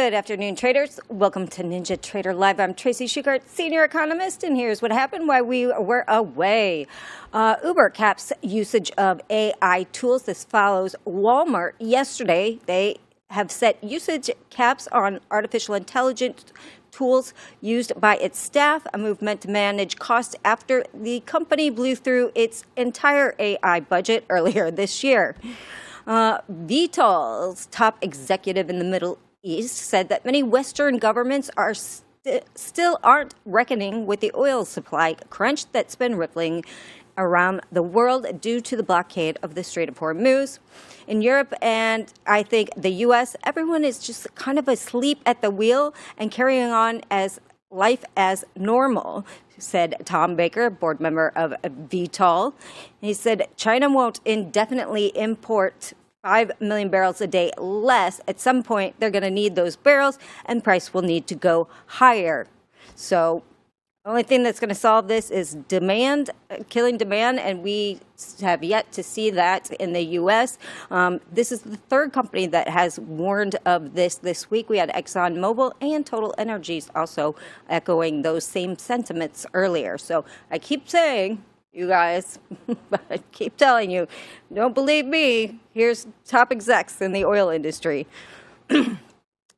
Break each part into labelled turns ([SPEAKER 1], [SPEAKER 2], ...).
[SPEAKER 1] Good afternoon, traders. Welcome to NinjaTrader Live. I'm Tracy Shuchart, senior economist, and here's what happened while we were away. Uber caps usage of AI tools. This follows Walmart yesterday. They have set usage caps on artificial intelligence tools used by its staff, a move meant to manage costs after the company blew through its entire AI budget earlier this year. Vitol's top executive in the Middle East said that many Western governments are still aren't reckoning with the oil supply crunch that's been rippling around the world due to the blockade of the Strait of Hormuz. In Europe and I think the U.S., everyone is just kind of asleep at the wheel and carrying on as life as normal, said Tom Baker, board member of Vitol. He said China won't indefinitely import 5 million barrels a day less. At some point, they're going to need those barrels, and price will need to go higher. So the only thing that's going to solve this is demand, killing demand, and we have yet to see that in the U.S. This is the third company that has warned of this week. We had ExxonMobil and Total Energies also echoing those same sentiments earlier. So I keep saying, you guys, but I keep telling you, don't believe me. Here's top execs in the oil industry.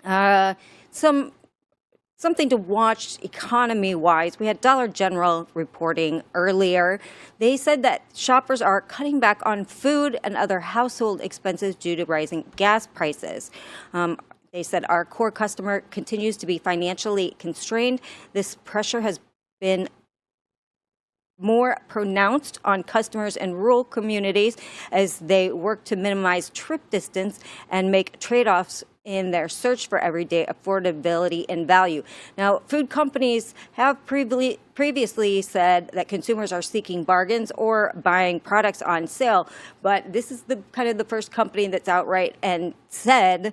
[SPEAKER 1] Something to watch economy-wise. We had Dollar General reporting earlier. They said that shoppers are cutting back on food and other household expenses due to rising gas prices. They said our core customer continues to be financially constrained. This pressure has been more pronounced on customers in rural communities as they work to minimize trip distance and make trade-offs in their search for everyday affordability and value. Now, food companies have previously said that consumers are seeking bargains or buying products on sale, but this is the kind of the first company that's outright and said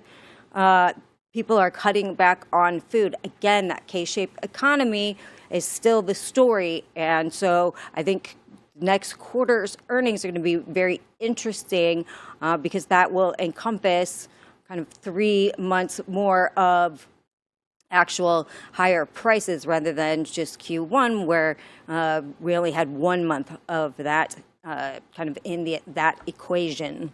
[SPEAKER 1] people are cutting back on food. Again, that K-shaped economy is still the story, and so I think next quarter's earnings are going to be very interesting because that will encompass kind of 3 months more of actual higher prices rather than just Q1, where we only had 1 month of that kind of in that equation.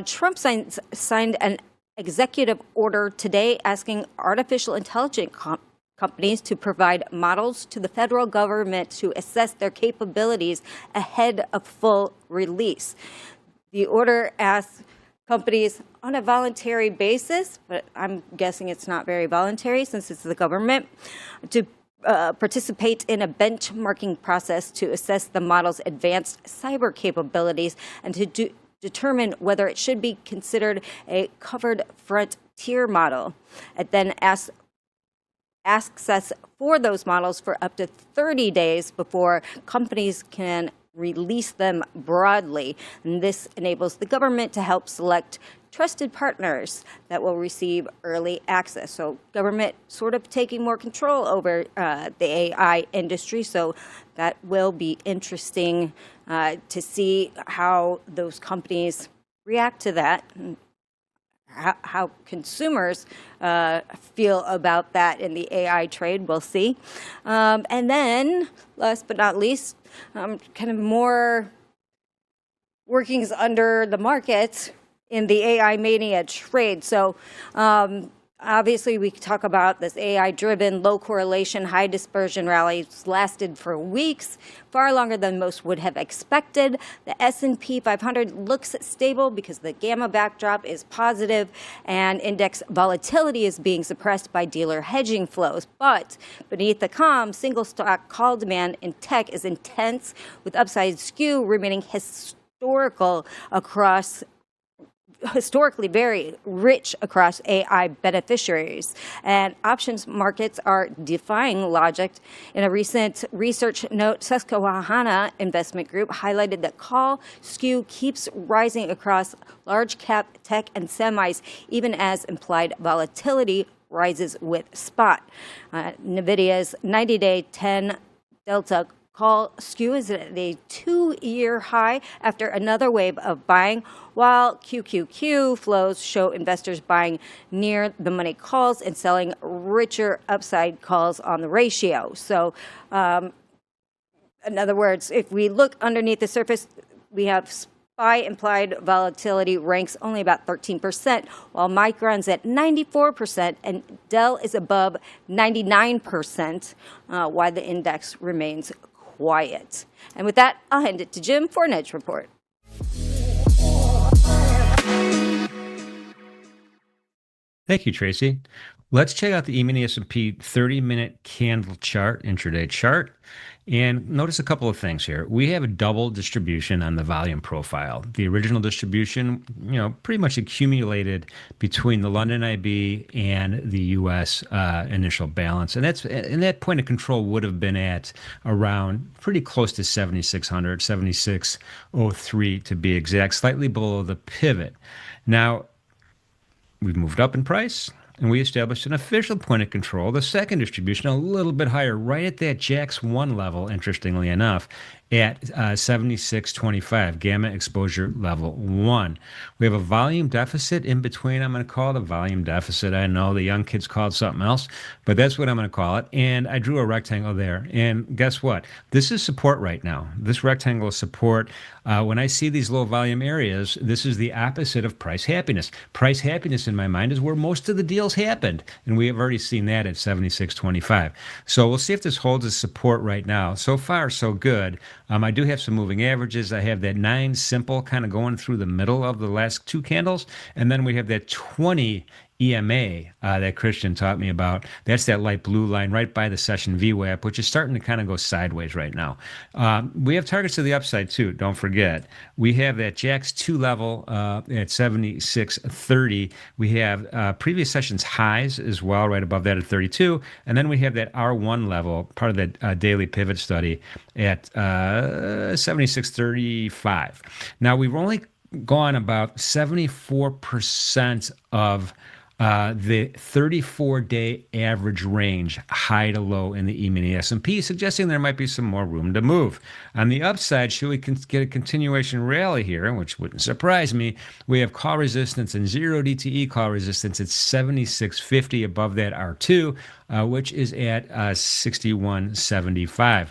[SPEAKER 1] Trump signed an executive order today asking artificial intelligence companies to provide models to the federal government to assess their capabilities ahead of full release. The order asks companies on a voluntary basis, but I'm guessing it's not very voluntary since it's the government, to participate in a benchmarking process to assess the model's advanced cyber capabilities and to determine whether it should be considered a covered frontier model. It then asks us for those models for up to 30 days before companies can release them broadly. And this enables the government to help select trusted partners that will receive early access. So government sort of taking more control over the AI industry. So that will be interesting to see how those companies react to that. How consumers feel about that in the AI trade, we'll see. And then, last but not least, kind of more workings under the market in the AI mania trade. So obviously, we talk about this AI-driven, low correlation, high dispersion rallies lasted for weeks, far longer than most would have expected. The S&P 500 looks stable because the gamma backdrop is positive and index volatility is being suppressed by dealer hedging flows. But beneath the calm, single stock call demand in tech is intense, with upside skew remaining historically very rich across AI beneficiaries. And options markets are defying logic. In a recent research note, Susquehanna Investment Group highlighted that call skew keeps rising across large cap tech and semis, even as implied volatility rises with spot. NVIDIA's 90-day 10 delta call skew is at a 2-year high after another wave of buying, while QQQ flows show investors buying near the money calls and selling richer upside calls on the ratio. So, in other words, if we look underneath the surface, we have SPY implied volatility ranks only about 13%, while Micron's at 94%, and Dell is above 99%, while the index remains quiet. And with that, I'll hand it to Jim for an Edge report.
[SPEAKER 2] Thank you, Tracy. Let's check out the E-mini S&P 30-minute candle chart, intraday chart. And notice a couple of things here. We have a double distribution on the volume profile. The original distribution, pretty much accumulated between the London IB and the U.S. Initial balance. And that point of control would have been at around pretty close to 7,600, 7,603 to be exact, slightly below the pivot. Now, we've moved up in price, and we established an official point of control, the second distribution, a little bit higher, right at that JAX 1 level, interestingly enough, at 76.25, gamma exposure level 1. We have a volume deficit in between. I'm going to call it a volume deficit. I know the young kids call it something else, but that's what I'm going to call it. And I drew a rectangle there. And guess what? This is support right now. This rectangle is support. When I see these low volume areas, this is the opposite of price happiness. Price happiness, in my mind, is where most of the deals happened. And we have already seen that at 76.25. So we'll see if this holds as support right now. So far, so good. I do have some moving averages. I have that 9 simple kind of going through the middle of the last 2 candles. And then we have that 20 EMA that Christian taught me about. That's that light blue line right by the session VWAP, which is starting to kind of go sideways right now. We have targets to the upside too, don't forget. We have that JAX 2 level at 76.30. We have previous sessions highs as well, right above that at 32. And then we have that R1 level, part of that daily pivot study at 76.35. Now, we've only gone about 74% of the 34-day average range, high to low in the E-mini S&P, suggesting there might be some more room to move. On the upside, should we get a continuation rally here, which wouldn't surprise me, we have call resistance and 0 DTE call resistance at 76.50 above that R2, which is at 61.75.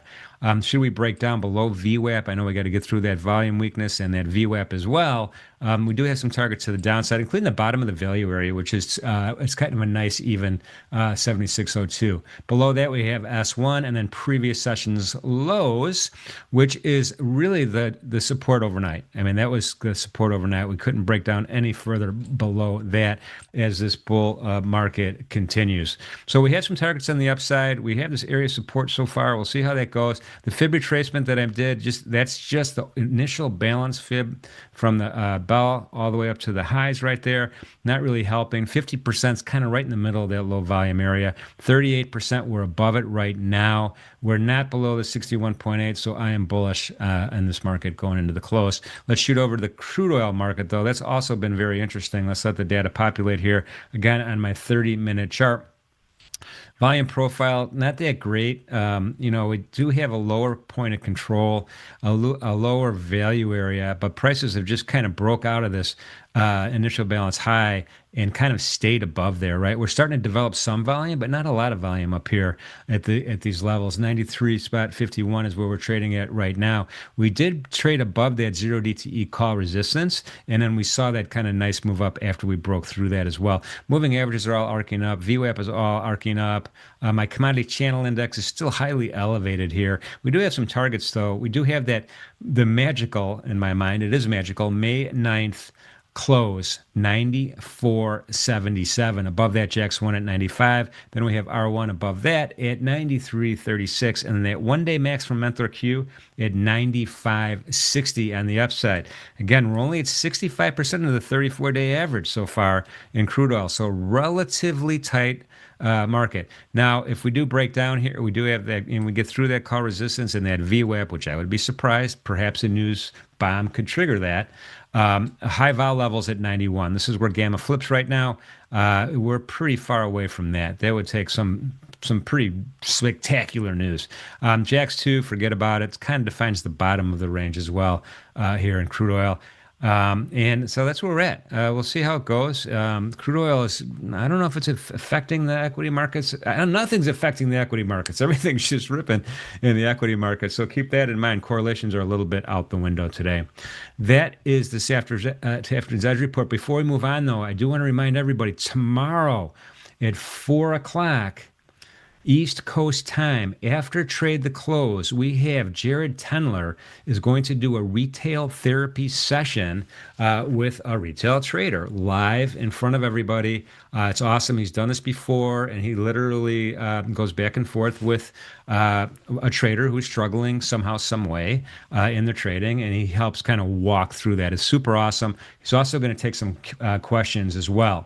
[SPEAKER 2] Should we break down below VWAP? I know we got to get through that volume weakness and that VWAP as well. We do have some targets to the downside, including the bottom of the value area, which is it's kind of a nice even 76.02. Below that, we have S1 and then previous sessions lows, which is really the support overnight. I mean, that was the support overnight. We couldn't break down any further below that as this bull market continues. So we have some targets on the upside. We have this area of support so far. We'll see how that goes. The fib retracement that I did, that's just the initial balance fib from the bell all the way up to the highs right there. Not really helping. 50% is kind of right in the middle of that low volume area. 38% we're above it right now. We're not below the 61.8, so I am bullish in this market going into the close. Let's shoot over to the crude oil market, though. That's also been very interesting. Let's let the data populate here. Again, on my 30-minute chart. Volume profile, not that great. We do have a lower point of control, a lower value area, but prices have just kind of broke out of this initial balance high and kind of stayed above there, right? We're starting to develop some volume, but not a lot of volume up here at these levels. 93.51 is where we're trading at right now. We did trade above that 0 DTE call resistance, and then we saw that kind of nice move up after we broke through that as well. Moving averages are all arcing up. VWAP is all arcing up. My commodity channel index is still highly elevated here. We do have some targets, though. We do have the magical, in my mind, it is magical, May 9th close, 94.77. Above that, JAX 1 at 95. Then we have R1 above that at 93.36. And that one-day max from Mentor Q at 95.60 on the upside. Again, we're only at 65% of the 34-day average so far in crude oil. So relatively tight market. Now, if we do break down here, we do have that, and we get through that call resistance and that VWAP, which I would be surprised, perhaps a news bomb could trigger that. High vol levels at 91. This is where gamma flips right now. We're pretty far away from that. That would take some some pretty spectacular news. Jax 2, forget about it. It kind of defines the bottom of the range as well here in crude oil. And so that's where we're at. We'll see how it goes. Crude oil is, I don't know if it's affecting the equity markets. Nothing's affecting the equity markets. Everything's just ripping in the equity markets. So keep that in mind. Correlations are a little bit out the window today. That is this afternoon's Edge Report. Before we move on, though, I do want to remind everybody tomorrow at 4 o'clock East Coast time, after trade the close, we have Jared Tenler is going to do a retail therapy session with a retail trader live in front of everybody. It's awesome. He's done this before, and he literally goes back and forth with a trader who's struggling somehow, some way in their trading, and he helps kind of walk through that. It's super awesome. He's also going to take some questions as well.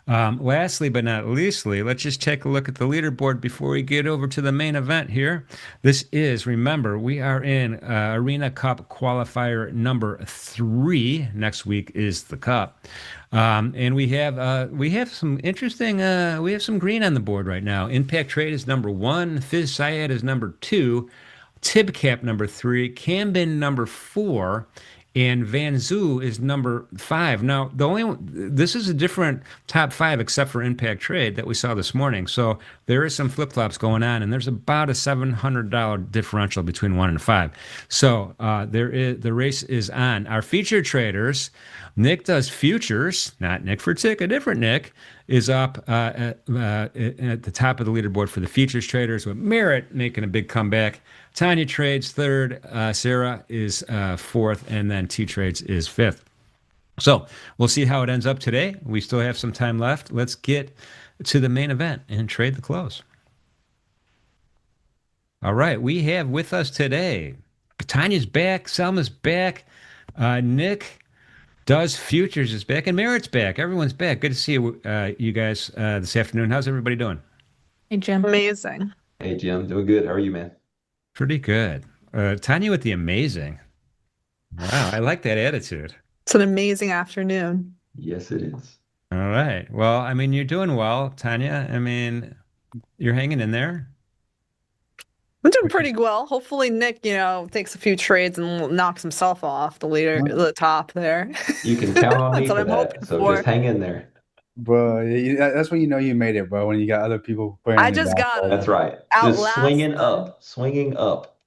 [SPEAKER 2] Lastly, but not leastly, let's just take a look at the leaderboard before we get over to the main event here. This is, remember, we are in Arena Cup qualifier number 3. Next week is the Cup. And we have some interesting, we have some green on the board right now. Impact Trade is number 1. Fizz Syed is number 2. TibCap number 3. Cambin number 4. And Van Zoo is number 5. Now, this is a different top 5 except for Impact Trade that we saw this morning. So there is some flip-flops going on, and there's about a $700 differential between 1 and 5. So the race is on. Our featured traders, Nick does futures, not Nick for Tick, a different Nick, is up at the top of the leaderboard for the futures traders, with Merritt making a big comeback. Tanya trades 3rd, Sarah is 4th, and then T trades is 5th. So we'll see how it ends up today. We still have some time left. Let's get to the main event and trade the close. All right, we have with us today, Tanya's back, Selma's back, Nick does futures is back, and Merritt's back. Everyone's back. Good to see you guys this afternoon. How's everybody doing?
[SPEAKER 3] Hey, Jim.
[SPEAKER 4] Amazing.
[SPEAKER 5] Hey, Jim. Doing good. How are you, man?
[SPEAKER 2] Pretty good. Tanya with the amazing. Wow, I like that attitude.
[SPEAKER 4] It's an amazing afternoon.
[SPEAKER 5] Yes, it is.
[SPEAKER 2] All right. Well, I mean, you're doing well, Tanya. I mean, you're hanging in there.
[SPEAKER 4] I'm doing pretty well. Hopefully Nick, takes a few trades and knocks himself off the top there.
[SPEAKER 5] You can count on me
[SPEAKER 4] That's what
[SPEAKER 5] for
[SPEAKER 4] I'm
[SPEAKER 5] that.
[SPEAKER 4] hoping
[SPEAKER 5] So
[SPEAKER 4] for.
[SPEAKER 5] just hang in there.
[SPEAKER 6] Bro, that's when you know you made it, bro. When you got other people playing.
[SPEAKER 4] I just got it.
[SPEAKER 5] That's right. Just swinging up.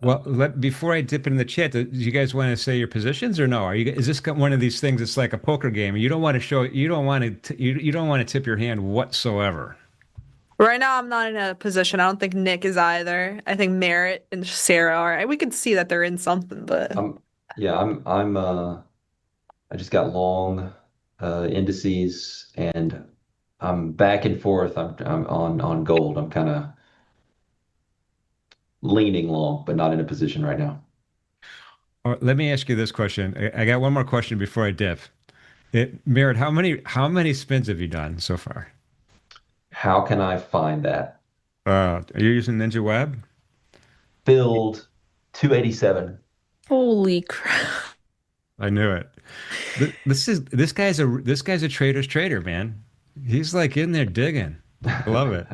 [SPEAKER 2] Well, before I dip into the chat, do you guys want to say your positions or no? Is this one of these things that's like a poker game? You don't want to show, you don't want to tip your hand whatsoever.
[SPEAKER 4] Right now, I'm not in a position. I don't think Nick is either. I think Merritt and Sarah are. We can see that they're in something, but
[SPEAKER 5] I just got long indices, and I'm back and forth. I'm on gold. I'm kind of leaning long, but not in a position right now.
[SPEAKER 2] Let me ask you this question. I got one more question before I dip. Merritt, how many spins have you done so far?
[SPEAKER 5] How can I find that?
[SPEAKER 2] Are you using Ninja Web?
[SPEAKER 5] Filled 287.
[SPEAKER 3] Holy crap.
[SPEAKER 2] I knew it. This guy's a trader's trader, man. He's like in there digging. I love it.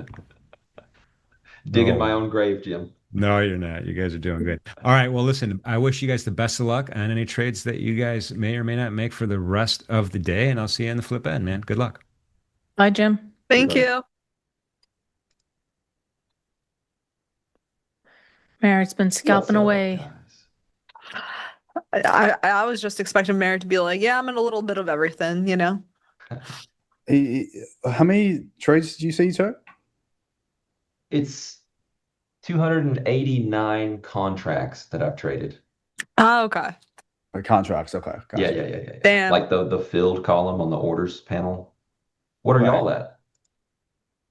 [SPEAKER 5] Digging my own grave, Jim.
[SPEAKER 2] No, you're not. You guys are doing good. All right. Well, listen, I wish you guys the best of luck on any trades that you guys may or may not make for the rest of the day, and I'll see you in the flip end, man. Good luck.
[SPEAKER 3] Bye, Jim.
[SPEAKER 4] thank you.
[SPEAKER 3] Merritt's been scalping away.
[SPEAKER 4] I was just expecting Merritt to be like, yeah, I'm in a little bit of everything,
[SPEAKER 6] How many trades did you say you took?
[SPEAKER 5] It's 289 contracts that I've traded.
[SPEAKER 4] Oh, okay.
[SPEAKER 6] Contracts, okay. Gotcha.
[SPEAKER 5] Yeah.
[SPEAKER 4] Damn.
[SPEAKER 5] Like the filled column on the orders panel. What are y'all at?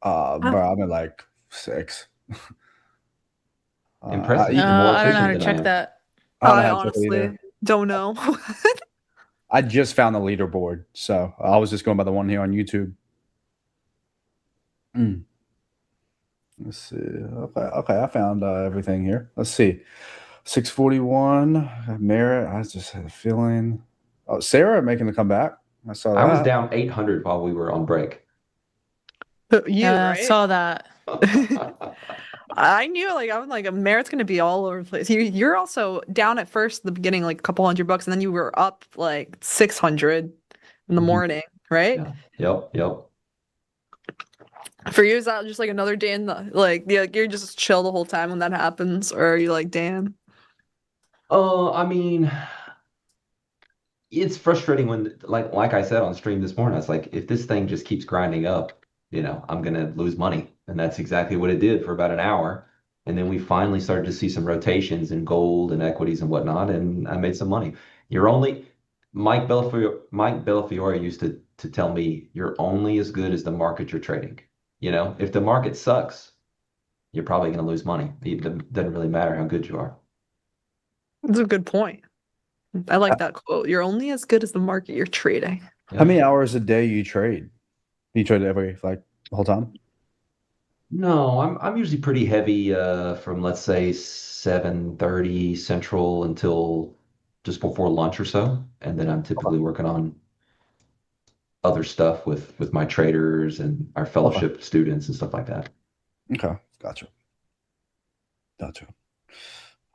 [SPEAKER 6] Bro, I'm at like 6.
[SPEAKER 5] Impressive. More
[SPEAKER 3] I don't know how to
[SPEAKER 5] efficient than I
[SPEAKER 3] check
[SPEAKER 5] am.
[SPEAKER 3] that.
[SPEAKER 4] I honestly don't know.
[SPEAKER 6] I just found the leaderboard, so I was just going by the one here on YouTube. Let's see. Okay, I found everything here. Let's see. 641. Merritt. I just had a feeling. Oh, Sarah making the comeback. I saw that.
[SPEAKER 5] I was down 800 while we were on break.
[SPEAKER 4] You,
[SPEAKER 3] I
[SPEAKER 4] right?
[SPEAKER 3] saw that.
[SPEAKER 4] I knew like I was like Merritt's gonna be all over the place. You're also down at first at the beginning, like a couple $100, and then you were up like 600 in the
[SPEAKER 5] Mhm.
[SPEAKER 4] morning, right?
[SPEAKER 5] Yeah. Yep.
[SPEAKER 4] For you, is that just like another day in the like you're just chill the whole time when that happens, or are you like, damn?
[SPEAKER 5] I mean, it's frustrating when, like I said on stream this morning, I was like, if this thing just keeps grinding up, I'm gonna lose money. And that's exactly what it did for about an hour. And then we finally started to see some rotations in gold and equities and whatnot, and I made some money. You're only Mike Bellafiore used to tell me you're only as good as the market you're trading. If the market sucks, you're probably gonna lose money. It doesn't really matter how good you are.
[SPEAKER 4] That's a good point. I like that quote. You're only as good as the market you're trading.
[SPEAKER 6] How many hours a day you trade? You trade every like the whole time?
[SPEAKER 5] No, I'm usually pretty heavy from let's say 7:30 Central until just before lunch or so, and then I'm typically working on other stuff with my traders and our fellowship students and stuff like that.
[SPEAKER 6] Okay, gotcha.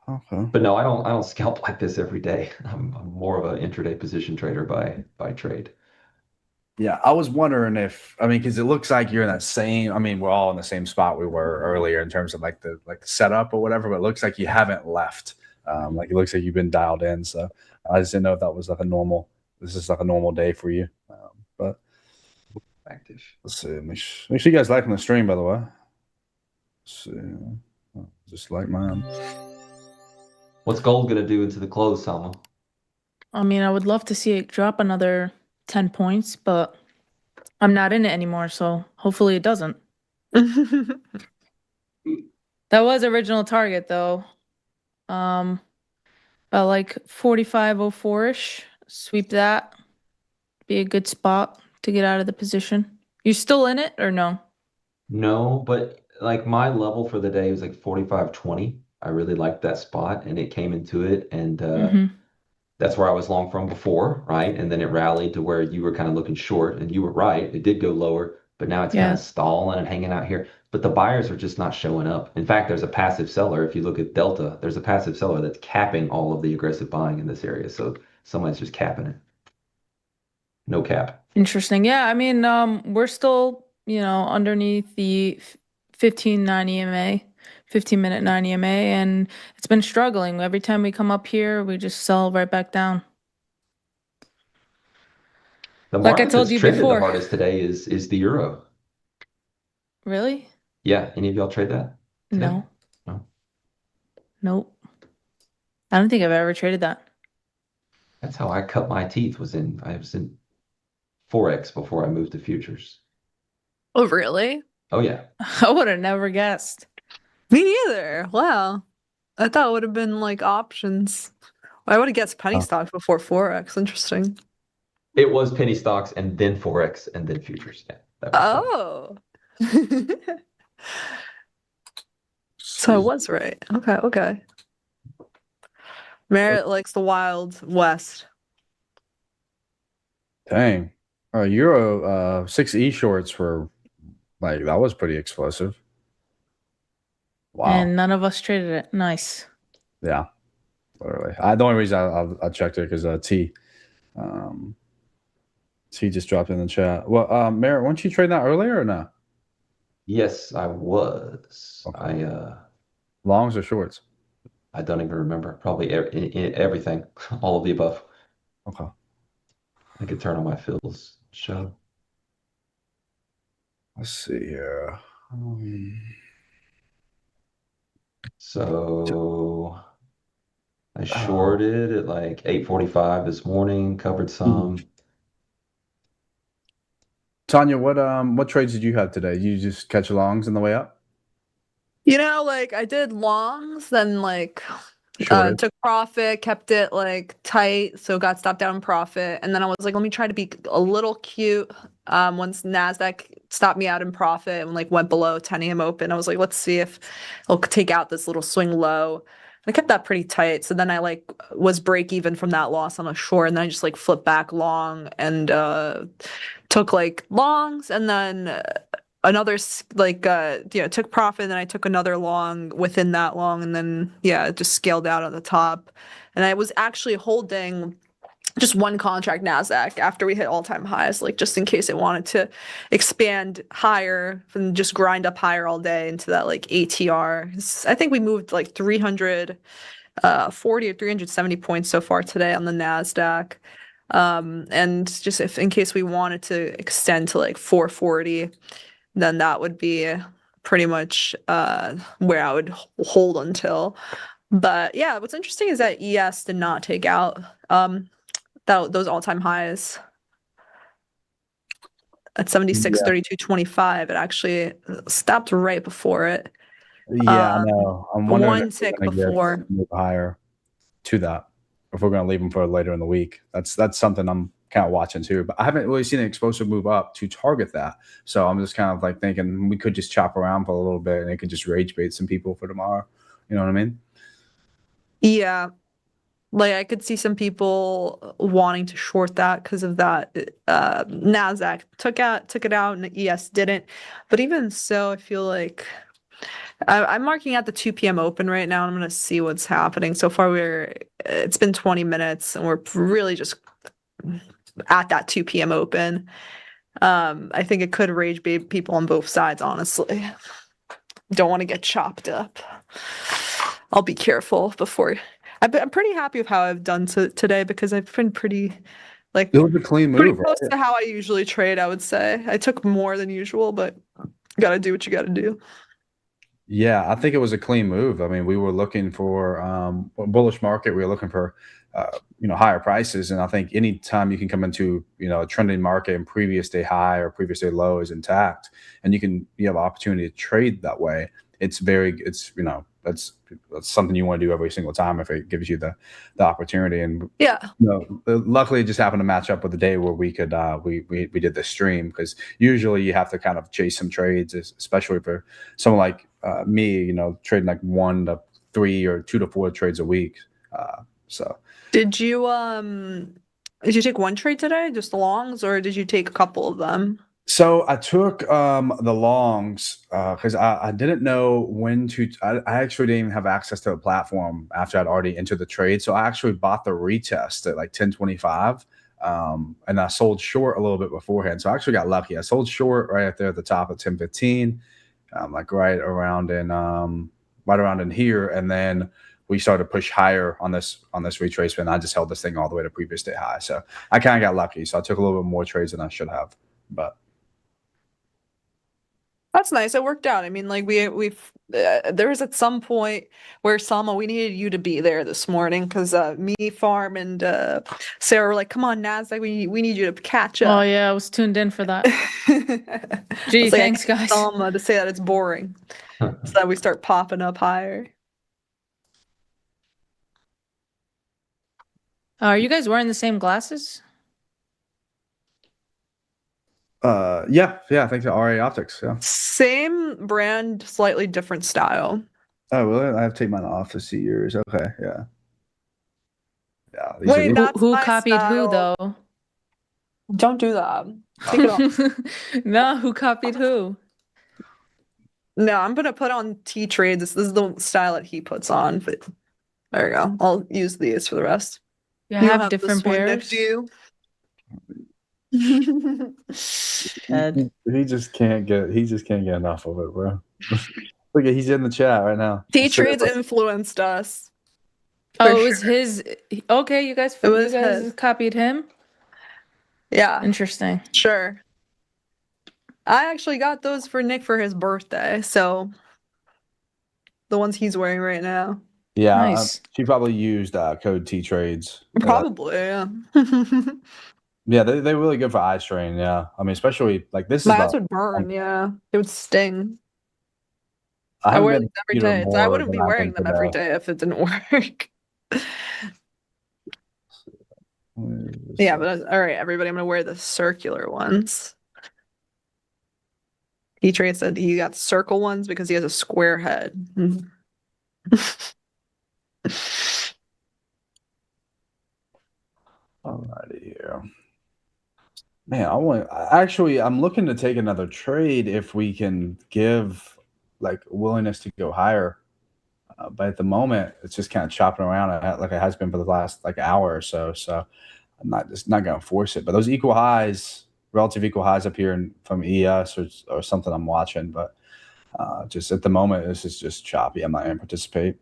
[SPEAKER 6] Okay.
[SPEAKER 5] But no, I don't scalp like this every day. I'm more of an intraday position trader by trade.
[SPEAKER 6] Yeah, I was wondering if because it looks like you're in that same. We're all in the same spot we were earlier in terms of like the setup or whatever. But it looks like you haven't left. Like it looks like you've been dialed in. So I just didn't know if that was like a normal. This is like a normal day for you. But
[SPEAKER 5] Active.
[SPEAKER 6] let's see. Make sure you guys liking the stream, by the way. Let's see. Just like mine.
[SPEAKER 5] What's gold gonna do into the close, Salma?
[SPEAKER 3] I mean, I would love to see it drop another 10 points, but I'm not in it anymore, so hopefully it doesn't. That was original target though. About like 4504-ish. Sweep that. Be a good spot to get out of the position. You still in it or no?
[SPEAKER 5] No, but like my level for the day was like 45.20. I really liked that spot and it came into it and that's where I was long from before, right? And then it rallied to where you were kind of looking short and you were right. It did go lower, but now it's kind
[SPEAKER 3] Yeah.
[SPEAKER 5] of stalling and hanging out here. But the buyers are just not showing up. In fact, there's a passive seller. If you look at Delta, there's a passive seller that's capping all of the aggressive buying in this area. So someone's just capping it. No cap.
[SPEAKER 3] Interesting. Yeah, I mean, we're still, underneath the 15.9 EMA, 15-minute 9 EMA, and it's been struggling. Every time we come up here, we just sell right back down.
[SPEAKER 5] The
[SPEAKER 3] Like I
[SPEAKER 5] market
[SPEAKER 3] told
[SPEAKER 5] that's
[SPEAKER 3] you
[SPEAKER 5] traded the
[SPEAKER 3] before.
[SPEAKER 5] hardest today is the euro.
[SPEAKER 3] Really?
[SPEAKER 5] Yeah, any of y'all trade that today?
[SPEAKER 3] No.
[SPEAKER 5] No.
[SPEAKER 3] Nope. I don't think I've ever traded that.
[SPEAKER 5] That's how I cut my teeth. I was in Forex before I moved to futures.
[SPEAKER 4] Oh, really?
[SPEAKER 5] Oh yeah.
[SPEAKER 3] I would have never guessed.
[SPEAKER 4] Me neither. Wow. I thought it would have been like options. I would have guessed penny stocks before Forex. Interesting.
[SPEAKER 5] It was penny stocks and then Forex and then futures. Yeah. That was
[SPEAKER 4] Oh. So I was right. Okay. Merritt likes the Wild West.
[SPEAKER 6] Dang. Euro 6E shorts were like that was pretty explosive. Wow.
[SPEAKER 3] And none of us traded it. Nice.
[SPEAKER 6] Yeah. Literally. The only reason I checked it because T just dropped in the chat. Well, Merritt, weren't you trading that earlier or no?
[SPEAKER 5] Yes, I was.
[SPEAKER 6] Okay. Longs or shorts?
[SPEAKER 5] I don't even remember. Probably everything, all of the above.
[SPEAKER 6] Okay.
[SPEAKER 5] I could turn on my fills show.
[SPEAKER 6] Let's see here.
[SPEAKER 5] So I shorted at like 8:45 this morning, covered some.
[SPEAKER 6] Tanya, what trades did you have today? You just catch longs on the way up?
[SPEAKER 4] Like I did longs, then like
[SPEAKER 6] Shorted.
[SPEAKER 4] took profit, kept it like tight, so got stopped down in profit, and then I was like, let me try to be a little cute. Once Nasdaq stopped me out in profit and like went below 10 a.m. open, I was like, let's see if it'll take out this little swing low. I kept that pretty tight, so then I like was break even from that loss on a short, and then I just like flipped back long and took like longs, and then another took profit, and then I took another long within that long, and then it just scaled out on the top. And I was actually holding just one contract NASDAQ after we hit all-time highs, like just in case it wanted to expand higher and just grind up higher all day into that like ATR. I think we moved like 340 or 370 points so far today on the NASDAQ. And just if in case we wanted to extend to like 440, then that would be pretty much where I would hold until. But yeah, what's interesting is that ES did not take out those all-time highs at 76.32.25. It actually stopped right before it.
[SPEAKER 6] Yeah, I know. I'm wondering
[SPEAKER 4] One
[SPEAKER 6] if we're
[SPEAKER 4] tick
[SPEAKER 6] gonna get
[SPEAKER 4] before.
[SPEAKER 6] move higher to that, if we're going to leave them for later in the week. That's something I'm kind of watching too. But I haven't really seen an explosive move up to target that. So I'm just kind of like thinking we could just chop around for a little bit and it could just rage bait some people for tomorrow. You know what I mean?
[SPEAKER 4] Yeah. Like I could see some people wanting to short that because of that. NASDAQ took it out and the ES didn't. But even so, I feel like I'm marking at the 2 p.m. open right now, and I'm gonna see what's happening. So far, it's been 20 minutes, and we're really just at that 2 p.m. open. I think it could rage bait people on both sides, honestly. Don't want to get chopped up. I'll be careful before. I'm pretty happy with how I've done today because I've been pretty, like,
[SPEAKER 6] It was a clean
[SPEAKER 4] pretty
[SPEAKER 6] move,
[SPEAKER 4] close
[SPEAKER 6] right?
[SPEAKER 4] to how I usually trade, I would say. I took more than usual, but gotta do what you gotta do.
[SPEAKER 6] Yeah, I think it was a clean move. I mean, we were looking for a bullish market. We were looking for higher prices, and I think anytime you can come into a trending market and previous day high or previous day low is intact, and you have opportunity to trade that way. It's that's something you want to do every single time if it gives you the opportunity. And
[SPEAKER 4] Yeah.
[SPEAKER 6] luckily, it just happened to match up with the day where we could we did the stream, because usually you have to kind of chase some trades, especially for someone like me, trading like 1 to 3 or 2 to 4 trades a week. So
[SPEAKER 4] Did you take one trade today, just the longs, or did you take a couple of them?
[SPEAKER 6] So I took the longs because I didn't know when to. I actually didn't even have access to the platform after I'd already entered the trade. So I actually bought the retest at like 10.25, and I sold short a little bit beforehand. So I actually got lucky. I sold short right there at the top of 10.15, like right around in here, and then we started to push higher on this retracement. I just held this thing all the way to previous day high. So I kind of got lucky. So I took a little bit more trades than I should have, but.
[SPEAKER 4] That's nice. It worked out. I mean, like there was at some point where Salma, we needed you to be there this morning because me, Farm, and Sarah were like, "Come on, Nasdaq, we need you to catch
[SPEAKER 3] Oh
[SPEAKER 4] up."
[SPEAKER 3] yeah, I was tuned in for that.
[SPEAKER 4] I
[SPEAKER 3] Gee,
[SPEAKER 4] was like,
[SPEAKER 3] thanks,
[SPEAKER 4] I need
[SPEAKER 3] guys.
[SPEAKER 4] Salma to say that it's boring, so that we start popping up higher.
[SPEAKER 3] Are you guys wearing the same glasses?
[SPEAKER 6] Yeah, I think the RA Optics. Yeah.
[SPEAKER 4] Same brand, slightly different style.
[SPEAKER 6] Oh, really? I have to take mine off to see yours. Okay, yeah. Yeah.
[SPEAKER 4] Wait,
[SPEAKER 3] Who
[SPEAKER 4] that's
[SPEAKER 3] who
[SPEAKER 4] my
[SPEAKER 3] copied who
[SPEAKER 4] style.
[SPEAKER 3] though?
[SPEAKER 4] Don't do that. Take it off.
[SPEAKER 3] No, who copied who?
[SPEAKER 4] No, I'm gonna put on T trades. This is the style that he puts on. But there you go. I'll use these for the rest.
[SPEAKER 3] You
[SPEAKER 4] You
[SPEAKER 3] have
[SPEAKER 4] have
[SPEAKER 3] different
[SPEAKER 4] this one next
[SPEAKER 3] pairs?
[SPEAKER 4] to you.
[SPEAKER 3] Ed.
[SPEAKER 6] He just can't get enough of it, bro. Look, he's in the chat right now.
[SPEAKER 4] T trades influenced us.
[SPEAKER 3] Oh,
[SPEAKER 4] For
[SPEAKER 3] it was
[SPEAKER 4] sure.
[SPEAKER 3] his. Okay, you guys
[SPEAKER 4] It was his.
[SPEAKER 3] copied him?
[SPEAKER 4] Yeah,
[SPEAKER 3] Interesting.
[SPEAKER 4] sure. I actually got those for Nick for his birthday, so the ones he's wearing right now.
[SPEAKER 6] Yeah,
[SPEAKER 3] Nice.
[SPEAKER 6] she probably used code T trades.
[SPEAKER 4] Probably, yeah.
[SPEAKER 6] Yeah, they're really good for eye strain. Yeah, I mean, especially like this is
[SPEAKER 4] My eyes
[SPEAKER 6] the.
[SPEAKER 4] would burn, yeah. It would sting.
[SPEAKER 6] I
[SPEAKER 4] I
[SPEAKER 6] haven't
[SPEAKER 4] wear
[SPEAKER 6] been
[SPEAKER 4] these
[SPEAKER 6] to
[SPEAKER 4] every
[SPEAKER 6] computer
[SPEAKER 4] day. So I
[SPEAKER 6] more
[SPEAKER 4] wouldn't
[SPEAKER 6] than
[SPEAKER 4] be
[SPEAKER 6] I've
[SPEAKER 4] wearing
[SPEAKER 6] been
[SPEAKER 4] them every
[SPEAKER 6] today.
[SPEAKER 4] day if it didn't work. Yeah, but all right, everybody, I'm gonna wear the circular ones. E-Trade said he got circle ones because he has a square head.
[SPEAKER 6] Alrighty here. Man, I'm looking to take another trade if we can give like willingness to go higher. But at the moment, it's just kind of chopping around like it has been for the last like hour or so. So I'm not going to force it. But those equal highs, relative equal highs up here from ES or something I'm watching. But just at the moment, this is just choppy. I'm not going to participate.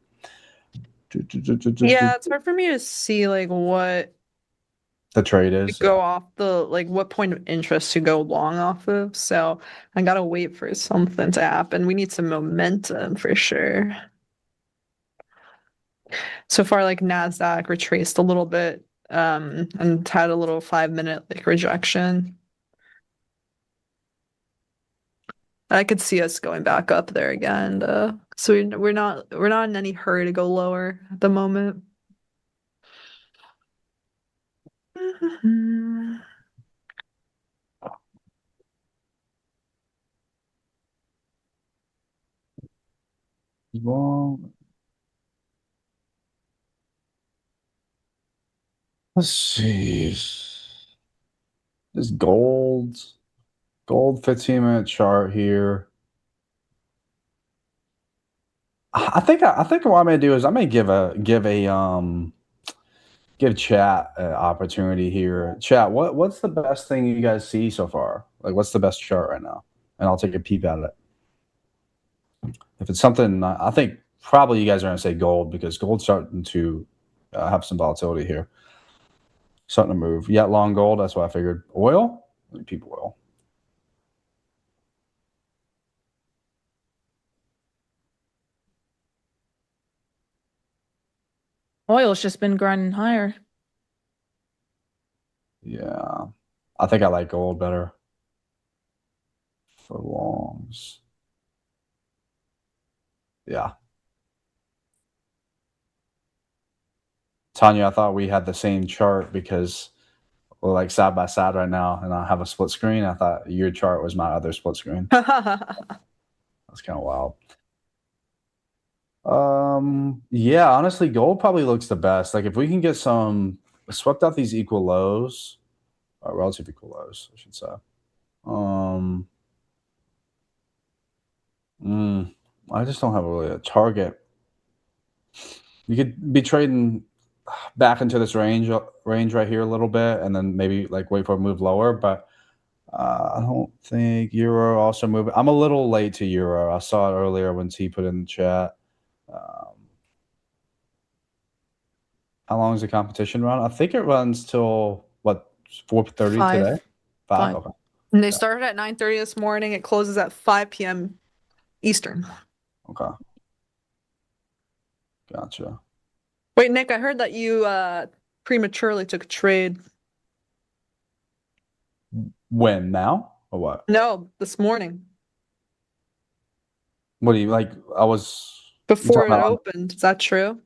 [SPEAKER 4] Yeah, it's hard for me to see like what
[SPEAKER 6] The trade
[SPEAKER 4] to
[SPEAKER 6] is.
[SPEAKER 4] go off the like what point of interest to go long off of. So I gotta wait for something to happen. We need some momentum for sure. So far, like NASDAQ retraced a little bit, and had a little 5-minute like rejection. I could see us going back up there again. So we're not in any hurry to go lower at the moment.
[SPEAKER 6] Well, let's see. This gold 15-minute chart here. I think what I'm gonna do is I may give chat an opportunity here. Chat, what's the best thing you guys see so far? Like, what's the best chart right now? And I'll take a peep at it. If it's something, I think probably you guys are gonna say gold because gold's starting to have some volatility here. Starting to move. Yeah, long gold. That's what I figured. Oil? Let me peep oil.
[SPEAKER 3] Oil's just been grinding higher.
[SPEAKER 6] Yeah, I think I like gold better for longs. Yeah. Tanya, I thought we had the same chart because we're like side by side right now, and I have a split screen. I thought your chart was my other split screen. That's kind of wild. Yeah, honestly, gold probably looks the best. Like if we can get some swept out these equal lows, relative equal lows, I should say. I just don't have really a target. You could be trading back into this range right here a little bit, and then maybe like wait for a move lower. But I don't think euro also moving. I'm a little late to euro. I saw it earlier when T put in the chat. How long is the competition run? I think it runs till what 4:30 today. 5. Okay.
[SPEAKER 4] And they started at 9:30 this morning. It closes at 5 p.m. Eastern.
[SPEAKER 6] Okay. Gotcha.
[SPEAKER 4] Wait, Nick, I heard that you prematurely took a trade.
[SPEAKER 6] When now or what?
[SPEAKER 4] No, this morning.
[SPEAKER 6] What do you like? I was
[SPEAKER 4] Before it opened. Is that true?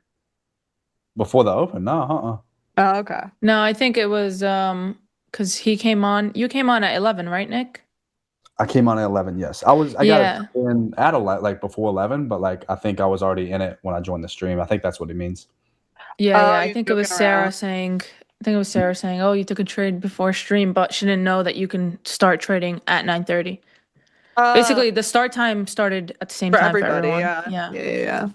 [SPEAKER 6] Before the open? No,
[SPEAKER 4] Oh, okay.
[SPEAKER 3] No, I think it was because he came on. You came on at 11, right, Nick?
[SPEAKER 6] I came on at 11. Yes, I got in at 11, like before 11, but like I think I was already in it when I joined the stream. I think that's what he means.
[SPEAKER 3] Yeah, I think it was Sarah saying. I think it was Sarah saying, "Oh, you took a trade before stream, but she didn't know that you can start trading at 9:30." Basically, the start time started at the same time for everyone.
[SPEAKER 4] Yeah.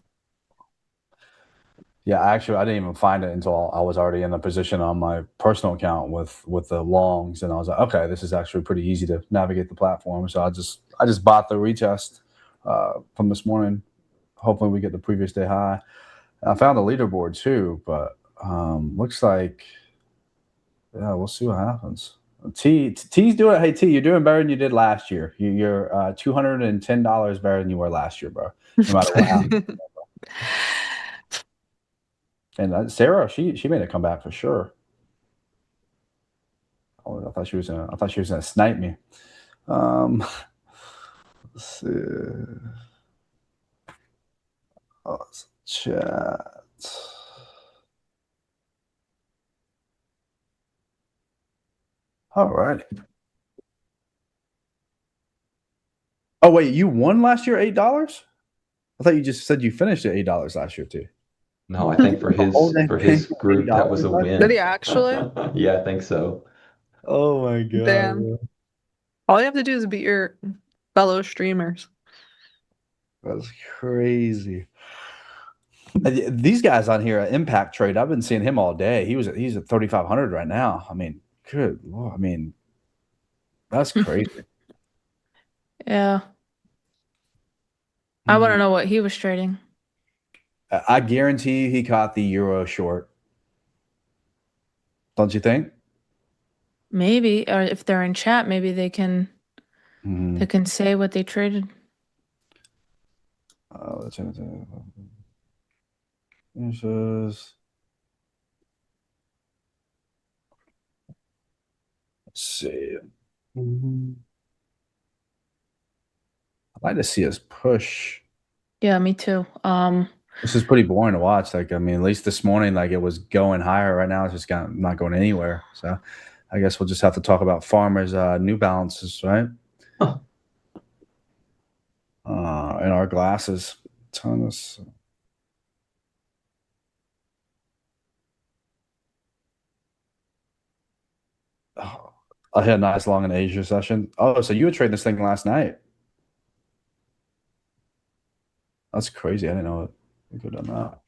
[SPEAKER 6] Yeah, actually, I didn't even find it until I was already in the position on my personal account with the longs, and I was like, okay, this is actually pretty easy to navigate the platform. So I just bought the retest from this morning. Hopefully, we get the previous day high. And I found the leaderboard too, but looks like we'll see what happens. T's doing. Hey T, you're doing better than you did last year. You're $210 better than you were last year, bro. No matter what happens. And Sarah, she made a comeback for sure. Oh, I thought she was gonna snipe me. Let's see. Let's chat. All right. Oh wait, you won last year $8? I thought you just said you finished at $8 last year too.
[SPEAKER 5] No, I think for his group that was a win.
[SPEAKER 4] Did he actually?
[SPEAKER 5] Yeah, I think so.
[SPEAKER 6] Oh my god.
[SPEAKER 4] Damn.
[SPEAKER 6] bro.
[SPEAKER 4] All you have to do is beat your fellow streamers.
[SPEAKER 6] That's crazy. These guys on here, Impact Trade, I've been seeing him all day. He's at 3,500 right now. I mean, good Lord. I mean, that's crazy.
[SPEAKER 3] Yeah. I want to know what he was trading.
[SPEAKER 6] I guarantee he caught the euro short. Don't you think?
[SPEAKER 3] Maybe, or if they're in chat, maybe they can say what they traded.
[SPEAKER 6] Let's see. I'd like to see us push.
[SPEAKER 3] Yeah, me too.
[SPEAKER 6] This is pretty boring to watch. Like, I mean, at least this morning, like it was going higher. Right now, it's just not going anywhere. So, I guess we'll just have to talk about Farmers' New Balances, right?
[SPEAKER 5] Huh.
[SPEAKER 6] In our glasses. Thomas. Oh, I had a nice long in Asia session. Oh, so you were trading this thing last night? That's crazy. I didn't know it. We could have done that.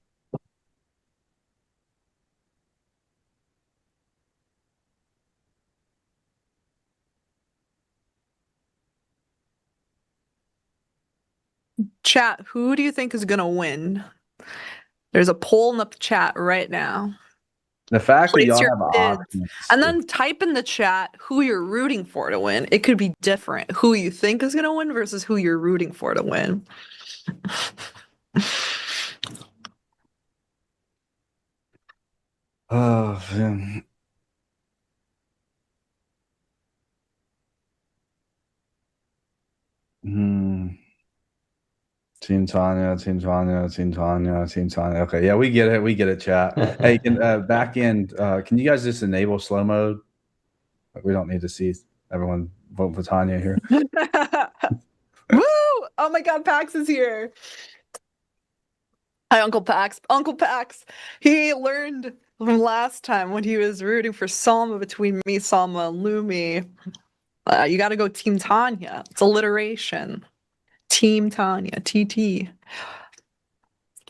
[SPEAKER 4] Chat, who do you think is gonna win? There's a poll in the chat right now.
[SPEAKER 6] The fact that
[SPEAKER 4] Place
[SPEAKER 6] y'all
[SPEAKER 4] your
[SPEAKER 6] have
[SPEAKER 4] bids.
[SPEAKER 6] options.
[SPEAKER 4] And then type in the chat who you're rooting for to win. It could be different. Who you think is gonna win versus who you're rooting for to win.
[SPEAKER 6] Oh, man. Team Tanya, Team Tanya, Team Tanya, Team Tanya. Okay, yeah, we get it. We get it, chat. Hey, can back end, can you guys just enable slow mode? Like, we don't need to see everyone vote for Tanya here.
[SPEAKER 4] Woo! Oh my god, Pax is here. Hi, Uncle Pax. Uncle Pax. He learned from last time when he was rooting for Salma between me, Salma, and Lumi. You gotta go Team Tanya. It's alliteration. Team Tanya, TT.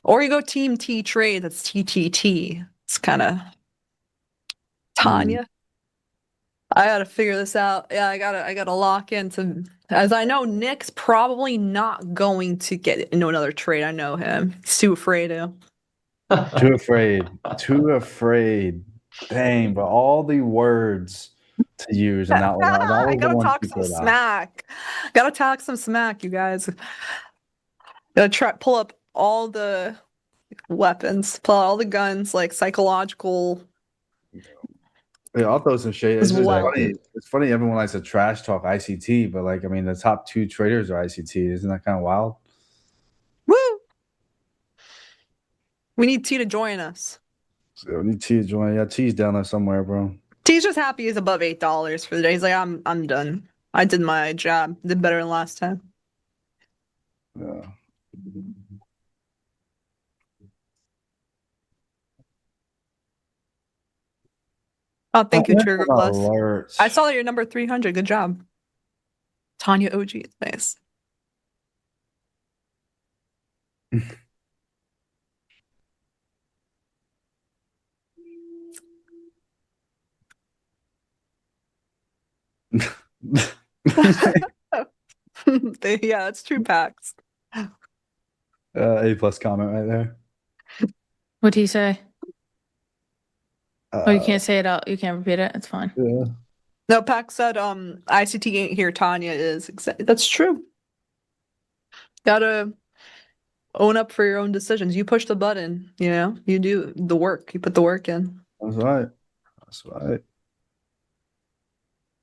[SPEAKER 4] Or you go Team T Trade, that's TTT. It's kind of Tanya. I gotta figure this out. Yeah, I gotta lock into, as I know Nick's probably not going to get into another trade. I know him. He's too afraid to.
[SPEAKER 6] Too afraid. Too afraid. Dang, but all the words to use and that
[SPEAKER 4] I
[SPEAKER 6] was the
[SPEAKER 4] gotta
[SPEAKER 6] one
[SPEAKER 4] talk
[SPEAKER 6] she
[SPEAKER 4] some
[SPEAKER 6] put out.
[SPEAKER 4] smack. Gotta talk some smack, you guys. Gotta pull up all the weapons, pull out all the guns, like psychological.
[SPEAKER 6] Yeah, I'll throw some shade.
[SPEAKER 4] As well.
[SPEAKER 6] It's funny everyone likes to trash talk ICT, but like, I mean, the top 2 traders are ICT. Isn't that kind of wild?
[SPEAKER 4] Woo! We need T to join us.
[SPEAKER 6] So we need T to join. Yeah, T's down there somewhere, bro.
[SPEAKER 4] T's just happy he's above $8 for the day. He's like, I'm done. I did my job. Did better than last time.
[SPEAKER 6] Yeah.
[SPEAKER 4] Oh, thank you, Trigger Plus.
[SPEAKER 6] Alerts.
[SPEAKER 4] I saw that you're number 300. Good job. Tanya OG. Nice. Yeah, that's true, Pax.
[SPEAKER 6] A+ comment right there.
[SPEAKER 3] What'd he say? Oh, you can't say it out. You can't repeat it. It's fine.
[SPEAKER 6] Yeah.
[SPEAKER 4] No, Pax said, ICT ain't here. Tanya is. That's true. Gotta own up for your own decisions. You push the button, you know, you do the work. You put the work in.
[SPEAKER 6] That's right. That's right.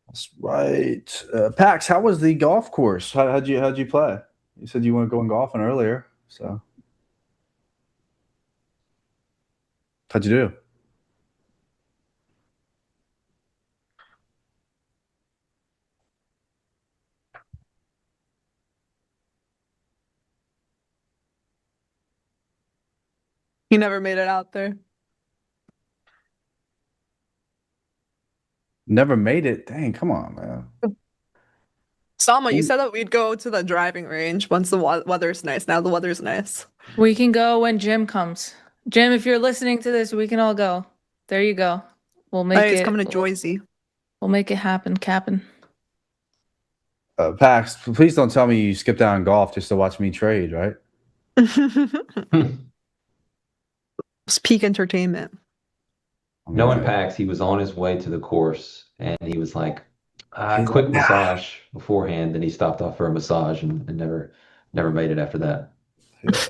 [SPEAKER 6] That's right. Pax, how was the golf course? How'd you play? You said you weren't going golfing earlier, so how'd you do?
[SPEAKER 4] You never made it out there.
[SPEAKER 6] Never made it. Dang, come on, man.
[SPEAKER 4] Salma, you
[SPEAKER 6] Ooh.
[SPEAKER 4] said that we'd go to the driving range once the weather's nice. Now the weather's nice.
[SPEAKER 3] We can go when Jim comes. Jim, if you're listening to this, we can all go. There you go. We'll make
[SPEAKER 4] Hey, it's
[SPEAKER 3] it.
[SPEAKER 4] coming to Joyzy.
[SPEAKER 3] We'll make it happen, Cap'n.
[SPEAKER 6] Pax, please don't tell me you skipped out on golf just to watch me trade, right?
[SPEAKER 4] It's peak entertainment.
[SPEAKER 5] Knowing
[SPEAKER 6] Right.
[SPEAKER 5] Pax, he was on his way to the course and he was like,
[SPEAKER 6] He's
[SPEAKER 5] quick
[SPEAKER 6] like,
[SPEAKER 5] massage beforehand. Then he stopped off for a massage and never made it after that.
[SPEAKER 6] yeah.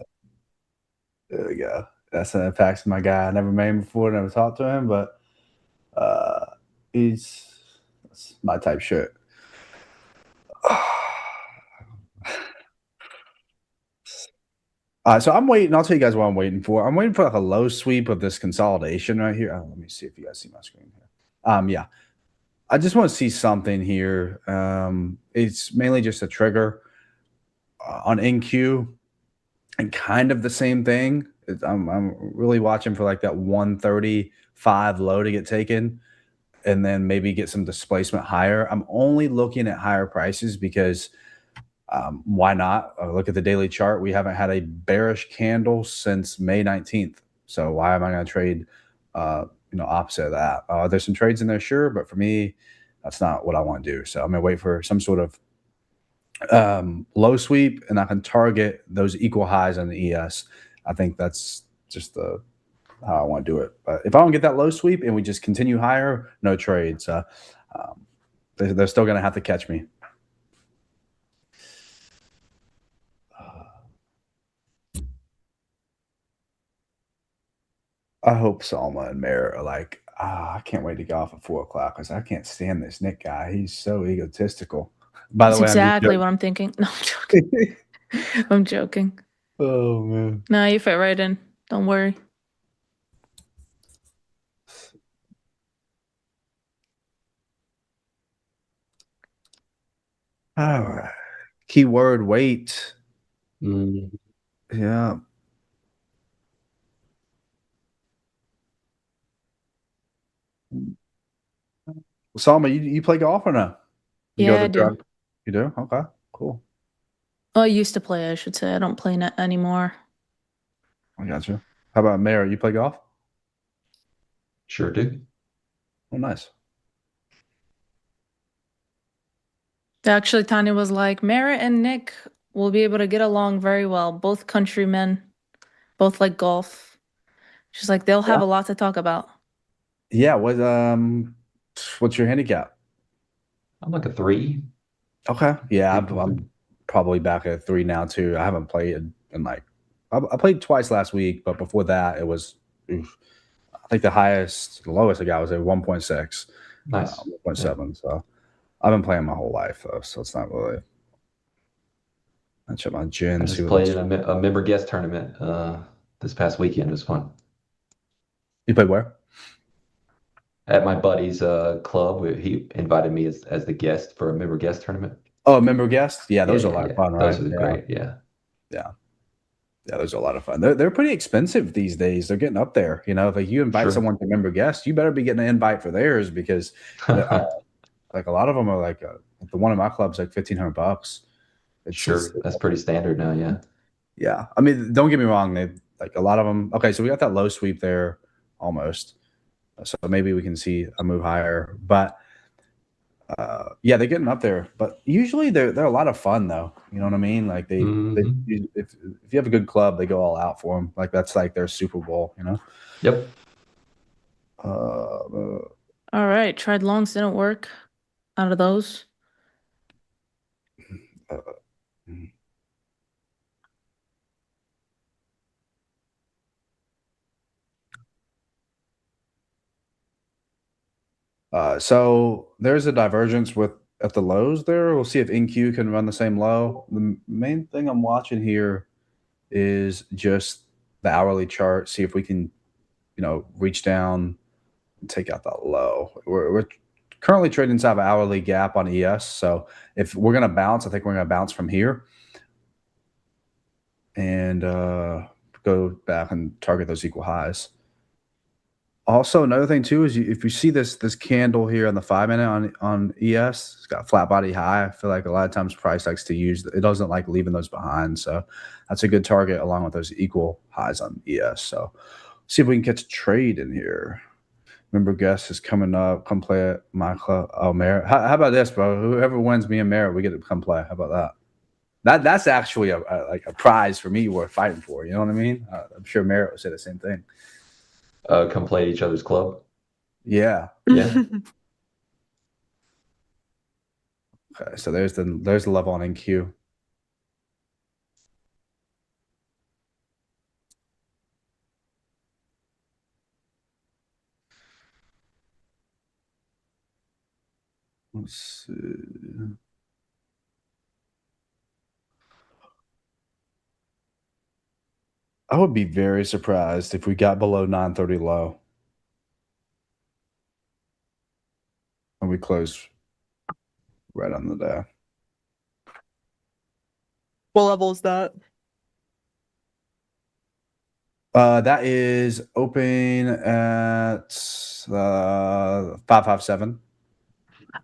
[SPEAKER 6] There we go. That's Pax, my guy. I never met him before, never talked to him, but that's my type shit. So I'm waiting. I'll tell you guys what I'm waiting for. I'm waiting for like a low sweep of this consolidation right here. Let me see if you guys see my screen here. Yeah. I just want to see something here. It's mainly just a trigger on NQ and kind of the same thing. I'm really watching for like that 135 low to get taken and then maybe get some displacement higher. I'm only looking at higher prices because why not? Look at the daily chart. We haven't had a bearish candle since May 19th. So why am I going to trade, opposite of that? There's some trades in there, sure, but for me, that's not what I want to do. So I'm going to wait for some sort of low sweep, and I can target those equal highs on the ES. I think that's just how I want to do it. But if I don't get that low sweep and we just continue higher, no trades. They're still going to have to catch me. I hope Salma and Merritt are like, I can't wait to get off at 4:00 because I can't stand this Nick guy. He's so egotistical. By
[SPEAKER 3] That's
[SPEAKER 6] the way,
[SPEAKER 3] exactly what I'm thinking. No, I'm joking. I'm joking.
[SPEAKER 6] Oh man.
[SPEAKER 3] No, you fit right in. Don't worry.
[SPEAKER 6] All right. Keyword wait.
[SPEAKER 5] Mm,
[SPEAKER 6] Yeah. Salma, you play golf or no? You go
[SPEAKER 3] Yeah,
[SPEAKER 6] to
[SPEAKER 3] I
[SPEAKER 6] the
[SPEAKER 3] do.
[SPEAKER 6] drug. You do? Okay, cool.
[SPEAKER 3] Oh, I used to play, I should say. I don't play anymore.
[SPEAKER 6] I got you. How about Merritt? You play golf?
[SPEAKER 5] sure do.
[SPEAKER 6] Oh, nice.
[SPEAKER 3] Actually, Tanya was like, Merritt and Nick will be able to get along very well. Both countrymen, both like golf. She's like, they'll have
[SPEAKER 6] Yeah.
[SPEAKER 3] a lot to talk about.
[SPEAKER 6] Yeah. What's your handicap?
[SPEAKER 5] I'm like a 3.
[SPEAKER 6] Okay. Yeah,
[SPEAKER 5] Three, four,
[SPEAKER 6] I'm probably back at 3 now too. I haven't played in like I played twice last week, but before that it was I think the lowest I got was at 1.6,
[SPEAKER 5] Nice.
[SPEAKER 6] 1.7. So I've been playing my whole life though, so it's not really. I check my gin,
[SPEAKER 5] I
[SPEAKER 6] see
[SPEAKER 5] just
[SPEAKER 6] what
[SPEAKER 5] played
[SPEAKER 6] else.
[SPEAKER 5] in a member guest tournament this past weekend. It was fun.
[SPEAKER 6] You played where?
[SPEAKER 5] At my buddy's club, he invited me as the guest for a member guest tournament.
[SPEAKER 6] Oh, member guest? Yeah,
[SPEAKER 5] Yeah,
[SPEAKER 6] those are a
[SPEAKER 5] yeah,
[SPEAKER 6] lot of
[SPEAKER 5] yeah.
[SPEAKER 6] fun,
[SPEAKER 5] Those
[SPEAKER 6] right?
[SPEAKER 5] are
[SPEAKER 6] Yeah.
[SPEAKER 5] great. Yeah.
[SPEAKER 6] Yeah. Yeah, those are a lot of fun. They're pretty expensive these days. They're getting up there. If like you invite
[SPEAKER 5] Sure.
[SPEAKER 6] someone to member guest, you better be getting an invite for theirs because like a lot of them are like the one in my club's like $1,500. It's
[SPEAKER 5] Sure. That's pretty standard now. Yeah.
[SPEAKER 6] yeah. I mean, don't get me wrong. They like a lot of them. Okay, so we got that low sweep there almost. So maybe we can see a move higher, but yeah, they're getting up there. But usually they're a lot of fun though. You know what I mean? Like
[SPEAKER 5] Mhm.
[SPEAKER 6] if you have a good club, they go all out for them. Like that's like their Super Bowl.
[SPEAKER 5] Yep.
[SPEAKER 6] Uh,
[SPEAKER 3] All right, tried longs, didn't work out of those.
[SPEAKER 6] uh, so there's a divergence at the lows there. We'll see if NQ can run the same low. The main thing I'm watching here is just the hourly chart. See if we can, reach down and take out that low. We're currently trading inside of an hourly gap on ES. So if we're gonna bounce, I think we're gonna bounce from here and go back and target those equal highs. Also, another thing too is if you see this candle here on the 5 minute on ES, it's got a flat body high. I feel like a lot of times price likes to use it doesn't like leaving those behind. So that's a good target along with those equal highs on ES. So see if we can catch a trade in here. Remember, guest is coming up. Come play at my club. Oh, Merritt. How about this, bro? Whoever wins, me and Merritt, we get to come play. How about that? That's actually like a prize for me worth fighting for. You know what I mean? I'm sure Merritt would say the same thing.
[SPEAKER 5] Come play at each other's club.
[SPEAKER 6] Yeah.
[SPEAKER 5] Yeah.
[SPEAKER 6] Okay. So there's the level on NQ. Let's see. I would be very surprised if we got below 930 low. And we close right on the day.
[SPEAKER 4] What level is that?
[SPEAKER 6] That is open at 557.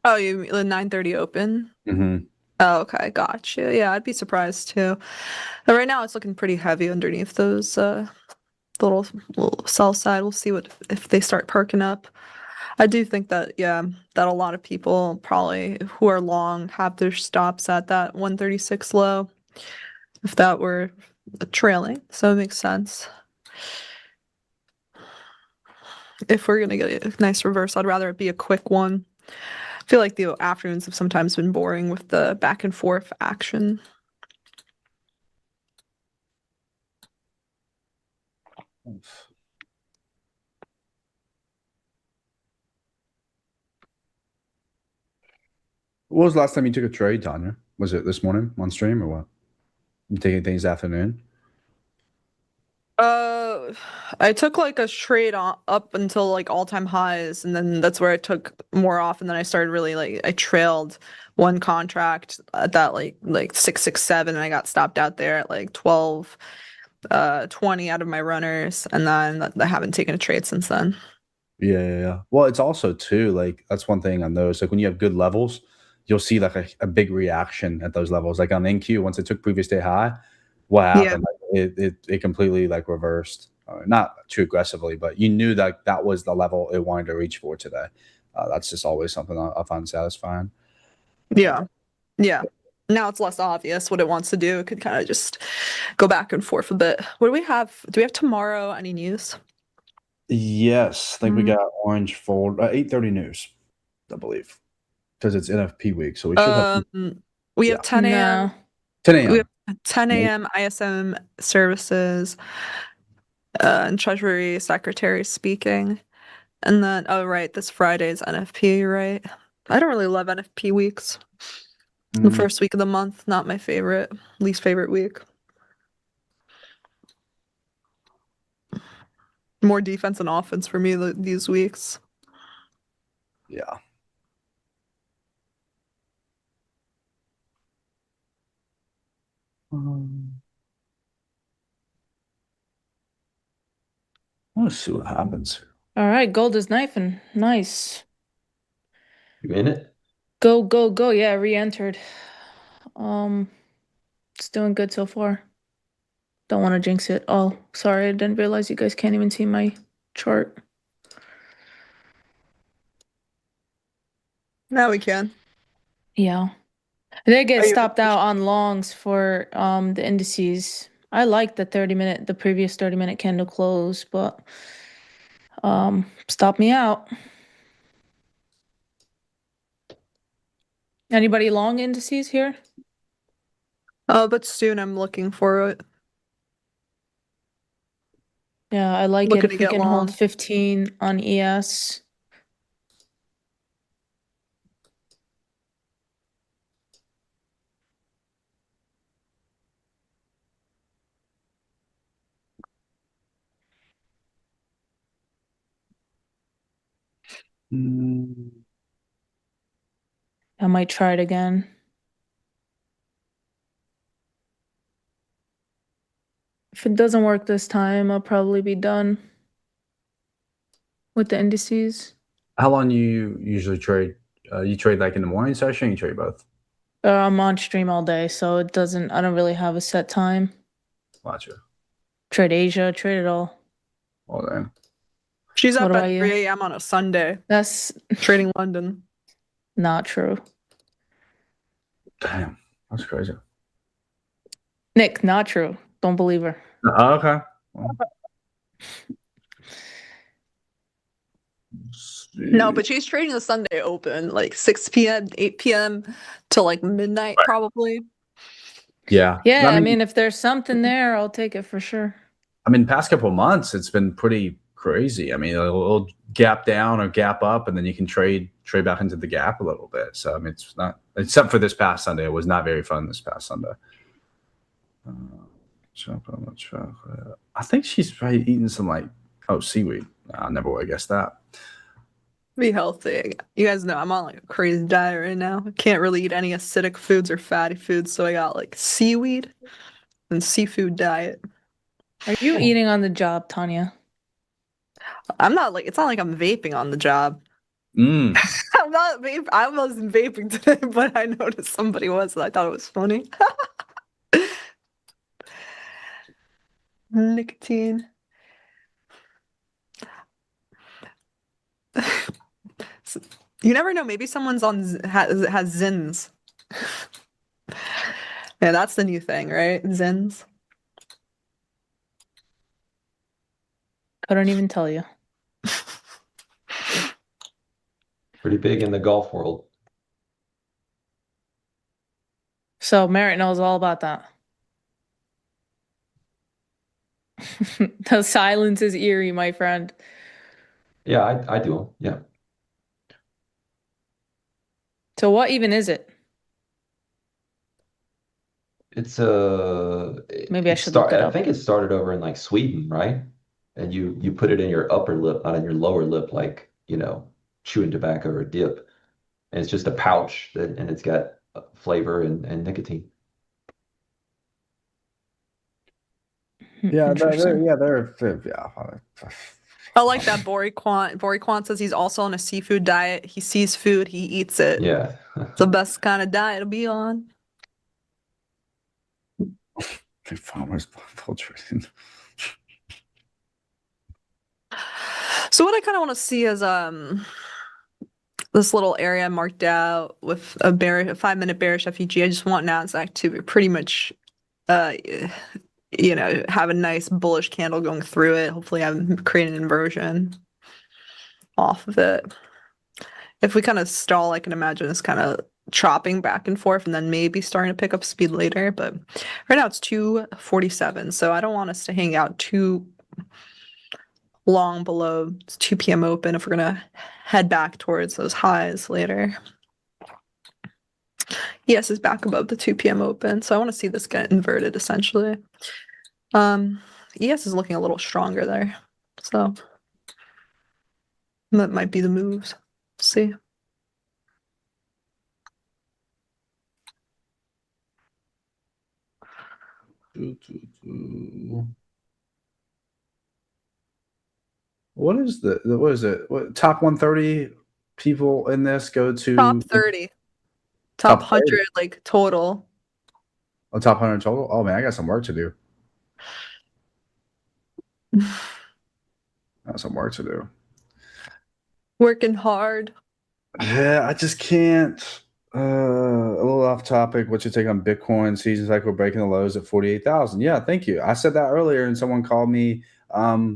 [SPEAKER 4] Oh, you mean the 9:30 open?
[SPEAKER 6] Mm-hmm.
[SPEAKER 4] Oh, okay, gotcha. Yeah, I'd be surprised too. But right now, it's looking pretty heavy underneath those little sell side. We'll see what if they start perking up. I do think that that a lot of people probably who are long have their stops at that 136 low. If that were trailing, so it makes sense. If we're gonna get a nice reverse, I'd rather it be a quick one. I feel like the afternoons have sometimes been boring with the back and forth action.
[SPEAKER 6] What was the last time you took a trade, Tanya? Was it this morning on stream or what? You taking things afternoon?
[SPEAKER 4] I took like a trade up until like all-time highs, and then that's where I took more off, and then I started really like I trailed one contract at that like 667, and I got stopped out there at like 20 out of my runners, and then I haven't taken a trade since then.
[SPEAKER 6] Yeah. Well, it's also too like that's one thing on those. Like when you have good levels, you'll see like a big reaction at those levels. Like on NQ, once it took previous day high, what happened? Like, it completely like reversed. Not too aggressively, but you knew that that was the level it wanted to reach for today. That's just always something I find satisfying.
[SPEAKER 4] Yeah. Now it's less obvious what it wants to do. It could kind of just go back and forth a bit. What do we have? Do we have tomorrow any news?
[SPEAKER 6] Yes, I think we got orange fold 8:30 news, I believe, because it's NFP week, so we should have
[SPEAKER 4] We have 10 a.m.
[SPEAKER 3] No.
[SPEAKER 6] 10
[SPEAKER 4] We
[SPEAKER 6] a.m.
[SPEAKER 4] have 10 a.m. ISM services and Treasury Secretary speaking. And then, oh, right, this Friday's NFP, right? I don't really love NFP weeks. The first week of the month, not my favorite, least favorite week. More defense and offense for me these weeks.
[SPEAKER 6] Yeah. Let's see what happens.
[SPEAKER 3] All right, gold is knifing. Nice.
[SPEAKER 5] You in it?
[SPEAKER 3] Go, go, go. Yeah, re-entered. It's doing good so far. Don't want to jinx it. Oh, sorry, I didn't realize you guys can't even see my chart.
[SPEAKER 4] Now we can.
[SPEAKER 3] Yeah. I did get
[SPEAKER 4] Are you-
[SPEAKER 3] stopped out on longs for the indices. I like the previous 30-minute candle close, but stopped me out. Anybody long indices here?
[SPEAKER 4] But soon I'm looking for it.
[SPEAKER 3] Yeah, I like
[SPEAKER 4] Looking
[SPEAKER 3] it
[SPEAKER 4] to
[SPEAKER 3] if we
[SPEAKER 4] get
[SPEAKER 3] can hold
[SPEAKER 4] long.
[SPEAKER 3] 15 on ES. I might try it again. If it doesn't work this time, I'll probably be done. with the indices.
[SPEAKER 6] How long you usually trade? You trade like in the morning session? You trade both?
[SPEAKER 3] I'm on stream all day, so I don't really have a set time.
[SPEAKER 6] Gotcha.
[SPEAKER 3] Trade Asia, trade it all.
[SPEAKER 6] All day.
[SPEAKER 4] She's
[SPEAKER 3] What
[SPEAKER 4] up
[SPEAKER 3] about
[SPEAKER 4] at
[SPEAKER 3] you?
[SPEAKER 4] 3 a.m. on a Sunday
[SPEAKER 3] That's
[SPEAKER 4] trading London.
[SPEAKER 3] not true.
[SPEAKER 6] Damn, that's crazy.
[SPEAKER 3] Nick, not true. Don't believe her.
[SPEAKER 6] Okay. Well,
[SPEAKER 4] No, but she's trading the Sunday open, like 6 p.m., 8 p.m. to like midnight, probably.
[SPEAKER 6] yeah.
[SPEAKER 3] Yeah, I mean, if there's something there, I'll take it for sure.
[SPEAKER 6] I mean, past couple of months, it's been pretty crazy. I mean, it'll gap down or gap up, and then you can trade back into the gap a little bit. So I mean, it's not, except for this past Sunday. It was not very fun this past Sunday. Chocolate. I think she's probably eating some seaweed. I never would have guessed that.
[SPEAKER 4] Be healthy. You guys know I'm on like a crazy diet right now. I can't really eat any acidic foods or fatty foods, so I got like seaweed and seafood diet.
[SPEAKER 3] Are you eating on the job, Tanya?
[SPEAKER 4] I'm not like, it's not like I'm vaping on the job.
[SPEAKER 6] Mm.
[SPEAKER 4] I'm not vape. I wasn't vaping today, but I noticed somebody was, and I thought it was funny. Nicotine. You never know. Maybe someone's on has Zins. Yeah, that's the new thing, right? Zins.
[SPEAKER 3] Couldn't even tell you.
[SPEAKER 5] Pretty big in the golf world.
[SPEAKER 3] So Merritt knows all about that. The silence is eerie, my friend.
[SPEAKER 5] Yeah, I do them. Yeah.
[SPEAKER 3] So what even is it?
[SPEAKER 5] It's
[SPEAKER 3] Maybe I should look it
[SPEAKER 5] I
[SPEAKER 3] up.
[SPEAKER 5] think it started over in like Sweden, right? And you put it in your upper lip, not in your lower lip, like, chewing tobacco or dip. And it's just a pouch and it's got flavor and nicotine.
[SPEAKER 6] Yeah,
[SPEAKER 3] Interesting.
[SPEAKER 4] I like that Bori Quant says he's also on a seafood diet. He sees food, he eats it.
[SPEAKER 5] Yeah.
[SPEAKER 4] It's the best kind of diet to be on.
[SPEAKER 6] Farmers poultry.
[SPEAKER 4] So what I kind of want to see is this little area marked out with a 5-minute bearish FEG. I just want Nasdaq to pretty much have a nice bullish candle going through it. Hopefully I'm creating an inversion off of it. If we kind of stall, I can imagine it's kind of chopping back and forth and then maybe starting to pick up speed later. But right now it's 2:47, so I don't want us to hang out too long below 2 p.m. open if we're gonna head back towards those highs later. ES is back above the 2 p.m. open, so I want to see this get inverted essentially. ES is looking a little stronger there, so that might be the moves. See.
[SPEAKER 6] What is what top 130 people in this go to?
[SPEAKER 4] Top 30. Top 100 like total.
[SPEAKER 6] Oh, top 100 total? Oh man, I got some work to do. Got some work to do.
[SPEAKER 4] Working hard.
[SPEAKER 6] Yeah, I just can't. A little off topic. What's your take on Bitcoin? Seasons like we're breaking the lows at 48,000. Yeah, thank you. I said that earlier, and someone called me a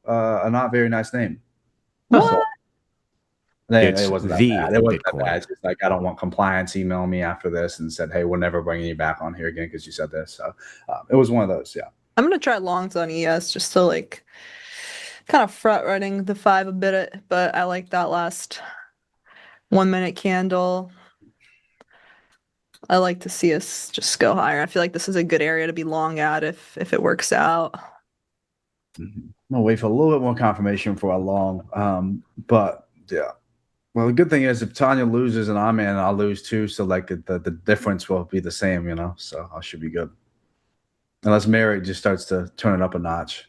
[SPEAKER 6] not very nice name.
[SPEAKER 4] What?
[SPEAKER 6] It wasn't that bad. It wasn't that bad. It's just like, I don't want compliance email me after this and said, hey, we're never bringing you back on here again because you said this. So it was one of those. Yeah.
[SPEAKER 4] I'm gonna try longs on ES just to like kind of front running the 5 a bit, but I like that last 1-minute candle. I like to see us just go higher. I feel like this is a good area to be long at if it works out.
[SPEAKER 6] I'm gonna wait for a little bit more confirmation for a long. But yeah. Well, the good thing is if Tanya loses and I'm in, I'll lose too. So like the difference will be the same, so I should be good. Unless Merritt just starts to turn it up a notch.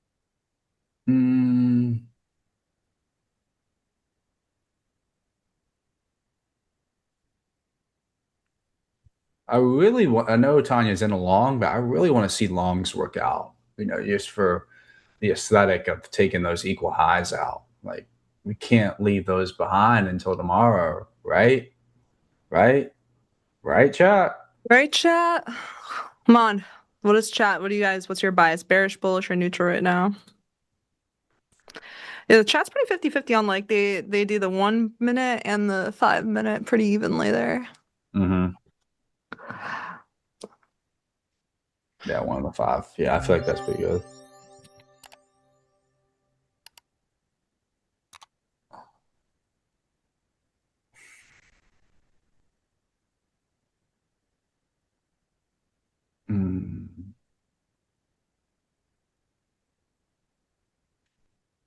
[SPEAKER 6] Mm, I really want. I know Tanya's in a long, but I really want to see longs work out. Just for the aesthetic of taking those equal highs out. Like we can't leave those behind until tomorrow, right? Right? Right, chat?
[SPEAKER 4] Right, chat? Come on. What is chat? What's your bias? Bearish, bullish, or neutral right now? Yeah, the chat's pretty 50-50 on like they do the 1 minute and the 5 minute pretty evenly there.
[SPEAKER 6] Mm-hmm. Yeah, 1 of the 5. Yeah, I feel like that's pretty good. Mm.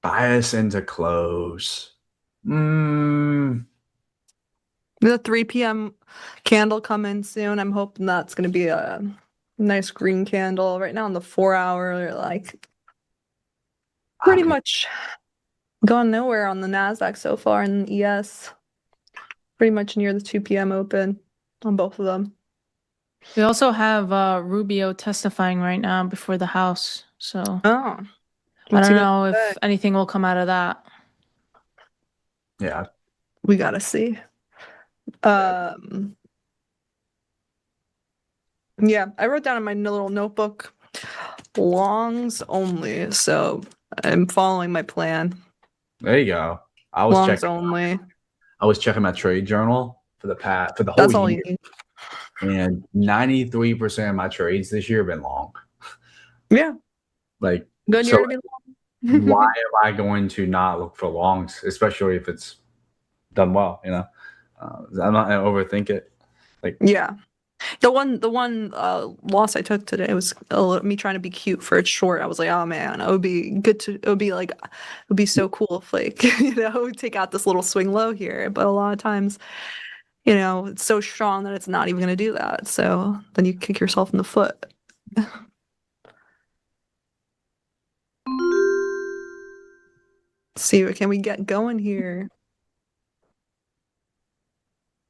[SPEAKER 6] Bias into close. Mm.
[SPEAKER 4] The 3 p.m. candle coming soon. I'm hoping that's gonna be a nice green candle. Right now on the 4-hour, like pretty much gone nowhere on the NASDAQ so far and ES. Pretty much near the 2 p.m. open on both of them.
[SPEAKER 3] We also have Rubio testifying right now before the House. So
[SPEAKER 4] Oh.
[SPEAKER 3] I
[SPEAKER 4] What's
[SPEAKER 3] don't
[SPEAKER 4] he gonna
[SPEAKER 3] know
[SPEAKER 4] say?
[SPEAKER 3] if anything will come out of that.
[SPEAKER 6] Yeah.
[SPEAKER 4] We gotta see. Yeah, I wrote down in my little notebook longs only, so I'm following my plan.
[SPEAKER 6] There you go.
[SPEAKER 4] Longs only.
[SPEAKER 6] I was checking my trade journal for the whole
[SPEAKER 4] That's all
[SPEAKER 6] year,
[SPEAKER 4] you need.
[SPEAKER 6] and 93% of my trades this year have been long.
[SPEAKER 4] Yeah,
[SPEAKER 6] Like,
[SPEAKER 4] good
[SPEAKER 6] so
[SPEAKER 4] year to be
[SPEAKER 6] why
[SPEAKER 4] long.
[SPEAKER 6] am I going to not look for longs, especially if it's done well? I'm not gonna overthink it. Like,
[SPEAKER 4] Yeah. The one loss I took today was me trying to be cute for a short. I was like, oh man, it would be so cool if like, take out this little swing low here. But a lot of times, it's so strong that it's not even gonna do that. So then you kick yourself in the foot. See, what can we get going here?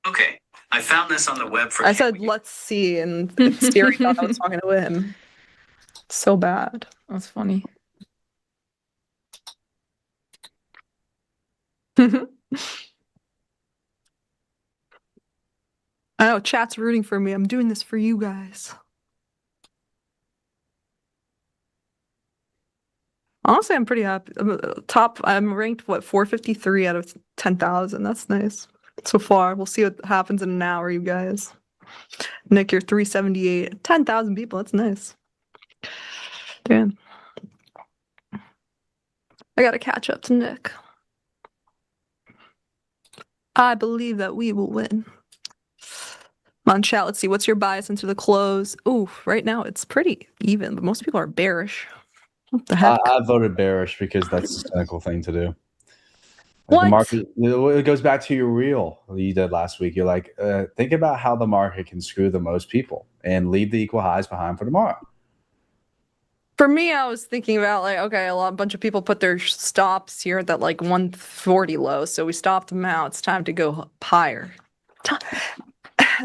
[SPEAKER 2] Okay, I found this on the web for.
[SPEAKER 4] I said, let's see, and Siri thought I was talking to him. So bad.
[SPEAKER 3] That's funny.
[SPEAKER 4] I know, chat's rooting for me. I'm doing this for you guys. Honestly, I'm pretty happy. I'm ranked, 453 out of 10,000. That's nice so far. We'll see what happens in an hour, you guys. Nick, you're 378. 10,000 people. That's nice. Damn. I gotta catch up to Nick. I believe that we will win. Come on, chat. Let's see. What's your bias into the close? Ooh, right now it's pretty even, but most people are bearish. What the heck?
[SPEAKER 6] I voted bearish because that's the cynical thing to do. Like
[SPEAKER 4] What?
[SPEAKER 6] the market, it goes back to your reel you did last week. You're like, think about how the market can screw the most people and leave the equal highs behind for tomorrow.
[SPEAKER 4] For me, I was thinking about like, okay, a bunch of people put their stops here at that like 140 low, so we stopped them out. It's time to go higher.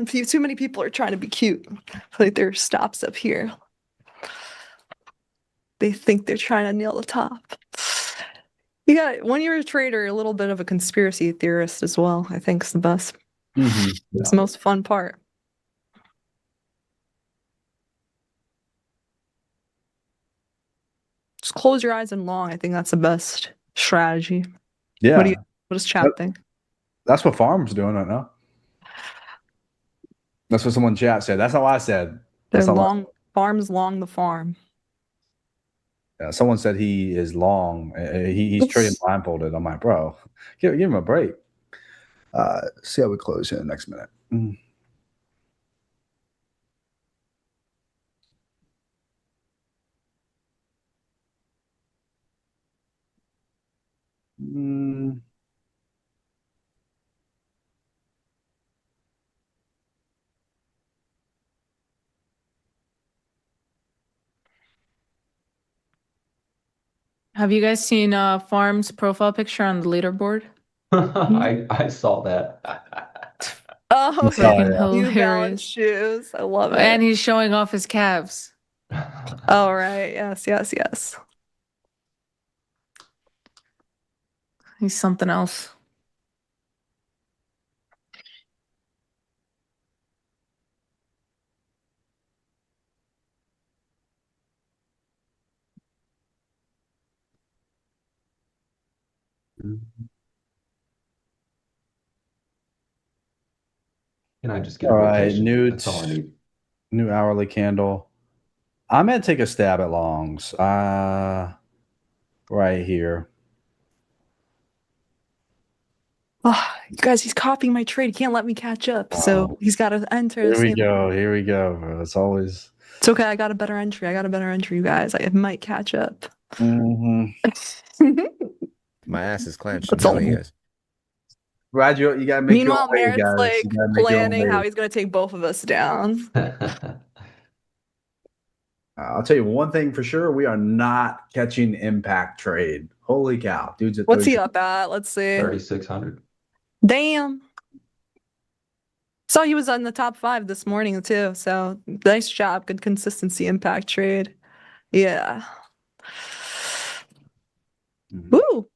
[SPEAKER 4] Too many people are trying to be cute. Like their stops up here. They think they're trying to nail the top. When you're a trader, you're a little bit of a conspiracy theorist as well. I think is the best.
[SPEAKER 6] Mm-hmm.
[SPEAKER 4] It's the most fun part. Just close your eyes and long. I think that's the best strategy.
[SPEAKER 6] Yeah.
[SPEAKER 4] What does chat think?
[SPEAKER 6] That's what farm's doing right now. That's what someone in chat said. That's not what I said.
[SPEAKER 4] They're
[SPEAKER 6] That's not
[SPEAKER 4] long. Farms long the farm.
[SPEAKER 6] Yeah, someone said he is long. He's trading blindfolded. I'm like, bro, give him a break. See how we close here in the next minute. Mm.
[SPEAKER 3] Have you guys seen Farm's profile picture on the leaderboard?
[SPEAKER 5] I saw that.
[SPEAKER 4] Oh,
[SPEAKER 6] saw
[SPEAKER 3] Freaking
[SPEAKER 6] it,
[SPEAKER 4] New Balance
[SPEAKER 3] hilarious.
[SPEAKER 4] shoes. I love it.
[SPEAKER 3] And he's showing off his calves.
[SPEAKER 4] Oh, right. Yes, yes, yes.
[SPEAKER 3] He's something else.
[SPEAKER 5] Can I just get a
[SPEAKER 6] All right,
[SPEAKER 5] rotation? That's all I need.
[SPEAKER 6] new hourly candle. I'm gonna take a stab at longs. Right here.
[SPEAKER 4] Oh, you guys, he's copying my trade. He can't let me catch up. So he's got to enter the
[SPEAKER 6] Here we
[SPEAKER 4] same.
[SPEAKER 6] go. Here we go. Bro. It's always.
[SPEAKER 4] It's okay. I got a better entry. You guys. I might catch up.
[SPEAKER 6] Mhm.
[SPEAKER 7] My ass is clenched. I'm
[SPEAKER 4] That's all.
[SPEAKER 7] telling you guys.
[SPEAKER 6] Brad, you gotta make your
[SPEAKER 4] Meanwhile,
[SPEAKER 6] own way,
[SPEAKER 4] Merritt's
[SPEAKER 6] guys.
[SPEAKER 4] like
[SPEAKER 6] You gotta make your own
[SPEAKER 4] planning how
[SPEAKER 6] way.
[SPEAKER 4] he's going to take both of us down.
[SPEAKER 6] I'll tell you one thing for sure: we are not catching impact trade. Holy cow, dude's at
[SPEAKER 4] What's he
[SPEAKER 6] 30.
[SPEAKER 4] up at? Let's see.
[SPEAKER 5] 3,600.
[SPEAKER 4] Damn. So he was on the top 5 this morning too. So nice job. Good consistency impact trade. Yeah.
[SPEAKER 6] Mhm.
[SPEAKER 4] Woo.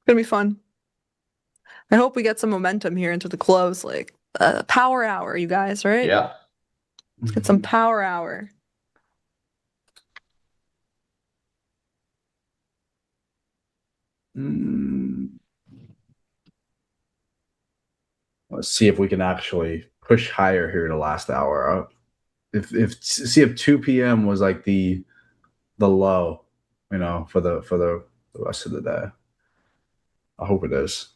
[SPEAKER 4] Gonna be fun. I hope we get some momentum here into the close, like power hour, you guys, right?
[SPEAKER 5] Yeah.
[SPEAKER 4] Let's get some power hour.
[SPEAKER 6] Mm. Let's see if we can actually push higher here the last hour. See if 2 p.m. was like the low, for the rest of the day. I hope it is.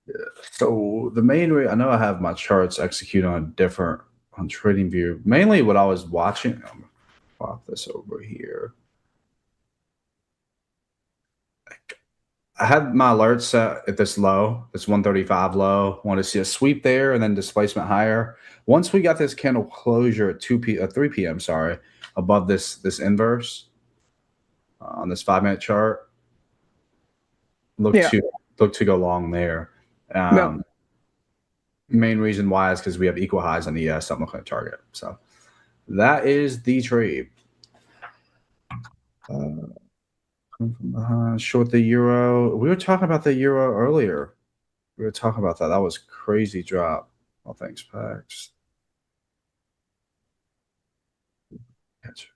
[SPEAKER 6] Yeah. So the main way I know I have my charts executed on TradingView. Mainly what I was watching. Pop this over here. I had my alerts set at this low, this 135 low. Want to see a sweep there and then displacement higher. Once we got this candle closure at 3 p.m. Sorry, above this inverse on this 5-minute chart, look to go long there. Main reason why is because we have equal highs on the ES. I'm looking at target. So that is the trade. Short the euro. We were talking about the euro earlier. We were talking about that. That was crazy drop. All things packed. Gotcha.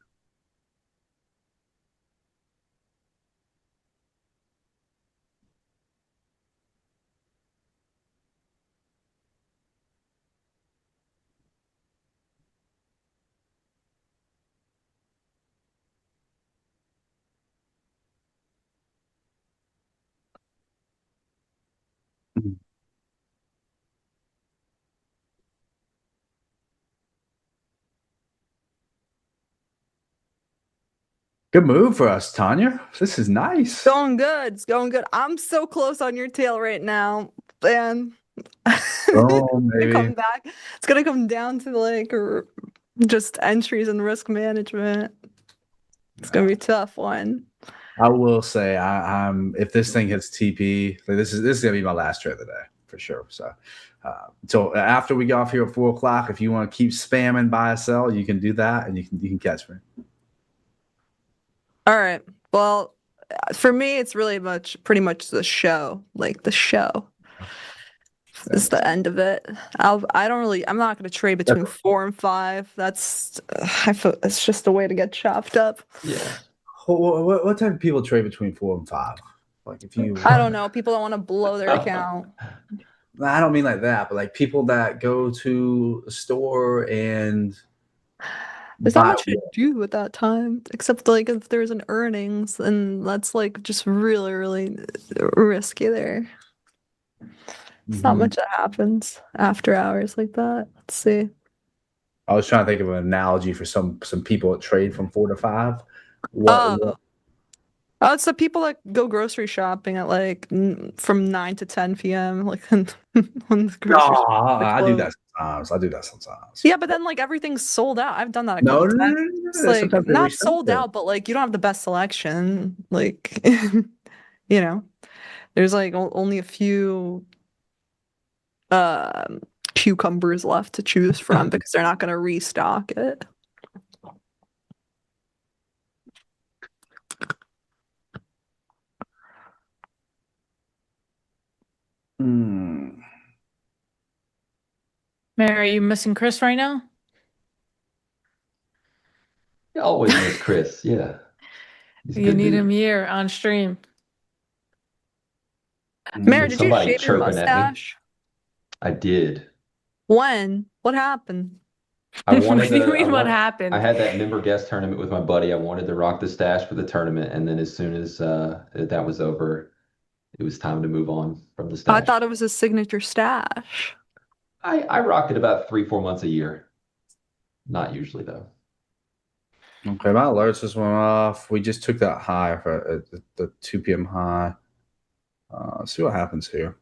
[SPEAKER 6] Good move for us, Tanya. This is nice.
[SPEAKER 4] Going good. It's going good. I'm so close on your tail right now. And
[SPEAKER 6] Oh, maybe.
[SPEAKER 4] come back. It's gonna come down to like just entries and risk management. It's gonna be a tough one.
[SPEAKER 6] I will say, I'm if this thing hits TP, like this is gonna be my last trade of the day for sure. So after we get off here at 4:00, if you want to keep spamming buy or sell, you can do that, and you can catch me.
[SPEAKER 4] All right. Well, for me, it's pretty much the show. Like the show is the end of it. I'm not going to trade between 4 and 5. I feel it's just a way to get chopped up.
[SPEAKER 5] Yeah.
[SPEAKER 6] What type of people trade between 4 and 5? Like if you,
[SPEAKER 4] I don't know. People don't want to blow their account.
[SPEAKER 6] I don't mean like that, but like people that go to a store and
[SPEAKER 4] There's not much to do at that time, except like if there's an earnings, and that's like just really, really risky there. It's not much that happens after hours like that. Let's see.
[SPEAKER 6] I was trying to think of an analogy for some people that trade from 4 to 5.
[SPEAKER 4] Oh, it's the people that go grocery shopping at like from 9 to 10 p.m. Like when the grocery
[SPEAKER 6] No,
[SPEAKER 4] stores are
[SPEAKER 6] I do
[SPEAKER 4] closed.
[SPEAKER 6] that sometimes.
[SPEAKER 4] Yeah, but then like everything's sold out. I've done that a
[SPEAKER 6] No,
[SPEAKER 4] couple
[SPEAKER 6] no, no,
[SPEAKER 4] times.
[SPEAKER 6] no, no,
[SPEAKER 4] It's
[SPEAKER 6] no.
[SPEAKER 4] like
[SPEAKER 6] Sometimes they
[SPEAKER 4] not
[SPEAKER 6] restock
[SPEAKER 4] sold
[SPEAKER 6] it.
[SPEAKER 4] out, but like you don't have the best selection. Like you know, there's like only a few um cucumbers left to choose from because they're not going to restock it.
[SPEAKER 6] Hmm.
[SPEAKER 3] Mary, are you missing Chris right now?
[SPEAKER 5] I always miss Chris. Yeah. He's a
[SPEAKER 3] You
[SPEAKER 5] good
[SPEAKER 3] need
[SPEAKER 5] dude.
[SPEAKER 3] him here on stream.
[SPEAKER 4] Mary,
[SPEAKER 5] Is
[SPEAKER 4] did you
[SPEAKER 5] somebody
[SPEAKER 4] shave your
[SPEAKER 5] chirping at me?
[SPEAKER 4] mustache?
[SPEAKER 5] I did.
[SPEAKER 4] When? What happened?
[SPEAKER 5] I
[SPEAKER 3] What
[SPEAKER 5] wanted
[SPEAKER 3] do you
[SPEAKER 5] to.
[SPEAKER 3] mean what happened?
[SPEAKER 5] I had that member guest tournament with my buddy. I wanted to rock the stash for the tournament, and then as soon as that was over, it was time to move on from the
[SPEAKER 4] I
[SPEAKER 5] stash.
[SPEAKER 4] thought it was a signature stash.
[SPEAKER 5] I rock it about 3-4 months a year. Not usually though.
[SPEAKER 6] Okay, my alerts just went off. We just took that high for the 2 p.m. high. Let's see what happens here.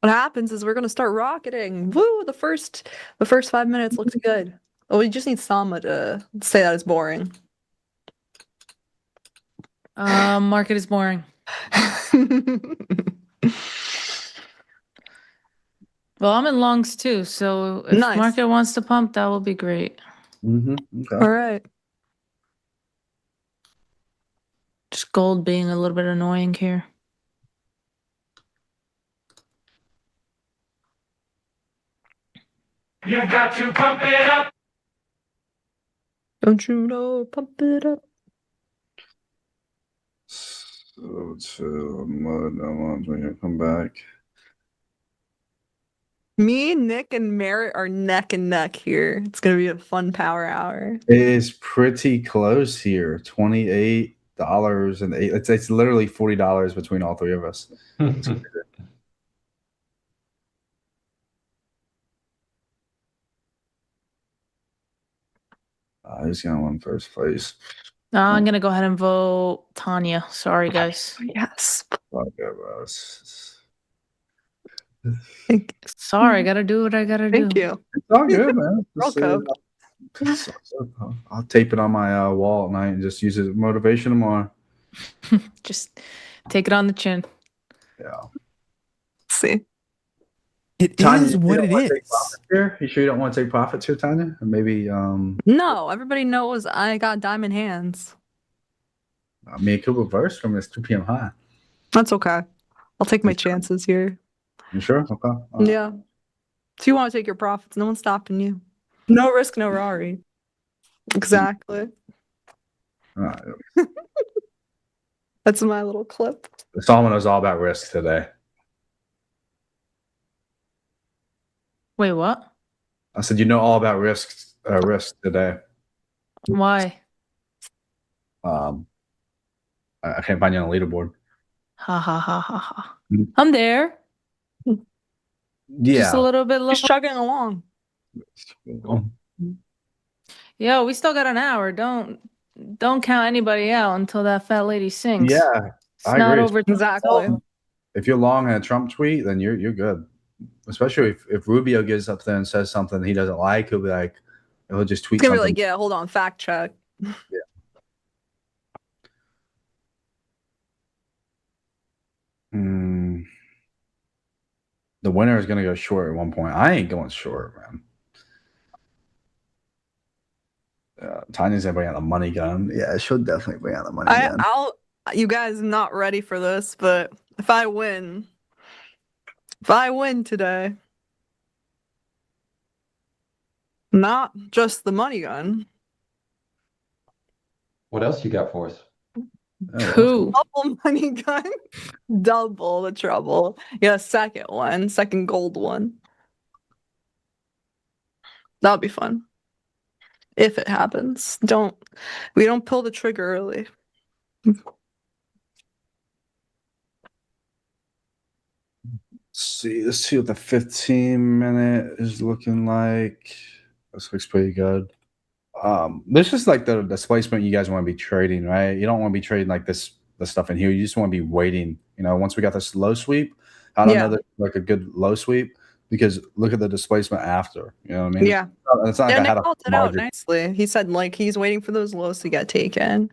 [SPEAKER 4] What happens is we're gonna start rocketing. Woo! The first 5 minutes looked good. Oh, we just need Salma to say that it's boring.
[SPEAKER 3] Market is boring. Well, I'm in longs too, so if
[SPEAKER 4] Nice.
[SPEAKER 3] market wants to pump, that will be great.
[SPEAKER 6] Okay.
[SPEAKER 4] All right.
[SPEAKER 3] Just gold being a little bit annoying here.
[SPEAKER 8] You got to pump it up.
[SPEAKER 4] Don't you know? Pump it up.
[SPEAKER 6] So when you come back.
[SPEAKER 4] Me, Nick, and Merritt are neck and neck here. It's gonna be a fun power hour.
[SPEAKER 6] It is pretty close here. $28 and 8. It's literally $40 between all three of us. Who's gonna win first place?
[SPEAKER 3] I'm gonna go ahead and vote Tanya. Sorry, guys.
[SPEAKER 4] Yes.
[SPEAKER 6] Okay, bro.
[SPEAKER 3] Sorry, I gotta do what I gotta do.
[SPEAKER 4] Thank you.
[SPEAKER 6] It's all good, man.
[SPEAKER 4] Girl
[SPEAKER 6] Just, I'll tape it on my wall at night and just use it as motivation tomorrow.
[SPEAKER 3] Just take it on the chin.
[SPEAKER 6] Yeah.
[SPEAKER 4] See.
[SPEAKER 9] It
[SPEAKER 6] Tanya,
[SPEAKER 9] is
[SPEAKER 6] you
[SPEAKER 9] what
[SPEAKER 6] don't
[SPEAKER 9] it
[SPEAKER 6] wanna take
[SPEAKER 9] is.
[SPEAKER 6] profits here? You sure you don't want to take profits here, Tanya? Or maybe
[SPEAKER 4] No, everybody knows I got diamond hands.
[SPEAKER 6] it could reverse from this 2 p.m. high.
[SPEAKER 4] That's okay. I'll take my chances here.
[SPEAKER 6] You sure? Okay. All right.
[SPEAKER 4] Yeah. If you want to take your profits, no one's stopping you. No risk, no Rari. Exactly.
[SPEAKER 6] All right.
[SPEAKER 4] That's my little clip.
[SPEAKER 6] Solomon knows all about risk today.
[SPEAKER 3] Wait, what?
[SPEAKER 6] I said, you know all about risk today.
[SPEAKER 3] Why?
[SPEAKER 6] I can't find you on the leaderboard.
[SPEAKER 3] Ha ha ha ha ha.
[SPEAKER 6] Mhm.
[SPEAKER 3] I'm there.
[SPEAKER 6] Yeah.
[SPEAKER 3] Just a little bit low.
[SPEAKER 4] Just chugging along.
[SPEAKER 3] Yo, we still got an hour. Don't count anybody out until that fat lady sings.
[SPEAKER 6] Yeah,
[SPEAKER 3] It's
[SPEAKER 6] I
[SPEAKER 3] not
[SPEAKER 6] agree.
[SPEAKER 3] over.
[SPEAKER 4] Exactly.
[SPEAKER 6] If you're long on a Trump tweet, then you're good. Especially if Rubio gets up there and says something he doesn't like, he'll be like, he'll just tweet
[SPEAKER 4] It's gonna
[SPEAKER 6] something.
[SPEAKER 4] be like, yeah, hold on, fact check.
[SPEAKER 6] The winner is gonna go short at one point. I ain't going short, man. Tanya's gonna bring out the money gun. Yeah, she'll definitely bring out the money gun.
[SPEAKER 4] You guys not ready for this, but if I win today, not just the money gun,
[SPEAKER 5] What else you got for us?
[SPEAKER 3] Two.
[SPEAKER 4] double money gun, double the trouble. Yeah, second gold one. That'll be fun. If it happens. We don't pull the trigger early.
[SPEAKER 6] Let's see what the 15-minute is looking like. This looks pretty good. This is like the displacement you guys want to be trading, right? You don't want to be trading like the stuff in here. You just want to be waiting. Once we got this low sweep, I don't know that like a good low sweep because look at the displacement after. You know what I mean?
[SPEAKER 4] Yeah.
[SPEAKER 6] It's not like
[SPEAKER 4] Yeah,
[SPEAKER 6] I
[SPEAKER 4] Nick
[SPEAKER 6] had a
[SPEAKER 4] called it out
[SPEAKER 6] larger.
[SPEAKER 4] nicely. He said like he's waiting for those lows to get taken.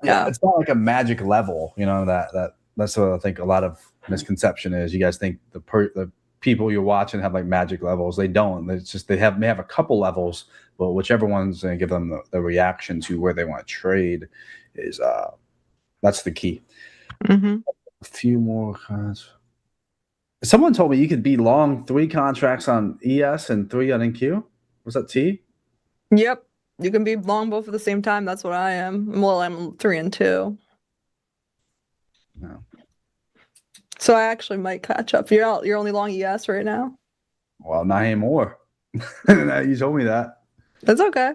[SPEAKER 6] Yeah, it's not like a magic level. That's what I think a lot of misconception is. You guys think the people you're watching have like magic levels. They don't. It's just may have a couple levels, but whichever one's going to give them the reaction to where they want to trade is that's the key.
[SPEAKER 4] Mm-hmm.
[SPEAKER 6] A few more cards. Someone told me you could be long 3 contracts on ES and 3 on NQ. Was that T?
[SPEAKER 4] Yep. You can be long both at the same time. That's what I am. Well, I'm 3 and 2.
[SPEAKER 6] No.
[SPEAKER 4] So I actually might catch up. You're only long ES right now.
[SPEAKER 6] Well, not anymore. You told me that.
[SPEAKER 4] That's okay.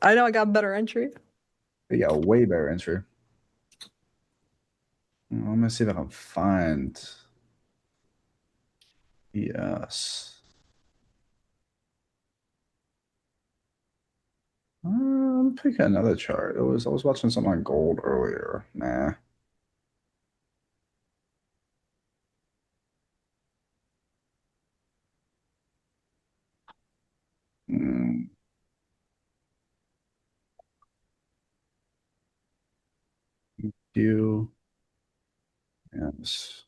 [SPEAKER 4] I know I got better entry.
[SPEAKER 6] You got a way better entry. I'm gonna see if I can find. Yes. Pick another chart. I was watching something on gold earlier. Nah. Mm. You. Yes.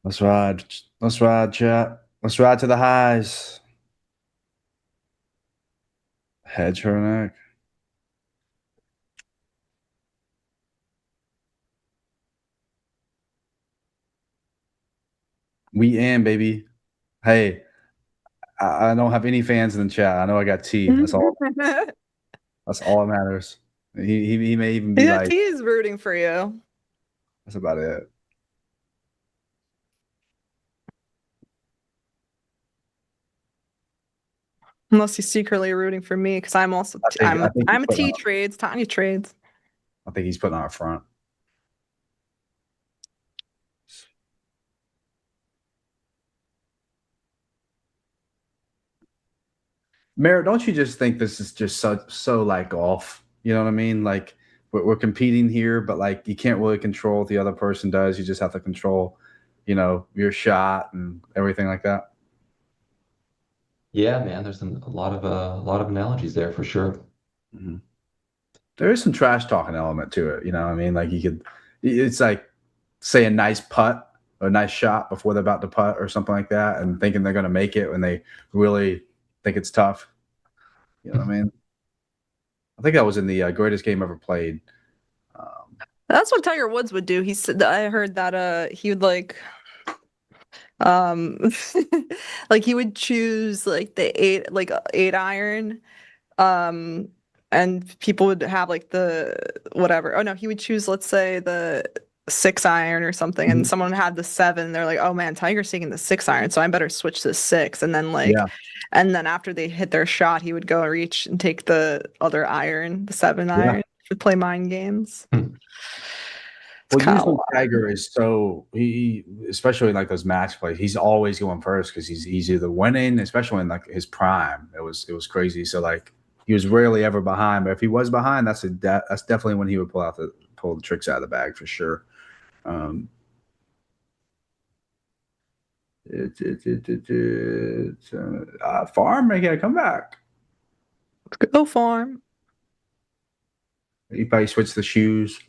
[SPEAKER 6] Let's ride. Let's ride, chat. Let's ride to the highs. Hedge her neck. We in, baby. Hey, I don't have any fans in the chat. I know I got T. That's all. That's all that matters. He may even be
[SPEAKER 4] Yeah,
[SPEAKER 6] like.
[SPEAKER 4] T is rooting for you.
[SPEAKER 6] That's about it.
[SPEAKER 4] Unless he's secretly rooting for me, because I'm also
[SPEAKER 6] I think
[SPEAKER 4] I'm a
[SPEAKER 6] he's
[SPEAKER 4] T
[SPEAKER 6] putting
[SPEAKER 4] trades, Tanya trades.
[SPEAKER 6] I think he's putting on a front. Merritt, don't you just think this is just so like off? You know what I mean? Like we're competing here, but like you can't really control what the other person does. You just have to control, your shot and everything like that.
[SPEAKER 5] Yeah, man, there's a lot of analogies there for sure.
[SPEAKER 6] Mm-hmm. There is some trash talking element to it. You know what I mean? Like it's like say a nice putt or a nice shot before they're about to putt or something like that, and thinking they're going to make it when they really think it's tough. You know what I mean? I think that was in the greatest game ever played.
[SPEAKER 4] That's what Tiger Woods would do. He said I heard that he would um like he would choose like the 8 iron and people would have like the whatever. Oh no, he would choose let's say the 6 iron or something and someone had the 7. They're like, "Oh man, Tiger's taking the 6 iron, so I better switch to 6." And then
[SPEAKER 6] Yeah.
[SPEAKER 4] and then after they hit their shot, he would go reach and take the other iron, the 7
[SPEAKER 6] Yeah.
[SPEAKER 4] iron, to play mind games.
[SPEAKER 6] Well, usually Tiger is he especially in like those match plays, he's always going first because he's either winning, especially in like his prime. It was crazy. So like he was rarely ever behind, but if he was behind, that's definitely when he would pull the tricks out of the bag for sure. Farm making a comeback.
[SPEAKER 4] Let's go farm.
[SPEAKER 6] He probably switched the shoes.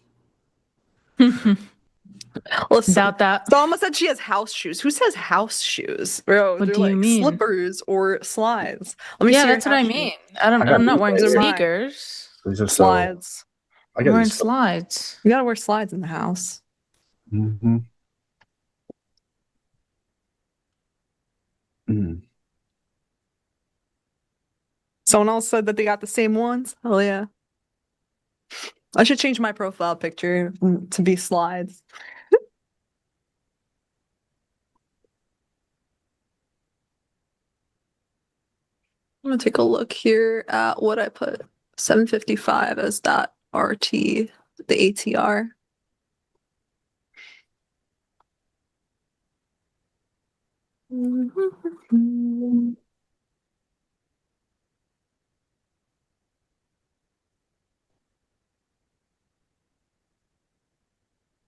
[SPEAKER 4] Listen,
[SPEAKER 3] Doubt that.
[SPEAKER 4] Salma said she has house shoes. Who says house shoes? Bro,
[SPEAKER 3] What
[SPEAKER 4] they're
[SPEAKER 3] do you
[SPEAKER 4] like
[SPEAKER 3] mean?
[SPEAKER 4] slippers or slides. Let me
[SPEAKER 3] Yeah,
[SPEAKER 4] see your
[SPEAKER 3] that's what I
[SPEAKER 4] house
[SPEAKER 3] mean.
[SPEAKER 4] shoes.
[SPEAKER 3] I'm not wearing
[SPEAKER 4] These are mine.
[SPEAKER 3] sneakers.
[SPEAKER 6] These are
[SPEAKER 4] Slides.
[SPEAKER 3] I'm wearing slides.
[SPEAKER 4] You gotta wear slides in the house.
[SPEAKER 6] Mm-hmm. Mm.
[SPEAKER 4] Someone else said that they got the same ones. Hell yeah. I should change my profile picture to be slides. I'm gonna take a look here at what I put 755 as that RT, the ATR.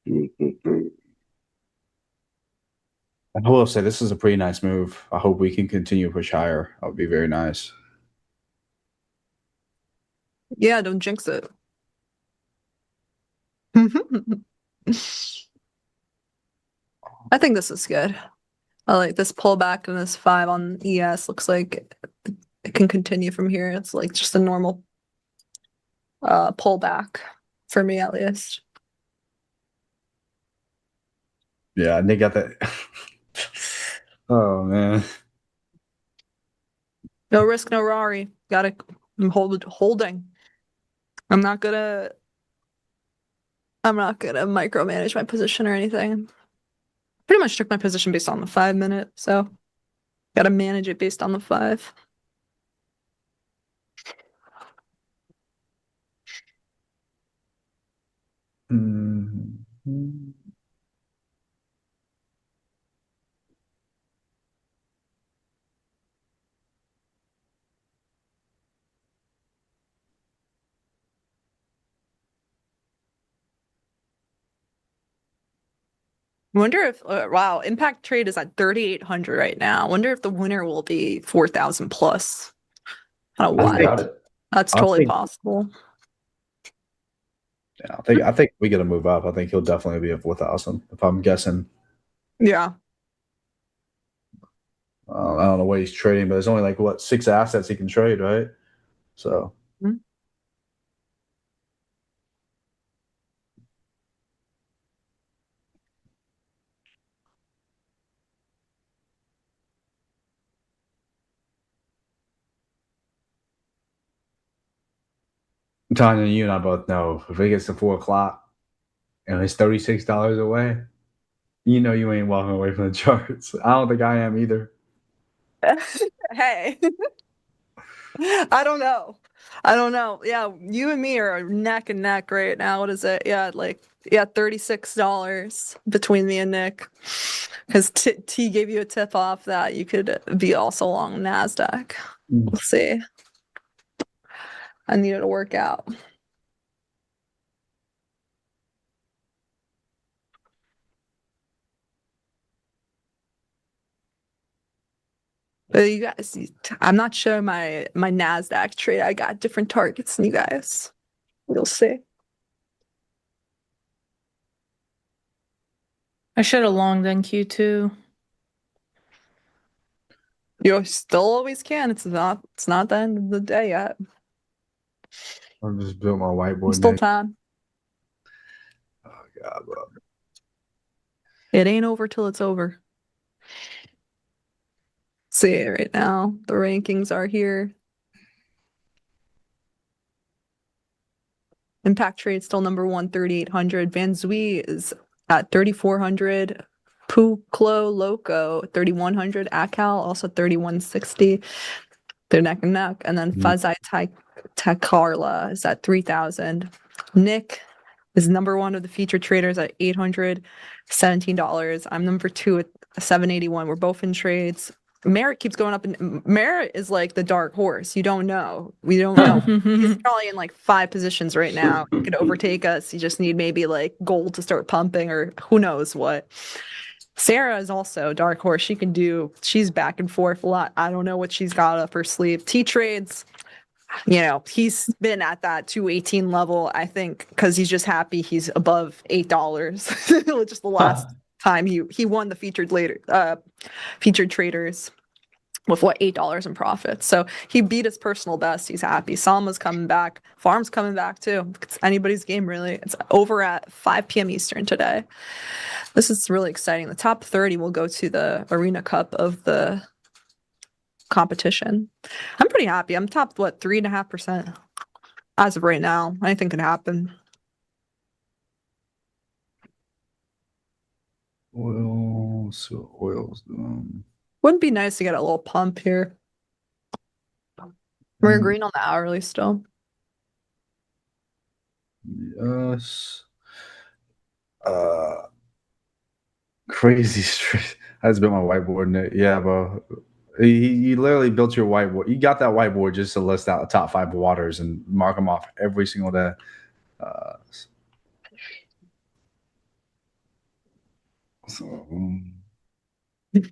[SPEAKER 6] I will say this is a pretty nice move. I hope we can continue to push higher. That would be very nice.
[SPEAKER 4] Yeah, don't jinx it. I think this is good. I like this pullback and this 5 on ES looks like it can continue from here. It's like just a normal pullback for me at least.
[SPEAKER 6] Yeah, and they got that. Oh man.
[SPEAKER 4] No risk, no Rari. I'm holding. I'm not gonna micromanage my position or anything. Pretty much took my position based on the 5-minute, so gotta manage it based on the 5.
[SPEAKER 6] Mm-hmm.
[SPEAKER 4] Wonder if wow, impact trade is at 3,800 right now. Wonder if the winner will be 4,000 plus. Kind of
[SPEAKER 5] I
[SPEAKER 4] wild.
[SPEAKER 5] doubt it.
[SPEAKER 4] That's
[SPEAKER 6] I
[SPEAKER 4] totally
[SPEAKER 6] think-
[SPEAKER 4] possible.
[SPEAKER 6] Yeah, I think we got to move up. I think he'll definitely be at 4,000 if I'm guessing.
[SPEAKER 4] Yeah.
[SPEAKER 6] I don't know what he's trading, but there's only like what 6 assets he can trade, right? So Tanya, you and I both know if it gets to 4 o'clock and it's $36 away, you know you ain't walking away from the charts. I don't think I am either.
[SPEAKER 4] Hey. I don't know. Yeah, you and me are neck and neck right now. What is it? Yeah, $36 between me and Nick. Because T gave you a tip off that you could be also long NASDAQ. We'll see. I need it to work out. But you guys, I'm not sure my NASDAQ trade. I got different targets than you guys. We'll see.
[SPEAKER 3] I should have longed in Q2.
[SPEAKER 4] You still always can. It's not the end of the day yet.
[SPEAKER 6] I just built my whiteboard.
[SPEAKER 4] Still
[SPEAKER 6] Nick.
[SPEAKER 4] time.
[SPEAKER 6] Oh God, bro.
[SPEAKER 4] It ain't over till it's over. See right now, the rankings are here. Impact Trade still number 1, 3,800. Van Zui is at 3,400. Puclo Loco 3,100. Acal also 3,160. They're neck and neck. And then Fuzai Takarla is at 3,000. Nick is number 1 of the featured traders at $817. I'm number 2 at 781. We're both in trades. Merritt keeps going up, and Merritt is like the dark horse. You don't know. We don't know. He's probably in like 5 positions right now. He could overtake us. You just need maybe like gold to start pumping, or who knows what. Sarah is also a dark horse. She's back and forth a lot. I don't know what she's got up her sleeve. T trades, he's been at that 218 level, I think, because he's just happy he's above $8. Just the last time he won the featured traders with $8 in profit. So he beat his personal best. He's happy. Salma's coming back. Farm's coming back too. It's anybody's game, really. It's over at 5 p.m. Eastern today. This is really exciting. The top 30 will go to the Arena Cup of the competition. I'm pretty happy. I'm top 3.5% as of right now. Anything can happen.
[SPEAKER 6] Oil's
[SPEAKER 4] Wouldn't be nice to get a little pump here. We're green on the hourly still.
[SPEAKER 6] Yes. Crazy street. That's been my whiteboard, Nick. Yeah, bro. You literally built your whiteboard. You got that whiteboard just to list out the top 5 waters and mark them off every single day. So,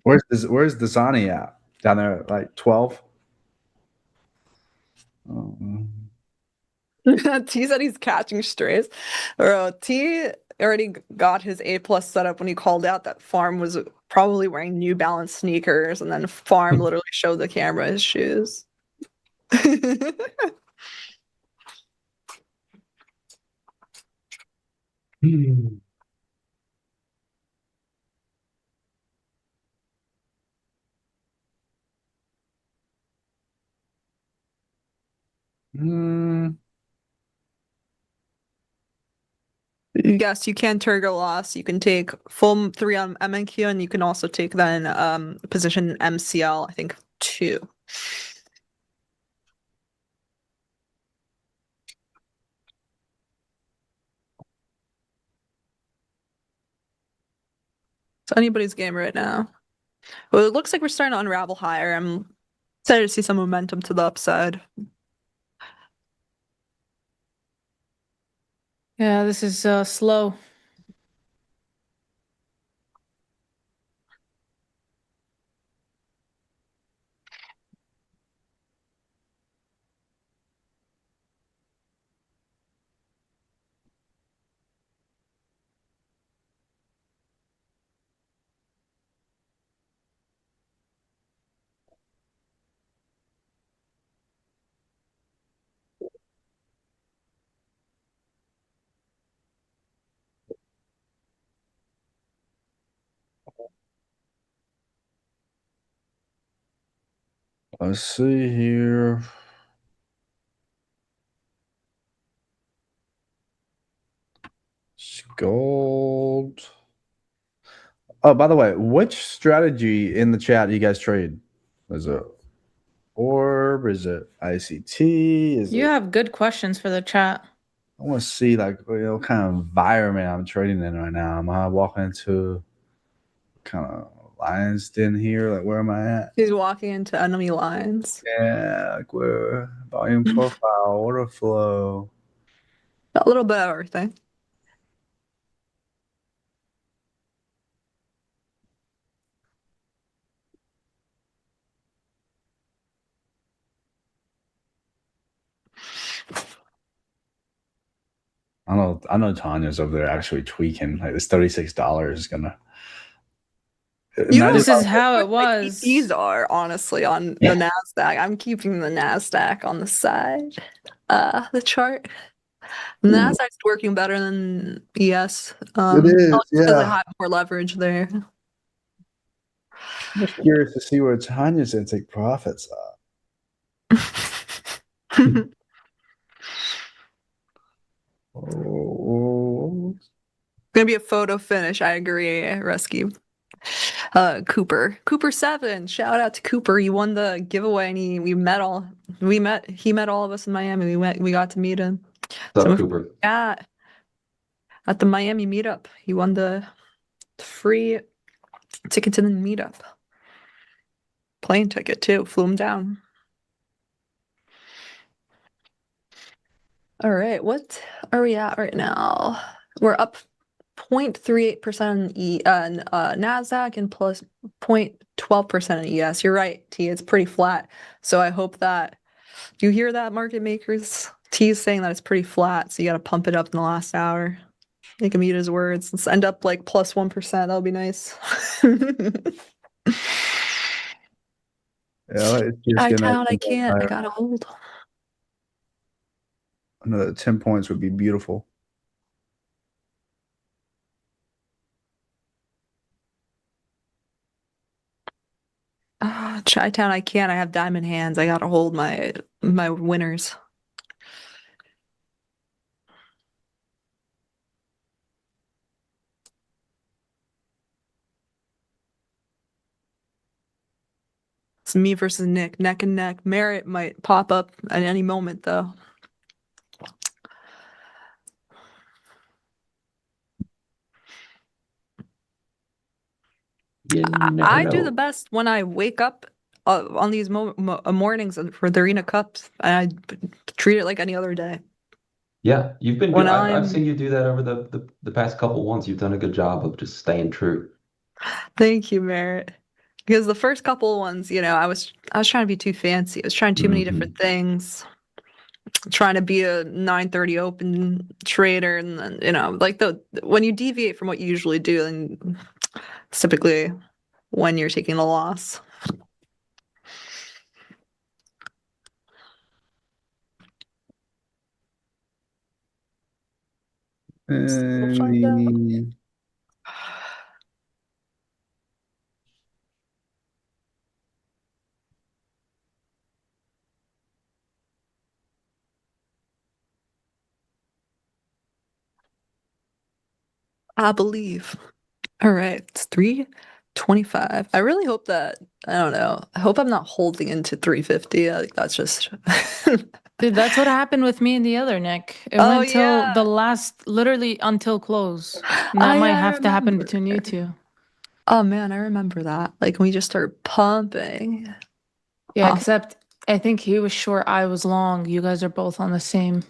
[SPEAKER 6] where's Dasani at? Down there, like 12.
[SPEAKER 4] T said he's catching strays. Bro, T already got his A+ set up when he called out that Farm was probably wearing New Balance sneakers, and then Farm literally showed the camera his shoes. Yes, you can trigger loss. You can take full 3 on MNQ, and you can also take then position in MCL, I think 2. It's anybody's game right now. Well, it looks like we're starting to unravel higher. I'm excited to see some momentum to the upside.
[SPEAKER 3] Yeah, this is slow.
[SPEAKER 6] Let's see here. Gold. Oh, by the way, which strategy in the chat do you guys trade? Is it Orb? Is it ICT?
[SPEAKER 3] You have good questions for the chat.
[SPEAKER 6] I want to see like what kind of environment I'm trading in right now. Am I walking into kind of lion's den here? Like where am I at?
[SPEAKER 4] He's walking into enemy lines.
[SPEAKER 6] Yeah, like where volume profile, order flow.
[SPEAKER 4] A little bit of everything.
[SPEAKER 6] I know Tanya's over there actually tweaking. Like this $36 is gonna.
[SPEAKER 4] You know,
[SPEAKER 3] This is
[SPEAKER 4] how
[SPEAKER 3] how it
[SPEAKER 4] good my
[SPEAKER 3] was.
[SPEAKER 4] TPs are honestly on the NASDAQ. I'm keeping the NASDAQ on the side. The chart. NASDAQ's working better than ES.
[SPEAKER 6] It is,
[SPEAKER 4] Just because I
[SPEAKER 6] yeah.
[SPEAKER 4] have more leverage there.
[SPEAKER 6] I'm just curious to see where Tanya's gonna take profits at. Oh.
[SPEAKER 4] Gonna be a photo finish. I agree, Rescue. Cooper 7, shout out to Cooper. He won the giveaway, and he met all of us in Miami. We got to meet him.
[SPEAKER 5] What's up, Cooper?
[SPEAKER 4] Yeah, at the Miami meetup, he won the free ticket to the meetup. Plane ticket too. Flew him down. All right, what are we at right now? We're up 0.38% in NASDAQ and plus 0.12% in ES. You're right, T. It's pretty flat. So I hope that you hear that, market makers. T is saying that it's pretty flat, so you got to pump it up in the last hour. Make him eat his words. Let's end up like plus 1%. That'll be nice.
[SPEAKER 6] Yeah, it's just
[SPEAKER 4] I
[SPEAKER 6] gonna.
[SPEAKER 4] can't. I can't. I gotta hold.
[SPEAKER 6] Another 10 points would be beautiful.
[SPEAKER 4] Chi-Town, I can't. I have diamond hands. I gotta hold my winners. It's me versus Nick, neck and neck. Merritt might pop up at any moment, though. I do the best when I wake up on these mornings for the Arena Cups, and I treat it like any other day.
[SPEAKER 5] Yeah, you've been
[SPEAKER 4] When
[SPEAKER 5] good. I've
[SPEAKER 4] I'm-
[SPEAKER 5] seen you do that over the past couple ones. You've done a good job of just staying true.
[SPEAKER 4] Thank you, Merritt. Because the first couple of ones, I was trying to be too fancy. I was trying too many different things. Trying to be a 9:30 open trader, and then like when you deviate from what you usually do, then it's typically when you're taking a loss. We'll find out. I believe. All right, it's 325. I really hope that I don't know. I hope I'm not holding into 350. I think that's just
[SPEAKER 3] Dude, that's what happened with me and the other Nick. It
[SPEAKER 4] Oh,
[SPEAKER 3] went till the
[SPEAKER 4] yeah.
[SPEAKER 3] literally until close. And
[SPEAKER 4] Oh,
[SPEAKER 3] that might
[SPEAKER 4] yeah, I
[SPEAKER 3] have to happen
[SPEAKER 4] remember.
[SPEAKER 3] between you two.
[SPEAKER 4] Oh man, I remember that. Like when we just started pumping.
[SPEAKER 3] Yeah,
[SPEAKER 4] Awesome.
[SPEAKER 3] except I think he was short, I was long. You guys are both on the same.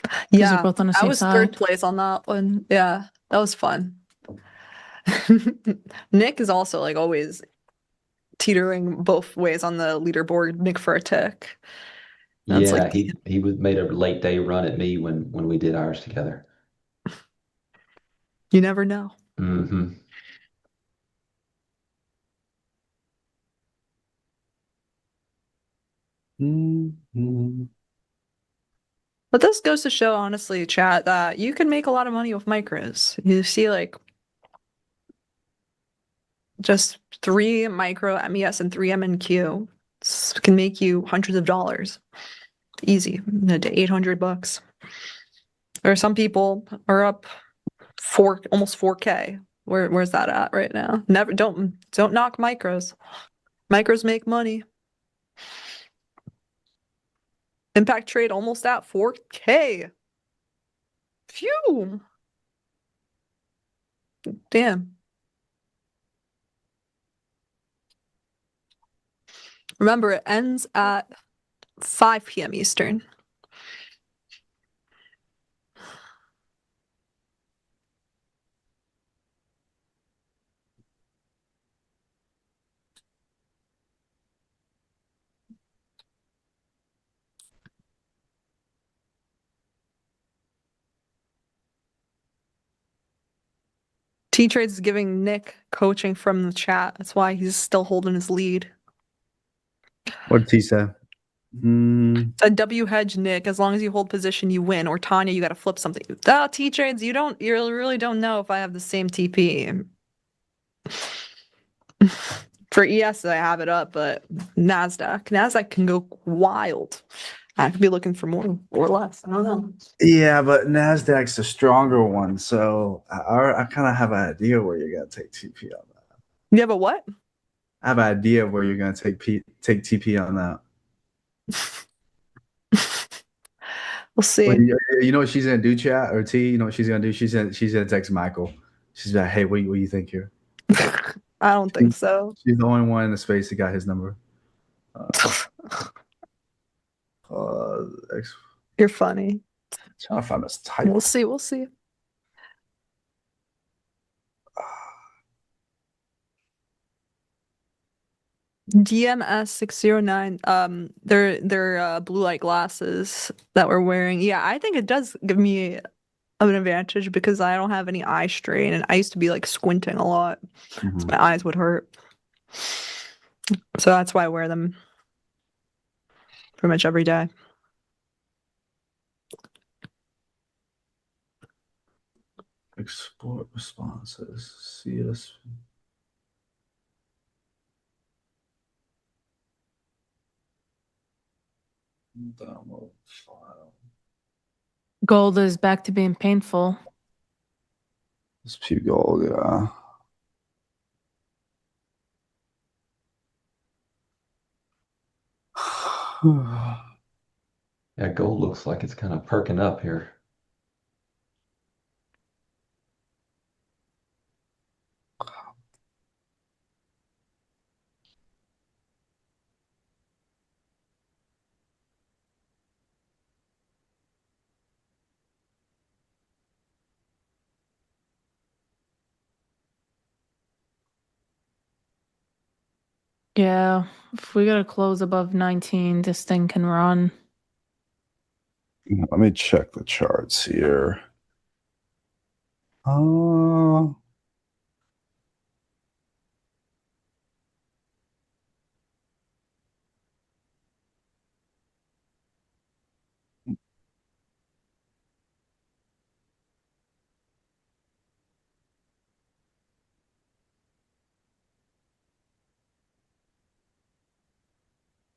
[SPEAKER 3] Because
[SPEAKER 4] Yeah,
[SPEAKER 3] you're both on the
[SPEAKER 4] I
[SPEAKER 3] same
[SPEAKER 4] was third
[SPEAKER 3] side.
[SPEAKER 4] place on that one. Yeah, that was fun. Nick is also like always teetering both ways on the leaderboard. Nick for a tick. That's
[SPEAKER 5] Yeah,
[SPEAKER 4] like
[SPEAKER 5] he made a late day run at me when we did ours together.
[SPEAKER 4] you never know.
[SPEAKER 5] Mm-hmm.
[SPEAKER 4] But this goes to show, honestly, chat, that you can make a lot of money with micros. You see, like, just 3 micro MES and 3 MNQ can make you hundreds of dollars. Easy, to $800. Or some people are up almost 4K. Where's that at right now? Never don't knock micros. Micros make money. Impact trade almost at 4K. Phew. Damn. Remember, it ends at 5 p.m. Eastern. T-Trades is giving Nick coaching from the chat. That's why he's still holding his lead.
[SPEAKER 6] What did he say?
[SPEAKER 4] A W hedge, Nick. As long as you hold position, you win. Or Tanya, you got to flip something. T-Trades, you really don't know if I have the same TP. For ES, I have it up, but Nasdaq can go wild. I could be looking for more or less. I don't know.
[SPEAKER 6] Yeah, but Nasdaq's the stronger one, so I kind of have an idea where you're gonna take TP on that.
[SPEAKER 4] You have a what?
[SPEAKER 6] I have an idea where you're gonna take TP on that.
[SPEAKER 4] We'll see.
[SPEAKER 6] Well, you know what she's gonna do, chat or T? You know what she's gonna do? She's gonna text Michael. She's like, "Hey, what do you think here?"
[SPEAKER 4] I don't think so.
[SPEAKER 6] She's the only one in the space that got his number.
[SPEAKER 4] You're funny.
[SPEAKER 6] Trying to find this type.
[SPEAKER 4] We'll see. We'll see. DMS 609. They're blue light glasses that we're wearing. Yeah, I think it does give me an advantage because I don't have any eye strain, and I used to be like squinting a lot, so my eyes would hurt. So that's why I wear them pretty much every day.
[SPEAKER 6] Export responses. CS. Download file.
[SPEAKER 3] Gold is back to being painful.
[SPEAKER 6] It's pure gold, yeah.
[SPEAKER 5] Yeah, gold looks like it's kind of perking up here.
[SPEAKER 3] Yeah, if we gotta close above 19, this thing can run.
[SPEAKER 6] Let me check the charts here. Uh,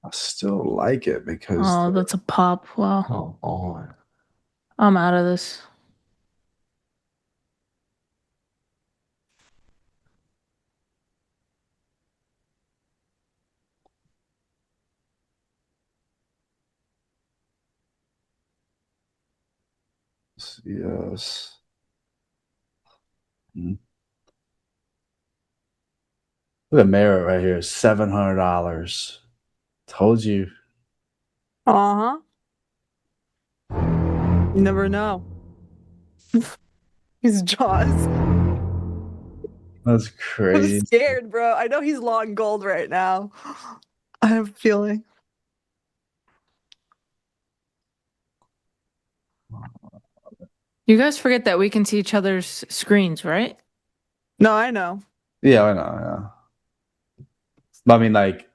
[SPEAKER 6] I still like it because
[SPEAKER 3] Oh, that's a pop. Wow.
[SPEAKER 5] Come on.
[SPEAKER 3] I'm out of this.
[SPEAKER 6] yes. Hmm. Look at Merritt right here, $700. Told you.
[SPEAKER 4] Uh-huh. You never know. His jaws.
[SPEAKER 6] That's
[SPEAKER 4] I'm
[SPEAKER 6] crazy.
[SPEAKER 4] scared, bro. I know he's long gold right now. I have a feeling.
[SPEAKER 3] You guys forget that we can see each other's screens, right?
[SPEAKER 4] No, I know.
[SPEAKER 6] Yeah, I know. Yeah. But I mean, like,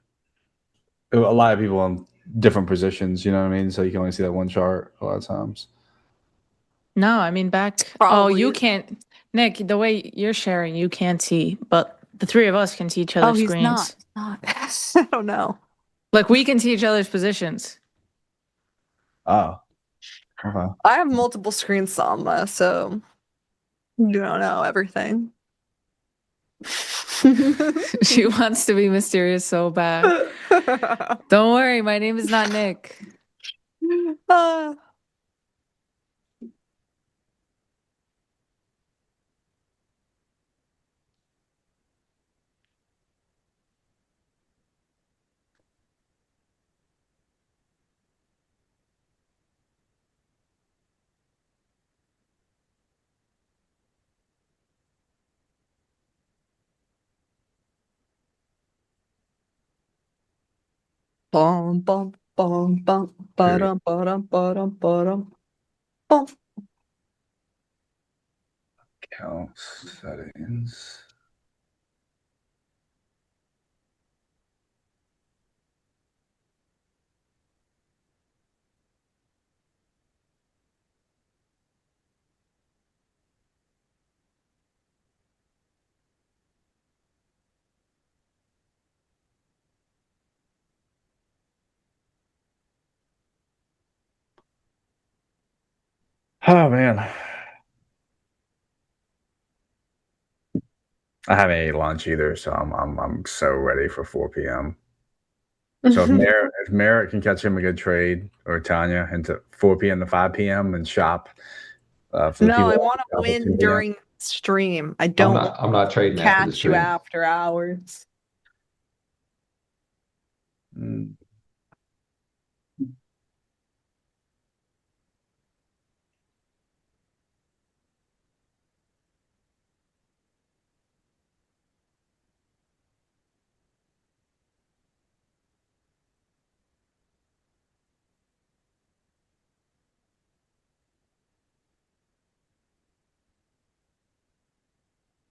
[SPEAKER 6] a lot of people in different positions, you know what I mean? So you can only see that one chart a lot of times.
[SPEAKER 3] No, I mean back. Oh,
[SPEAKER 4] Probably.
[SPEAKER 3] you can't. Nick, the way you're sharing, you can't see, but the three of us can see each other's
[SPEAKER 4] Oh, he's
[SPEAKER 3] screens.
[SPEAKER 4] not. I don't know.
[SPEAKER 3] Like we can see each other's positions.
[SPEAKER 6] Oh, okay.
[SPEAKER 4] I have multiple screens, Salma, so you don't know everything.
[SPEAKER 3] She wants to be mysterious so bad. Don't worry, my name is not Nick.
[SPEAKER 4] Ah. Bum bum bum bum ba-dum ba-dum ba-dum ba-dum bum.
[SPEAKER 6] Account settings. Oh man, I haven't ate lunch either, so I'm so ready for 4 p.m. So if Merritt can catch him a good trade or Tanya into 4 p.m. to 5 p.m. and shop for the
[SPEAKER 4] No,
[SPEAKER 6] people
[SPEAKER 4] I
[SPEAKER 6] that
[SPEAKER 4] want to
[SPEAKER 6] shop at 2
[SPEAKER 4] win
[SPEAKER 6] p.m.
[SPEAKER 4] during stream. I don't
[SPEAKER 5] I'm not trading after the
[SPEAKER 4] catch you
[SPEAKER 5] stream.
[SPEAKER 4] after hours.
[SPEAKER 6] Mm.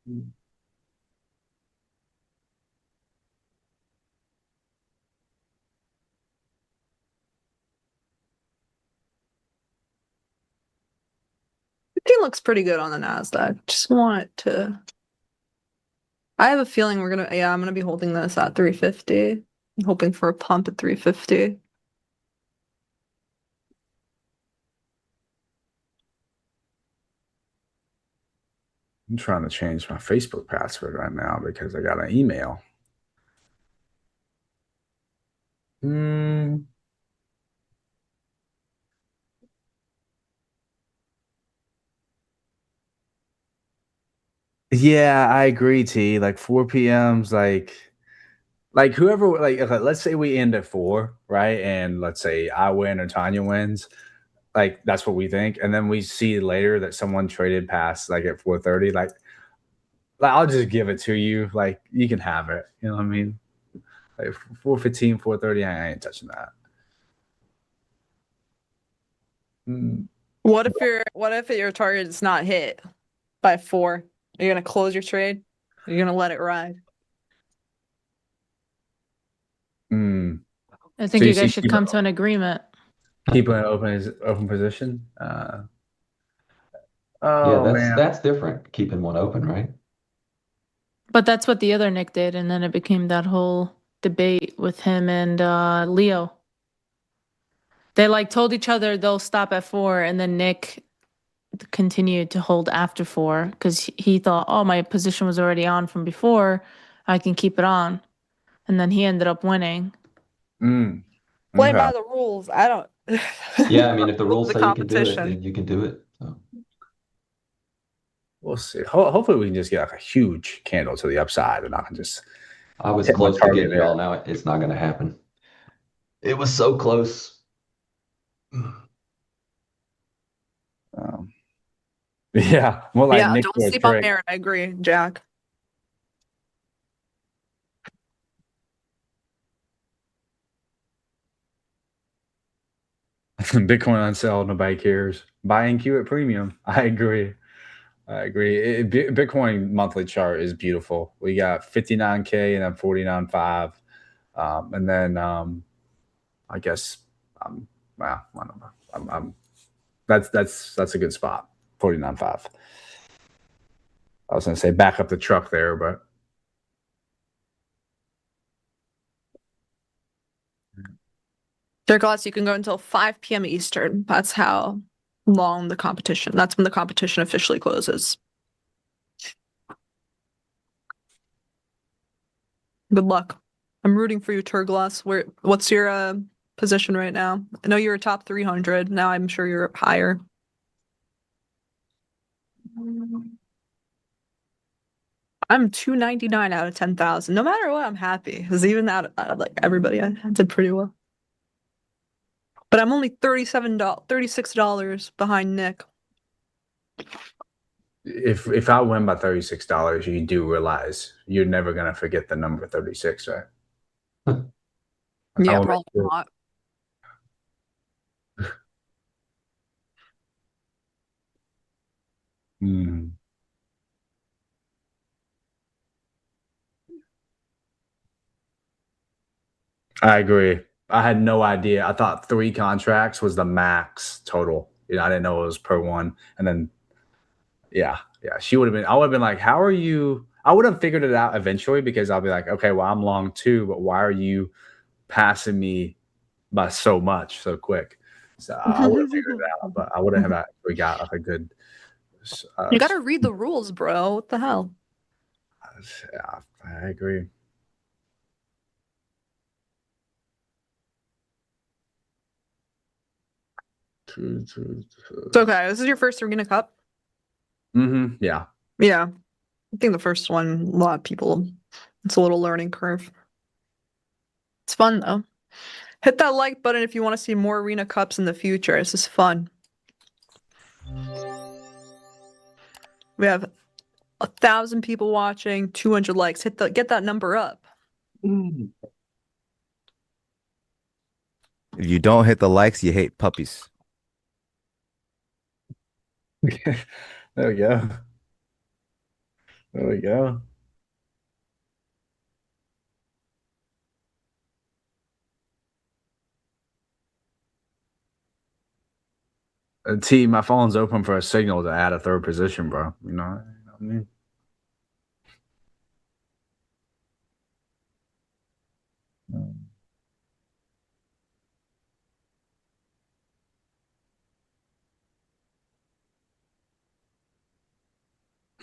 [SPEAKER 4] The team looks pretty good on the Nasdaq. Just want it to. I have a feeling we're gonna. Yeah, I'm gonna be holding this at 350. I'm hoping for a pump at 350.
[SPEAKER 6] I'm trying to change my Facebook password right now because I got an email. Mm. Yeah, I agree, T. Like 4 p.m.'s like whoever like okay, let's say we end at 4, right? And let's say I win or Tanya wins. Like that's what we think. And then we see later that someone traded past like at 4:30. Like I'll just give it to you. Like you can have it. You know what I mean? Like 415, 430, I ain't touching that.
[SPEAKER 4] What if your target is not hit by 4? Are you gonna close your trade? Are you gonna let it ride?
[SPEAKER 3] I think
[SPEAKER 6] So
[SPEAKER 3] you
[SPEAKER 6] see
[SPEAKER 3] guys should come to an agreement.
[SPEAKER 6] keep an open position.
[SPEAKER 5] Yeah,
[SPEAKER 6] Oh man,
[SPEAKER 5] that's different. Keeping one open, right?
[SPEAKER 3] But that's what the other Nick did, and then it became that whole debate with him and Leo. They like told each other they'll stop at 4, and then Nick continued to hold after 4 because he thought, oh, my position was already on from before, I can keep it on, and then he ended up winning.
[SPEAKER 4] Play
[SPEAKER 6] okay.
[SPEAKER 4] by the rules. I don't.
[SPEAKER 5] Yeah, I mean, if the rules
[SPEAKER 4] The
[SPEAKER 5] say you can do it,
[SPEAKER 4] competition.
[SPEAKER 5] then you can do it. So.
[SPEAKER 6] We'll see. Hopefully, we can just get like a huge candle to the upside, and I can just.
[SPEAKER 5] I was
[SPEAKER 6] hit my
[SPEAKER 5] close to
[SPEAKER 6] target
[SPEAKER 5] getting y'all. Now it's not going to happen. It was so close.
[SPEAKER 6] Yeah, more like
[SPEAKER 4] Yeah,
[SPEAKER 6] Nick
[SPEAKER 4] don't
[SPEAKER 6] for a
[SPEAKER 4] sleep on
[SPEAKER 6] trick.
[SPEAKER 4] Merritt. I agree, Jack.
[SPEAKER 6] Bitcoin on sale, nobody cares. Buy and queue at premium. I agree. Bitcoin monthly chart is beautiful. We got 59K and then 49.5, and then I guess well, I don't know. That's a good spot. 49.5. I was gonna say back up the truck there, but
[SPEAKER 4] Dear Glass, you can go until 5 p.m. Eastern. That's how long the competition. That's when the competition officially closes. Good luck. I'm rooting for you, Turglass. What's your position right now? I know you're a top 300. Now I'm sure you're higher. I'm 299 out of 10,000. No matter what, I'm happy. Because even out of like everybody, I did pretty well. But I'm only $36 behind Nick.
[SPEAKER 6] if I win by $36, you do realize you're never gonna forget the number 36, right?
[SPEAKER 4] Yeah,
[SPEAKER 6] I'll
[SPEAKER 4] probably
[SPEAKER 6] make sure.
[SPEAKER 4] not.
[SPEAKER 6] I agree. I had no idea. I thought 3 contracts was the max total. I didn't know it was per one. And then, yeah. She would have been. I would have been like, "How are you?" I would have figured it out eventually because I'll be like, "Okay, well, I'm long too, but why are you passing me by so much so quick?" So I would have figured it out, but I wouldn't have actually got like a good.
[SPEAKER 4] You gotta read the rules, bro. What the hell?
[SPEAKER 6] Yeah, I agree.
[SPEAKER 4] It's okay. This is your first Arena Cup.
[SPEAKER 6] Yeah.
[SPEAKER 4] Yeah. I think the first one, a lot of people, it's a little learning curve. It's fun though. Hit that like button if you want to see more Arena Cups in the future. This is fun. We have 1,000 people watching, 200 likes. Get that number up.
[SPEAKER 7] If you don't hit the likes, you hate puppies.
[SPEAKER 6] There we go. There we go. T, my phone's open for a signal to add a third position, bro. You know what I mean?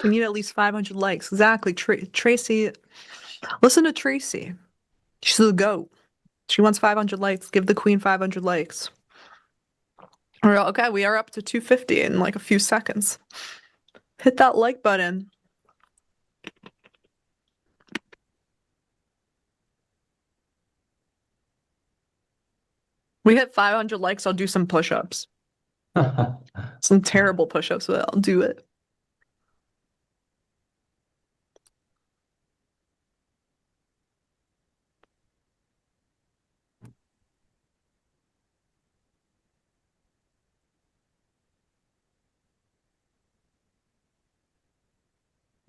[SPEAKER 4] We need at least 500 likes. Exactly. Tracy, listen to Tracy. She's the GOAT. She wants 500 likes. Give the queen 500 likes. Okay, we are up to 250 in like a few seconds. Hit that like button. We hit 500 likes, I'll do some push-ups. Some terrible push-ups, but I'll do it.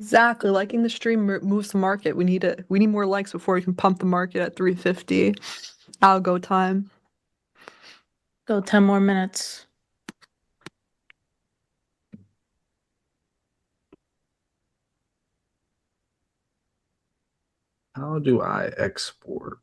[SPEAKER 4] Exactly. Liking the stream moves the market. We need it. We need more likes before we can pump the market at 350. Algo time.
[SPEAKER 3] Go 10 more minutes.
[SPEAKER 6] How do I export?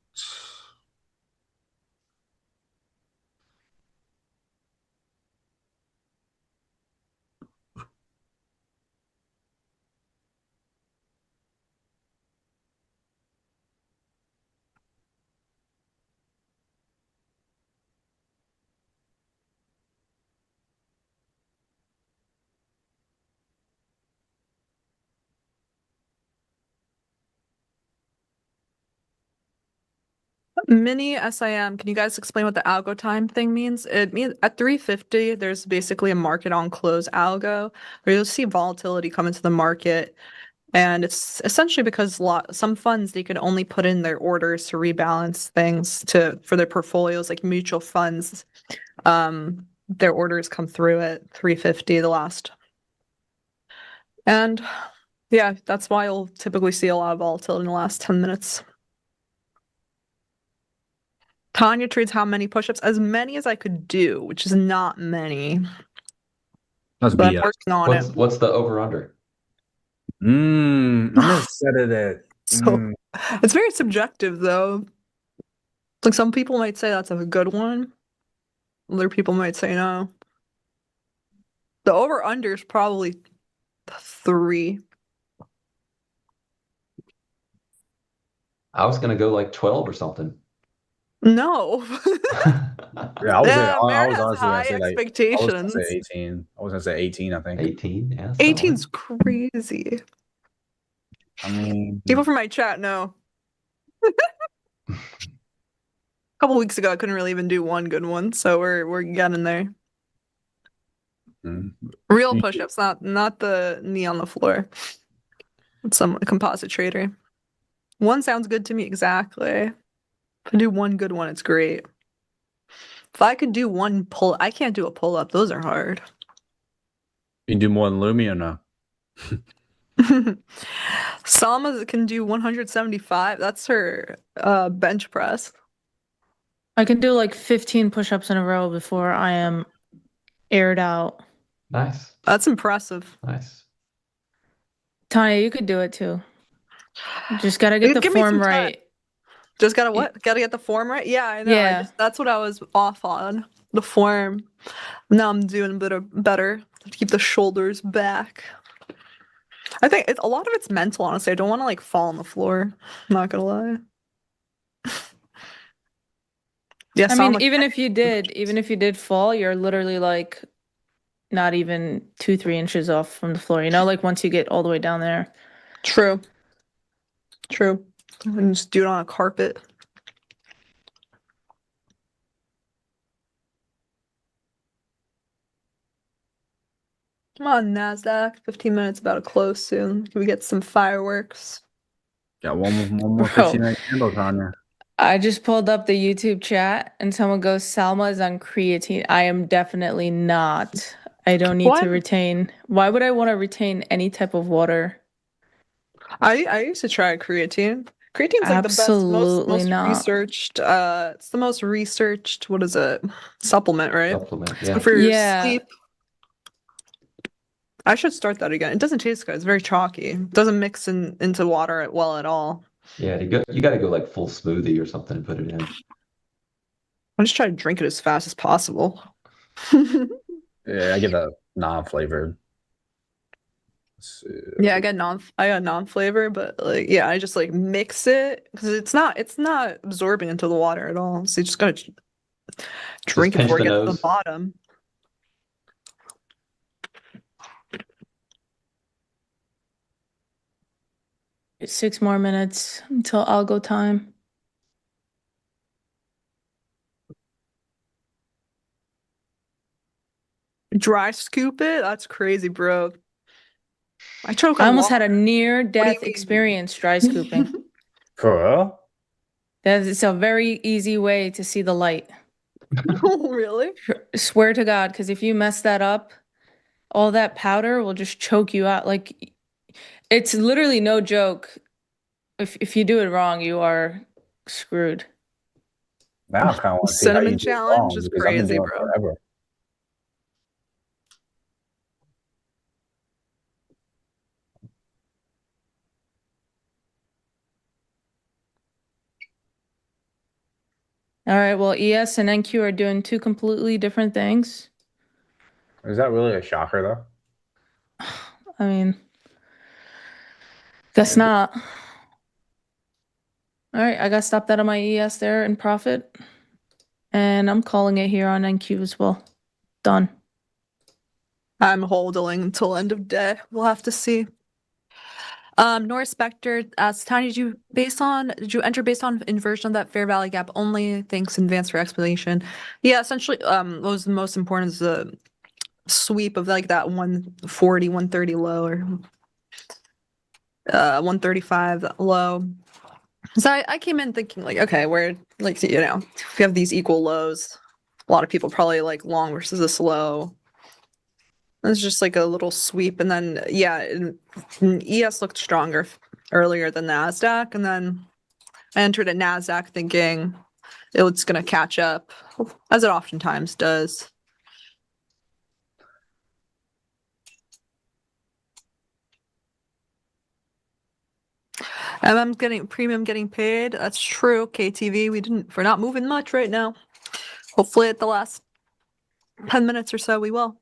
[SPEAKER 4] Mini SIM, can you guys explain what the algo time thing means? It means at 350, there's basically a market on close algo where you'll see volatility come into the market. And it's essentially because some funds, they can only put in their orders to rebalance things for their portfolios, like mutual funds. Their orders come through at 350 the last. And yeah, that's why you'll typically see a lot of volatility in the last 10 minutes. Tanya trades how many push-ups? As many as I could do, which is not many.
[SPEAKER 6] That's
[SPEAKER 4] But I'm
[SPEAKER 6] BS.
[SPEAKER 4] working on it.
[SPEAKER 5] What's the over under?
[SPEAKER 6] I'm gonna set it at.
[SPEAKER 4] So it's very subjective though. It's like some people might say that's a good one. Other people might say no. The over under is probably 3.
[SPEAKER 5] I was gonna go like 12 or something.
[SPEAKER 4] No.
[SPEAKER 6] Yeah, I was.
[SPEAKER 4] Yeah,
[SPEAKER 6] I
[SPEAKER 4] Merritt
[SPEAKER 6] was
[SPEAKER 4] has
[SPEAKER 6] honestly gonna
[SPEAKER 4] high
[SPEAKER 6] say like. I was
[SPEAKER 4] expectations.
[SPEAKER 6] gonna say 18. I was gonna say 18. I think.
[SPEAKER 5] 18, yeah.
[SPEAKER 4] 18's
[SPEAKER 5] solid.
[SPEAKER 4] crazy.
[SPEAKER 6] I mean,
[SPEAKER 4] People from my chat know. A couple weeks ago, I couldn't really even do one good one, so we're getting there.
[SPEAKER 6] mm,
[SPEAKER 4] Real push-ups, not the knee on the floor. Some composite trader. One sounds good to me, exactly. If I do one good one, it's great. If I could do one pull, I can't do a pull-up. Those are hard.
[SPEAKER 6] you do more than Lumi or no?
[SPEAKER 4] Salma can do 175. That's her bench press.
[SPEAKER 3] I can do like 15 push-ups in a row before I am aired out.
[SPEAKER 5] Nice.
[SPEAKER 4] That's impressive.
[SPEAKER 5] Nice.
[SPEAKER 3] Tanya, you could do it too. Just gotta get the
[SPEAKER 4] Give me some
[SPEAKER 3] form
[SPEAKER 4] time.
[SPEAKER 3] right.
[SPEAKER 4] Just gotta what? Gotta get the form right? Yeah, I know.
[SPEAKER 3] Yeah.
[SPEAKER 4] That's what I was off on. The form. Now I'm doing a bit better to keep the shoulders back. I think a lot of it's mental, honestly. I don't want to like fall on the floor. I'm not gonna lie. Yeah,
[SPEAKER 3] I mean,
[SPEAKER 4] Salma,
[SPEAKER 3] even if you did fall, you're literally like not even 2-3 inches off from the floor, like once you get all the way down there.
[SPEAKER 4] true. True. And just do it on a carpet. Come on, NASDAQ. 15 minutes about to close soon. Can we get some fireworks?
[SPEAKER 6] Got one more
[SPEAKER 3] Bro.
[SPEAKER 6] 15-minute candle, Tanya.
[SPEAKER 3] I just pulled up the YouTube chat and someone goes, Salma is on creatine. I am definitely not. I don't need to
[SPEAKER 4] What?
[SPEAKER 3] retain. Why would I want to retain any type of water?
[SPEAKER 4] I used to try creatine. Creatine's like the best,
[SPEAKER 3] Absolutely
[SPEAKER 4] most
[SPEAKER 3] not.
[SPEAKER 4] researched. It's the most researched. What is it? Supplement, right?
[SPEAKER 5] Supplement,
[SPEAKER 4] It's good
[SPEAKER 5] yeah.
[SPEAKER 4] for your
[SPEAKER 3] Yeah.
[SPEAKER 4] sleep. I should start that again. It doesn't taste good. It's very chalky. It doesn't mix into water well at all.
[SPEAKER 5] Yeah, you gotta go like full smoothie or something and put it in.
[SPEAKER 4] I just try to drink it as fast as possible.
[SPEAKER 6] Yeah, I get the non-flavored.
[SPEAKER 4] Yeah, I got non-flavor, but like yeah, I just like mix it because it's not absorbing into the water at all. So you just gotta drink it
[SPEAKER 5] pinch
[SPEAKER 4] before it
[SPEAKER 5] the
[SPEAKER 4] gets to the
[SPEAKER 5] nose.
[SPEAKER 4] bottom.
[SPEAKER 3] It's 6 more minutes until algo time.
[SPEAKER 4] Dry scoop it? That's crazy, bro. I choke
[SPEAKER 3] I
[SPEAKER 4] a
[SPEAKER 3] almost
[SPEAKER 4] lot.
[SPEAKER 3] had a near-death
[SPEAKER 4] mean?
[SPEAKER 3] experience dry scooping.
[SPEAKER 6] For real?
[SPEAKER 3] It's a very easy way to see the light.
[SPEAKER 4] Oh, really?
[SPEAKER 3] Swear to God, because if you mess that up, all that powder will just choke you out. Like, It's literally no joke. If you do it wrong, you are screwed.
[SPEAKER 6] Now I kind of want to see how
[SPEAKER 4] Cinnamon
[SPEAKER 6] you do it
[SPEAKER 4] challenge
[SPEAKER 6] wrong
[SPEAKER 4] is
[SPEAKER 6] because I've been
[SPEAKER 4] crazy,
[SPEAKER 6] doing it
[SPEAKER 4] bro.
[SPEAKER 6] forever.
[SPEAKER 3] All right, well, ES and NQ are doing two completely different things.
[SPEAKER 6] Is that really a shocker though?
[SPEAKER 3] I mean, guess not. All right, I got stopped out of my ES there in profit. And I'm calling it here on NQ as well. Done.
[SPEAKER 4] I'm holding until end of day. We'll have to see. Norris Spector asks, Tiny, did you enter based on inversion of that fair value gap only? Thanks in advance for explanation. Yeah, essentially, what was the most important is the sweep of like that 140, 130 low or 135 low. So I came in thinking like, okay, where like, you know, if you have these equal lows, a lot of people probably like long versus this low. It's just like a little sweep, and then yeah, ES looked stronger earlier than Nasdaq, and then I entered at Nasdaq thinking it was gonna catch up, as it oftentimes does. I'm getting premium getting paid. That's true. KTV, we're not moving much right now. Hopefully at the last 10 minutes or so we will.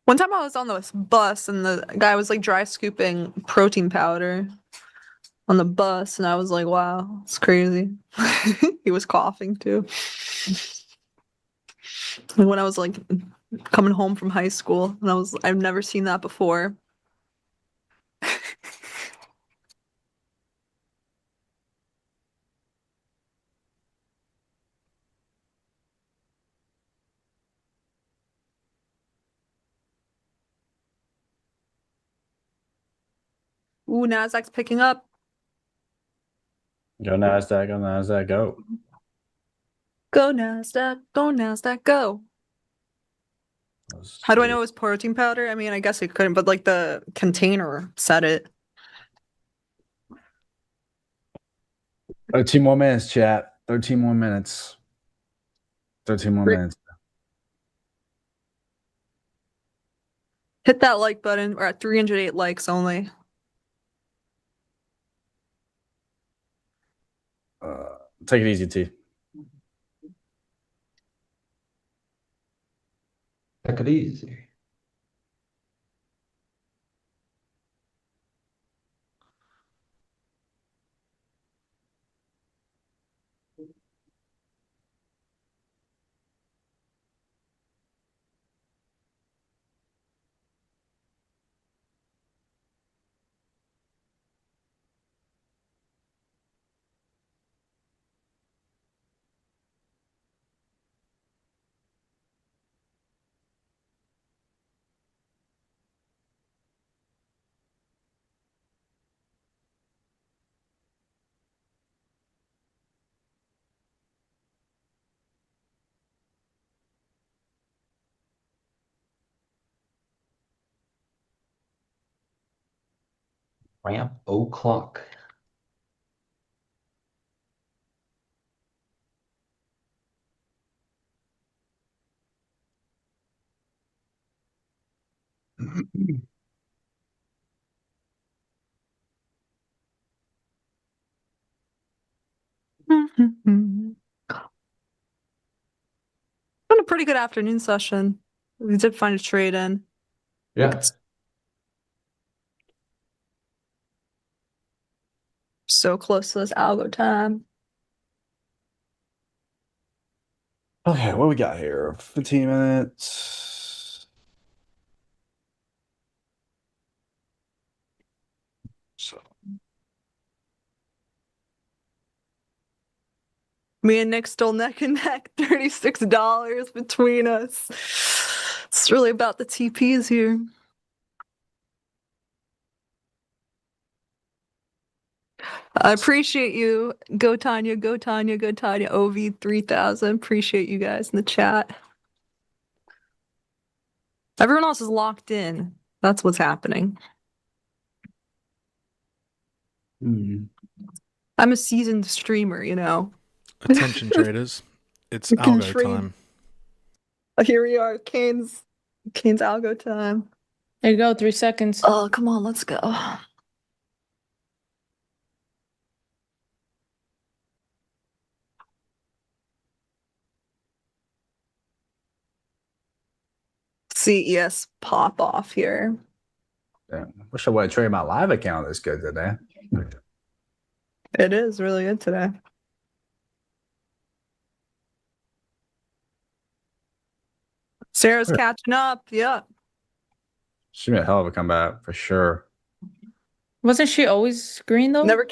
[SPEAKER 4] One time I was on this bus and the guy was like dry scooping protein powder on the bus, and I was like, wow, it's crazy. He was coughing too. And when I was like coming home from high school, and I've never seen that before. Ooh, Nasdaq's picking up.
[SPEAKER 6] Go Nasdaq, go Nasdaq, go.
[SPEAKER 4] Go Nasdaq, go Nasdaq, go. How do I know it was protein powder? I mean, I guess it couldn't, but like the container said it.
[SPEAKER 6] 13 more minutes, chat. 13 more minutes. 13 more minutes.
[SPEAKER 4] Hit that like button. We're at 308 likes only.
[SPEAKER 6] Take it easy, T.
[SPEAKER 5] Take it easy. Ramp o'clock.
[SPEAKER 4] Been a pretty good afternoon session. We did find a trade in.
[SPEAKER 5] Yeah.
[SPEAKER 4] So close to this algo time.
[SPEAKER 6] Okay, what we got here? 15 minutes. So
[SPEAKER 4] Me and Nick still neck and neck, $36 between us. It's really about the TPs here. I appreciate you. Go Tanya, go Tanya, go Tanya. OV3000. Appreciate you guys in the chat. Everyone else is locked in. That's what's happening.
[SPEAKER 6] Hmm.
[SPEAKER 4] I'm a seasoned streamer, you know.
[SPEAKER 9] Attention traders, it's
[SPEAKER 4] You can
[SPEAKER 9] algo
[SPEAKER 4] trade.
[SPEAKER 9] time.
[SPEAKER 4] Here we are, Kane's algo time.
[SPEAKER 3] There you go, 3 seconds.
[SPEAKER 4] Oh, come on, let's go. CES pop off here.
[SPEAKER 6] Damn. Wish I would have traded my live account this good today.
[SPEAKER 4] It is really good today. Sarah's catching up. Yeah.
[SPEAKER 6] Should be a hell of a comeback for sure.
[SPEAKER 3] Wasn't she always green though?
[SPEAKER 4] Never.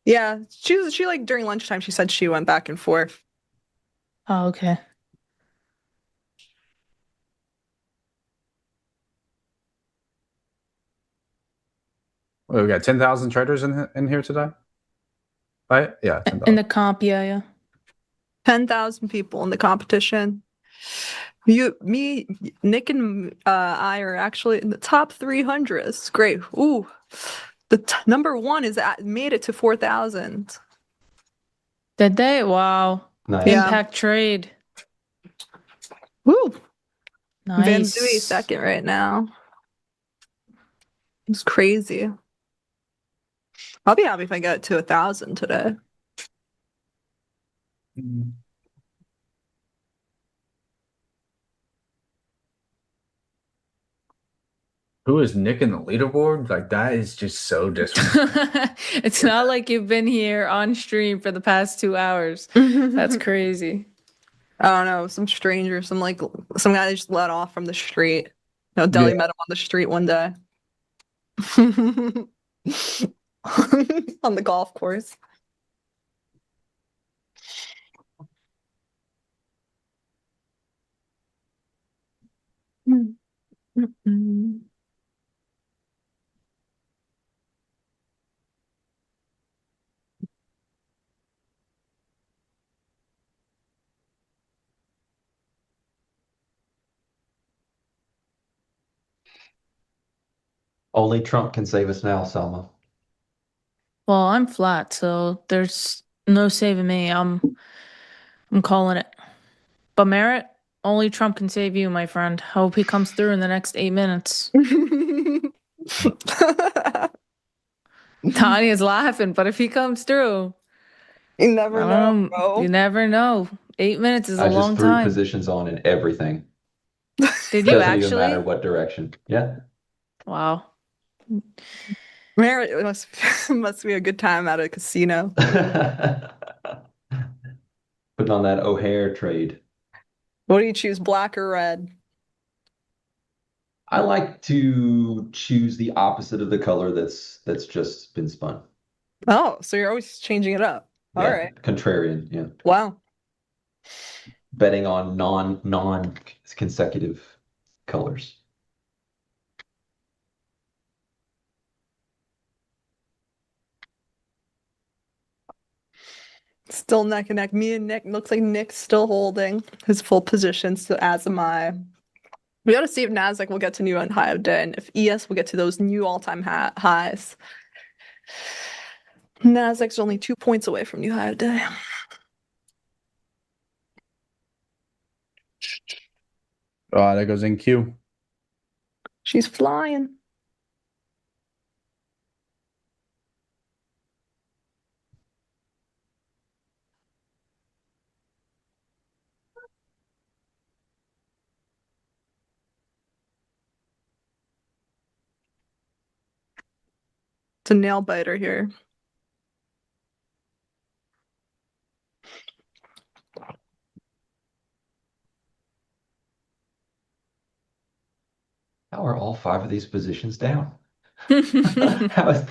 [SPEAKER 4] Yeah, she like during lunchtime. She said she went back and forth.
[SPEAKER 3] Oh, okay.
[SPEAKER 6] Wait, we got 10,000 traders in here today? Right? Yeah.
[SPEAKER 3] In
[SPEAKER 6] 10,000.
[SPEAKER 3] the comp, yeah.
[SPEAKER 4] 10,000 people in the competition. Me, Nick, and I are actually in the top 300. This is great. Ooh, the number one made it to 4,000.
[SPEAKER 3] Did they? Wow.
[SPEAKER 5] Nice.
[SPEAKER 4] Yeah.
[SPEAKER 3] Impact trade.
[SPEAKER 4] Woo.
[SPEAKER 3] Nice.
[SPEAKER 4] Van Dewey second right now. It's crazy. I'll be happy if I get to 1,000 today.
[SPEAKER 6] Who is Nick in the leaderboard? Like, that is just so disrespectful.
[SPEAKER 3] It's not like you've been here on stream for the past 2 hours. That's crazy.
[SPEAKER 4] I don't know, some stranger, some guy that just let off from the street. No, Deli
[SPEAKER 6] Yeah.
[SPEAKER 4] met him on the street one day. On the golf course.
[SPEAKER 5] Only Trump can save us now, Selma.
[SPEAKER 3] Well, I'm flat, so there's no saving me. I'm calling it. But Merritt, only Trump can save you, my friend. Hope he comes through in the next 8 minutes. Tanya's laughing, but if he comes through,
[SPEAKER 4] You never
[SPEAKER 3] I
[SPEAKER 4] know,
[SPEAKER 3] don't know.
[SPEAKER 4] bro.
[SPEAKER 3] You never know. 8 minutes is a
[SPEAKER 5] I just
[SPEAKER 3] long
[SPEAKER 5] threw
[SPEAKER 3] time.
[SPEAKER 5] positions on in everything.
[SPEAKER 3] Did you
[SPEAKER 5] Doesn't even matter
[SPEAKER 3] actually?
[SPEAKER 5] what direction. Yeah.
[SPEAKER 3] Wow.
[SPEAKER 4] Merritt, it must be a good time at a casino.
[SPEAKER 5] Putting on that O'Hare trade.
[SPEAKER 4] What do you choose, black or red?
[SPEAKER 5] I like to choose the opposite of the color that's just been spun.
[SPEAKER 4] Oh, so you're always changing it up. All
[SPEAKER 5] Yeah,
[SPEAKER 4] right.
[SPEAKER 5] contrarian. Yeah,
[SPEAKER 4] Wow.
[SPEAKER 5] betting on non consecutive colors.
[SPEAKER 4] Still neck and neck. Me and Nick, looks like Nick's still holding his full position, so as am I. We got to see if NASDAQ will get to new high of day and if ES will get to those new all-time highs. NASDAQ's only 2 points away from new high of day.
[SPEAKER 6] Oh, that goes in Q.
[SPEAKER 4] She's flying. It's a nail biter here.
[SPEAKER 5] How are all 5 of these positions down? How is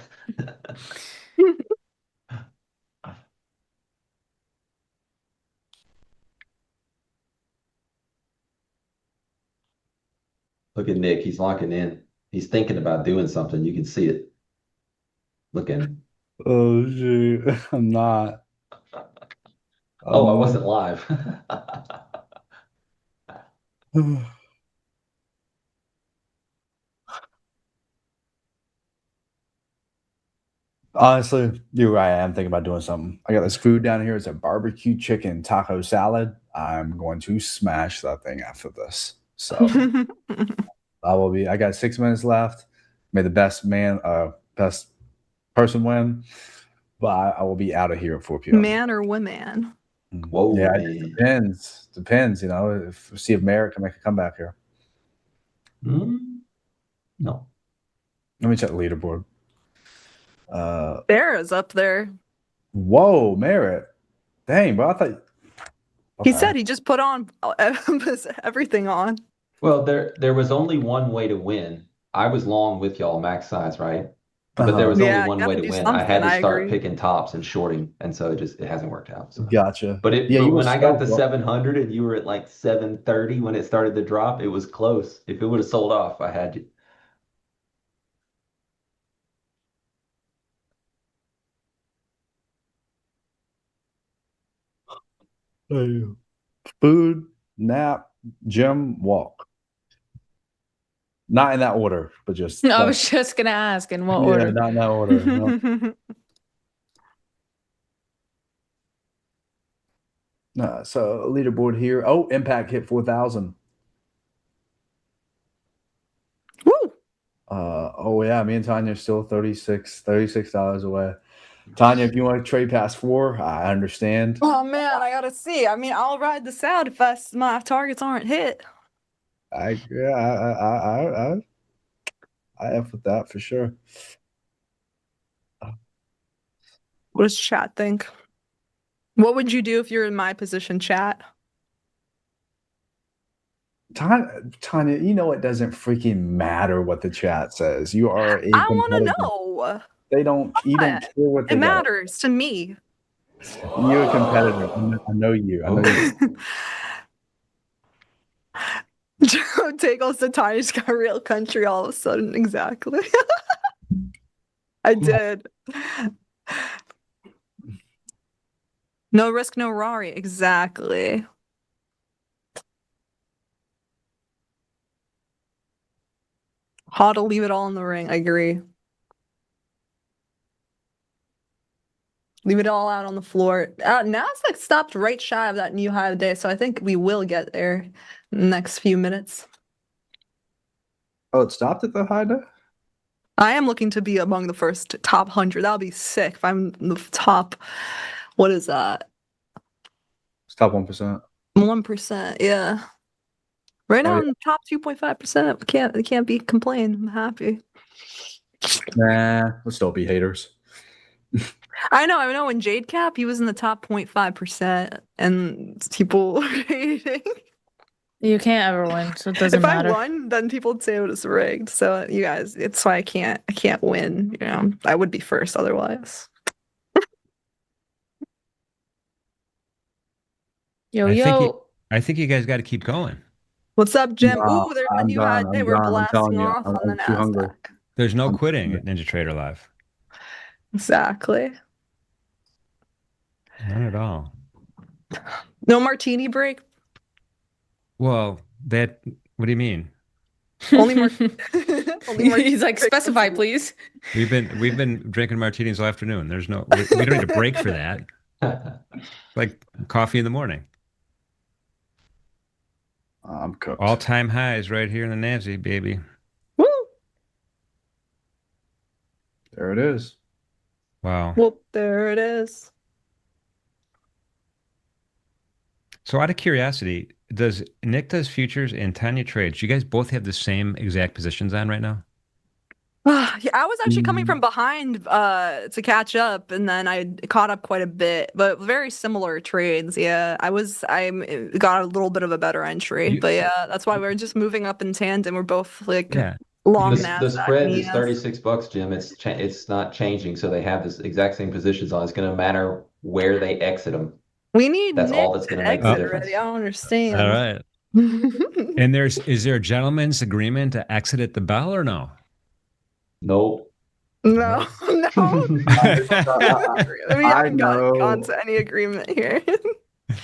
[SPEAKER 5] Look at Nick. He's locking in. He's thinking about doing something. You can see it. Look at him.
[SPEAKER 6] Oh shoot, I'm not.
[SPEAKER 5] Oh, I wasn't live.
[SPEAKER 6] Honestly, you're right. I am thinking about doing something. I got this food down here. It's a barbecue chicken taco salad. I'm going to smash that thing after this. So I got 6 minutes left. May the best person win. But I will be out of here at 4 p.m.
[SPEAKER 4] Man or woman?
[SPEAKER 5] Whoa,
[SPEAKER 6] Yeah, it
[SPEAKER 5] man.
[SPEAKER 6] depends. See if Merritt can make a comeback here.
[SPEAKER 5] No.
[SPEAKER 6] Let me check the leaderboard.
[SPEAKER 4] Sarah's up there.
[SPEAKER 6] Whoa, Merritt. Dang, bro. I thought
[SPEAKER 4] He
[SPEAKER 6] okay.
[SPEAKER 4] said he just put on everything on.
[SPEAKER 5] Well, there was only one way to win. I was long with y'all max size, right? But there was only
[SPEAKER 4] Yeah, you
[SPEAKER 5] one
[SPEAKER 4] gotta
[SPEAKER 5] way to
[SPEAKER 4] do
[SPEAKER 5] win. I had
[SPEAKER 4] something,
[SPEAKER 5] to
[SPEAKER 4] I
[SPEAKER 5] start
[SPEAKER 4] agree.
[SPEAKER 5] picking tops and shorting, and so it hasn't worked out. So.
[SPEAKER 6] Gotcha.
[SPEAKER 5] But
[SPEAKER 6] you
[SPEAKER 5] when
[SPEAKER 6] were
[SPEAKER 5] I got
[SPEAKER 6] so
[SPEAKER 5] to 700 and you were at like 730 when it started to drop, it was close. If it would have sold off, I had you.
[SPEAKER 6] food, nap, gym, walk. Not in that order, but just
[SPEAKER 3] I was just gonna ask in what
[SPEAKER 6] yeah,
[SPEAKER 3] order.
[SPEAKER 6] not in that order. No. So leaderboard here. Oh, Impact hit 4,000.
[SPEAKER 4] Woo!
[SPEAKER 6] Oh yeah, me and Tanya are still $36 away. Tanya, if you want to trade past 4, I understand.
[SPEAKER 4] Oh man, I gotta see. I mean, I'll ride this out if my targets aren't hit.
[SPEAKER 6] I F with that for sure.
[SPEAKER 4] What does chat think? What would you do if you're in my position, chat?
[SPEAKER 6] Tanya, you know it doesn't freaking matter what the chat says. You are a
[SPEAKER 4] I want to
[SPEAKER 6] competitor.
[SPEAKER 4] know.
[SPEAKER 6] You don't care what they
[SPEAKER 4] It
[SPEAKER 6] got.
[SPEAKER 4] matters to me.
[SPEAKER 6] You're a competitor. I know you. I know you.
[SPEAKER 4] Joe take us to Tanya's got real country all of a sudden. Exactly. I did. No risk, no Rari. Exactly. How to leave it all in the ring. I agree. Leave it all out on the floor. Nasdaq stopped right shy of that new high of the day, so I think we will get there in the next few minutes.
[SPEAKER 6] Oh, it stopped at the high day?
[SPEAKER 4] I am looking to be among the first top 100. That would be sick if I'm the top. What is that?
[SPEAKER 6] It's top 1%.
[SPEAKER 4] 1%. Yeah. Right now,
[SPEAKER 6] Oh,
[SPEAKER 4] I'm top 2.5%. I can't be complaining. I'm happy.
[SPEAKER 6] Nah, we'll still be haters.
[SPEAKER 4] I know. In Jade Cap, he was in the top 0.5%, and people were hating.
[SPEAKER 3] You can't ever win, so it doesn't
[SPEAKER 4] If
[SPEAKER 3] matter.
[SPEAKER 4] I won, then people would say it was rigged. So you guys, it's why I can't win. You know, I would be first otherwise.
[SPEAKER 2] I think you guys got to keep going.
[SPEAKER 4] What's up, Jim?
[SPEAKER 6] Nah,
[SPEAKER 4] Ooh, there's a
[SPEAKER 6] I'm
[SPEAKER 4] new
[SPEAKER 6] done.
[SPEAKER 4] high. They
[SPEAKER 6] I'm
[SPEAKER 4] were
[SPEAKER 6] done. I'm
[SPEAKER 4] blasting
[SPEAKER 6] telling you.
[SPEAKER 4] off on the
[SPEAKER 6] I'm too hungry.
[SPEAKER 4] Nasdaq.
[SPEAKER 2] There's no quitting at NinjaTrader Live.
[SPEAKER 4] Exactly.
[SPEAKER 2] None at all.
[SPEAKER 4] No martini break.
[SPEAKER 2] Well, what do you mean?
[SPEAKER 4] Only martini
[SPEAKER 3] He's like,
[SPEAKER 4] break.
[SPEAKER 3] specify, please.
[SPEAKER 2] We've been drinking martinis all afternoon. There's no we don't need a break for that. Like coffee in the morning.
[SPEAKER 6] I'm cooked.
[SPEAKER 2] All-time highs right here in the Nasdaq, baby.
[SPEAKER 4] Woo!
[SPEAKER 6] There it is.
[SPEAKER 2] Wow.
[SPEAKER 4] Well, there it is.
[SPEAKER 2] So out of curiosity, does Nick does futures and Tanya trades? You guys both have the same exact positions on right now?
[SPEAKER 4] Yeah, I was actually coming from behind to catch up, and then I caught up quite a bit, but very similar trades. Yeah, I got a little bit of a better entry, but yeah, that's why we're just moving up in tandem. We're both like long Nasdaq.
[SPEAKER 5] The spread is $36, Jim. It's not changing, so they have this exact same positions on. It's going to matter where they exit them.
[SPEAKER 4] We need
[SPEAKER 5] that's
[SPEAKER 4] Nick
[SPEAKER 5] all that's going to make the difference.
[SPEAKER 4] already. I don't understand.
[SPEAKER 2] All right. And is there a gentleman's agreement to exit at the bell or no?
[SPEAKER 5] Nope.
[SPEAKER 4] No, no. We
[SPEAKER 6] I
[SPEAKER 4] haven't gone to any agreement here.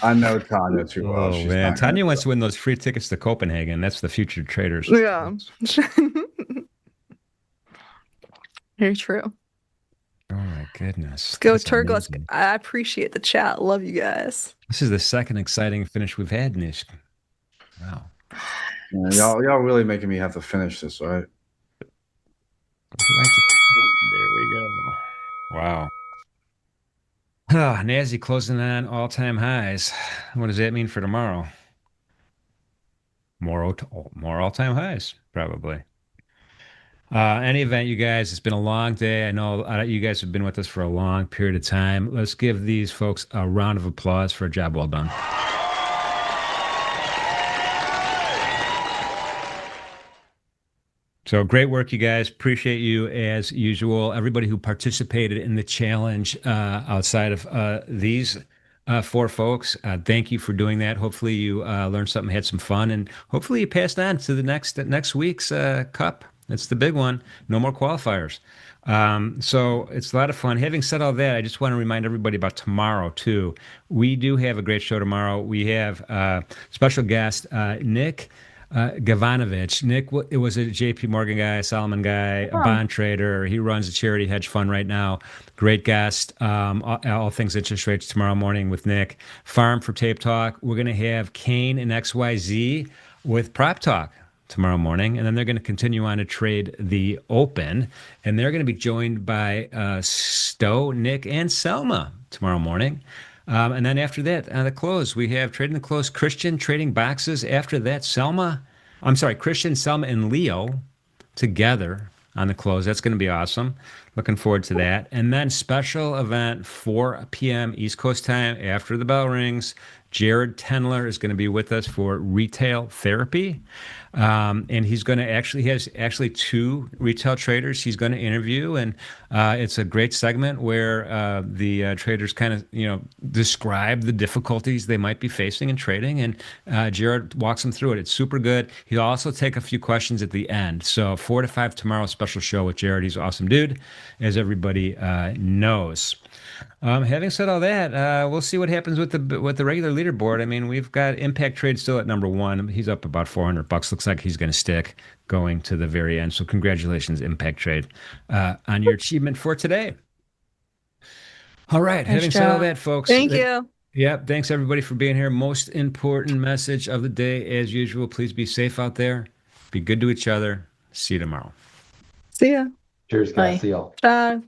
[SPEAKER 6] I know Tanya too well.
[SPEAKER 2] Oh
[SPEAKER 6] She's
[SPEAKER 2] man,
[SPEAKER 6] not gonna
[SPEAKER 2] Tanya
[SPEAKER 6] do
[SPEAKER 2] wants
[SPEAKER 6] it.
[SPEAKER 2] to win those free tickets to Copenhagen. That's the future traders.
[SPEAKER 4] Yeah. Very true.
[SPEAKER 2] Oh my goodness.
[SPEAKER 4] Let's go,
[SPEAKER 2] That's
[SPEAKER 4] Turgles.
[SPEAKER 2] amazing.
[SPEAKER 4] I appreciate the chat. Love you guys.
[SPEAKER 2] This is the second exciting finish we've had in this. Wow.
[SPEAKER 6] Yeah, y'all really making me have to finish this, right?
[SPEAKER 2] There we go. Wow. Oh, NASDAQ closing on all-time highs. What does that mean for tomorrow? More all-time highs, probably. Any event, you guys, it's been a long day. I know you guys have been with us for a long period of time. Let's give these folks a round of applause for a job well done. So great work, you guys. Appreciate you as usual. Everybody who participated in the challenge outside of these four folks, thank you for doing that. Hopefully you learned something, had some fun, and hopefully you passed on to the next week's cup. That's the big one. No more qualifiers. So it's a lot of fun. Having said all that, I just want to remind everybody about tomorrow too. We do have a great show tomorrow. We have special guest Nick Gavanovich. Nick, it was a JP Morgan guy, Solomon guy, a bond trader. He runs a charity hedge fund right now. Great guest. All things interest rates tomorrow morning with Nick. Farm for Tape Talk. We're going to have Kane and XYZ with Prop Talk tomorrow morning, and then they're going to continue on to trade the open, and they're going to be joined by Stowe, Nick, and Selma tomorrow morning. And then after that, on the close, we have trading the close, Christian trading boxes. After that, Christian, Selma, and Leo together on the close. That's going to be awesome. Looking forward to that. And then special event, 4 p.m. East Coast time after the bell rings. Jared Tendler is going to be with us for retail therapy. And he's going to has two retail traders he's going to interview. And it's a great segment where the traders kind of, describe the difficulties they might be facing in trading. And Jared walks them through it. It's super good. He'll also take a few questions at the end. So 4 to 5 tomorrow, special show with Jared. He's an awesome dude, as everybody knows. Having said all that, we'll see what happens with the regular leaderboard. I mean, we've got Impact Trade still at number 1. He's up about $400. Looks like he's going to stick going to the very end. So congratulations, Impact Trade, on your achievement for today. All right. Having said all that, folks.
[SPEAKER 4] Thank you.
[SPEAKER 2] Yeah. Thanks everybody for being here. Most important message of the day, as usual. Please be safe out there. Be good to each other. See you tomorrow.
[SPEAKER 4] See ya.
[SPEAKER 5] Cheers, guys.
[SPEAKER 3] Bye.
[SPEAKER 5] See y'all.
[SPEAKER 4] Bye.